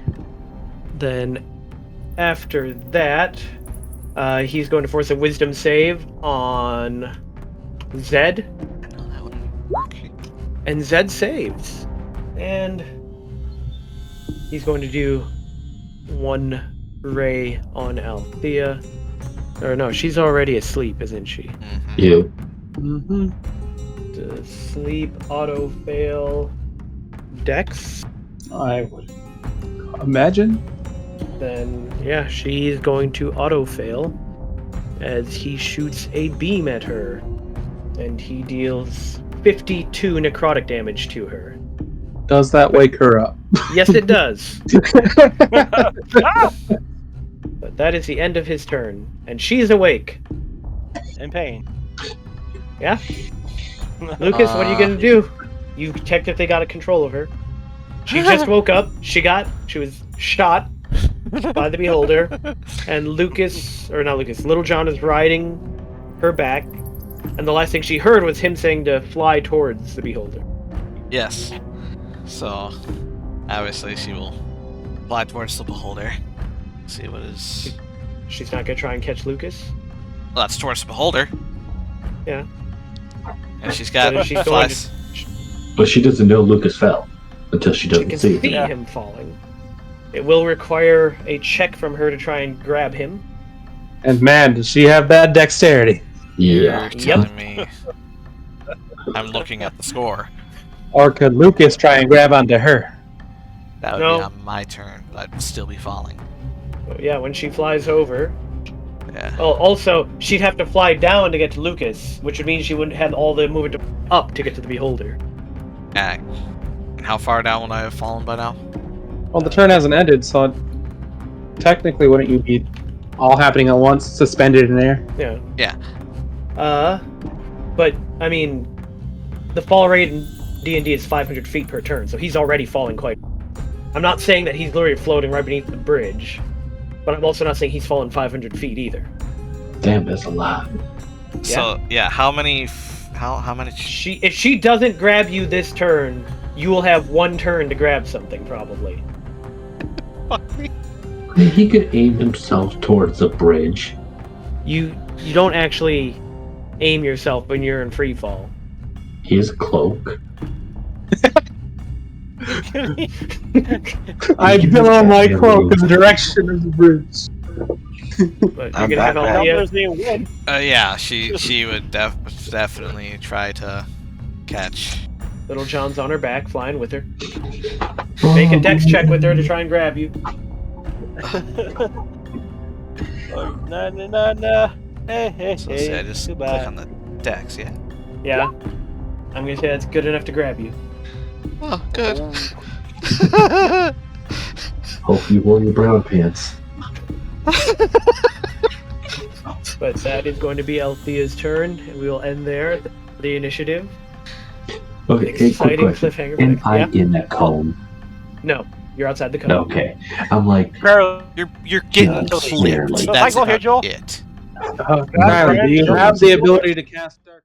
Then, after that, he's going to force a wisdom save on Zed. Oh, that wouldn't work. And Zed saves. And he's going to do one ray on Althea. Or no, she's already asleep, isn't she? Mhm. You. Mm-hmm. To sleep, auto fail, Dex. I would imagine. Then, yeah, she's going to auto fail as he shoots a beam at her. And he deals 52 necrotic damage to her. Does that wake her up? Yes, it does. But that is the end of his turn. And she's awake. In pain. Yeah? Lucas, what are you gonna do? You technically got a control of her. She just woke up. She was shot by the beholder. And Little John is riding her back. And the last thing she heard was him saying to fly towards the beholder. Yes. So, obviously she will fly towards the beholder. See what is... She's not gonna try and catch Lucas? Well, that's towards the beholder. Yeah. And she's got... But if she's going to... But she doesn't know Lucas fell until she She doesn't can see see him. him falling. It will require a check from her to try and grab him. And man, does she have bad dexterity. Yeah. You're telling me... I'm looking at the score. Or could Lucas try and grab onto her? That would No. be on my turn, but I'd still be falling. Yeah, when she flies over. Yeah. Oh, also, she'd have to fly down to get to Lucas, which would mean she wouldn't have all the movement up to get to the beholder. And how far down would I have fallen by now? Well, the turn hasn't ended, so technically wouldn't you be all happening at once, suspended in air? Yeah. Yeah. But, I mean, the fall rate in D&D is 500 feet per turn, so he's already falling quite... I'm not saying that he's literally floating right beneath the bridge, but I'm also not saying he's fallen 500 feet either. Damn, that's a lot. So, yeah, how many... How many... If she doesn't grab you this turn, you will have one turn to grab something, probably. Fuck me. I mean, he could aim himself towards the bridge. You don't actually aim yourself when you're in free fall. He has a cloak. I pillow my cloak in the direction of the bridge. But you're I'm gonna have back, Althea. Numbers they win. Yeah, she would definitely try to catch. Little John's on her back, flying with her. Make a dex check with her to try and grab you. Oh, no. Hey, So say I just click goodbye. on the dex, yeah? Yeah. I'm gonna say that's good enough to grab you. Oh, good. Hope you wore your brown pants. But that is going to be Althea's turn, and we will end there the initiative. Okay, hey, quick Exciting question. cliffhanger. Am I Yeah? in that cone? No, you're outside the cone. Okay. I'm like, Barely. You're getting Just flipped. barely. That's Cycle here, about Joel. it. Riley, do you have the ability to cast Dark?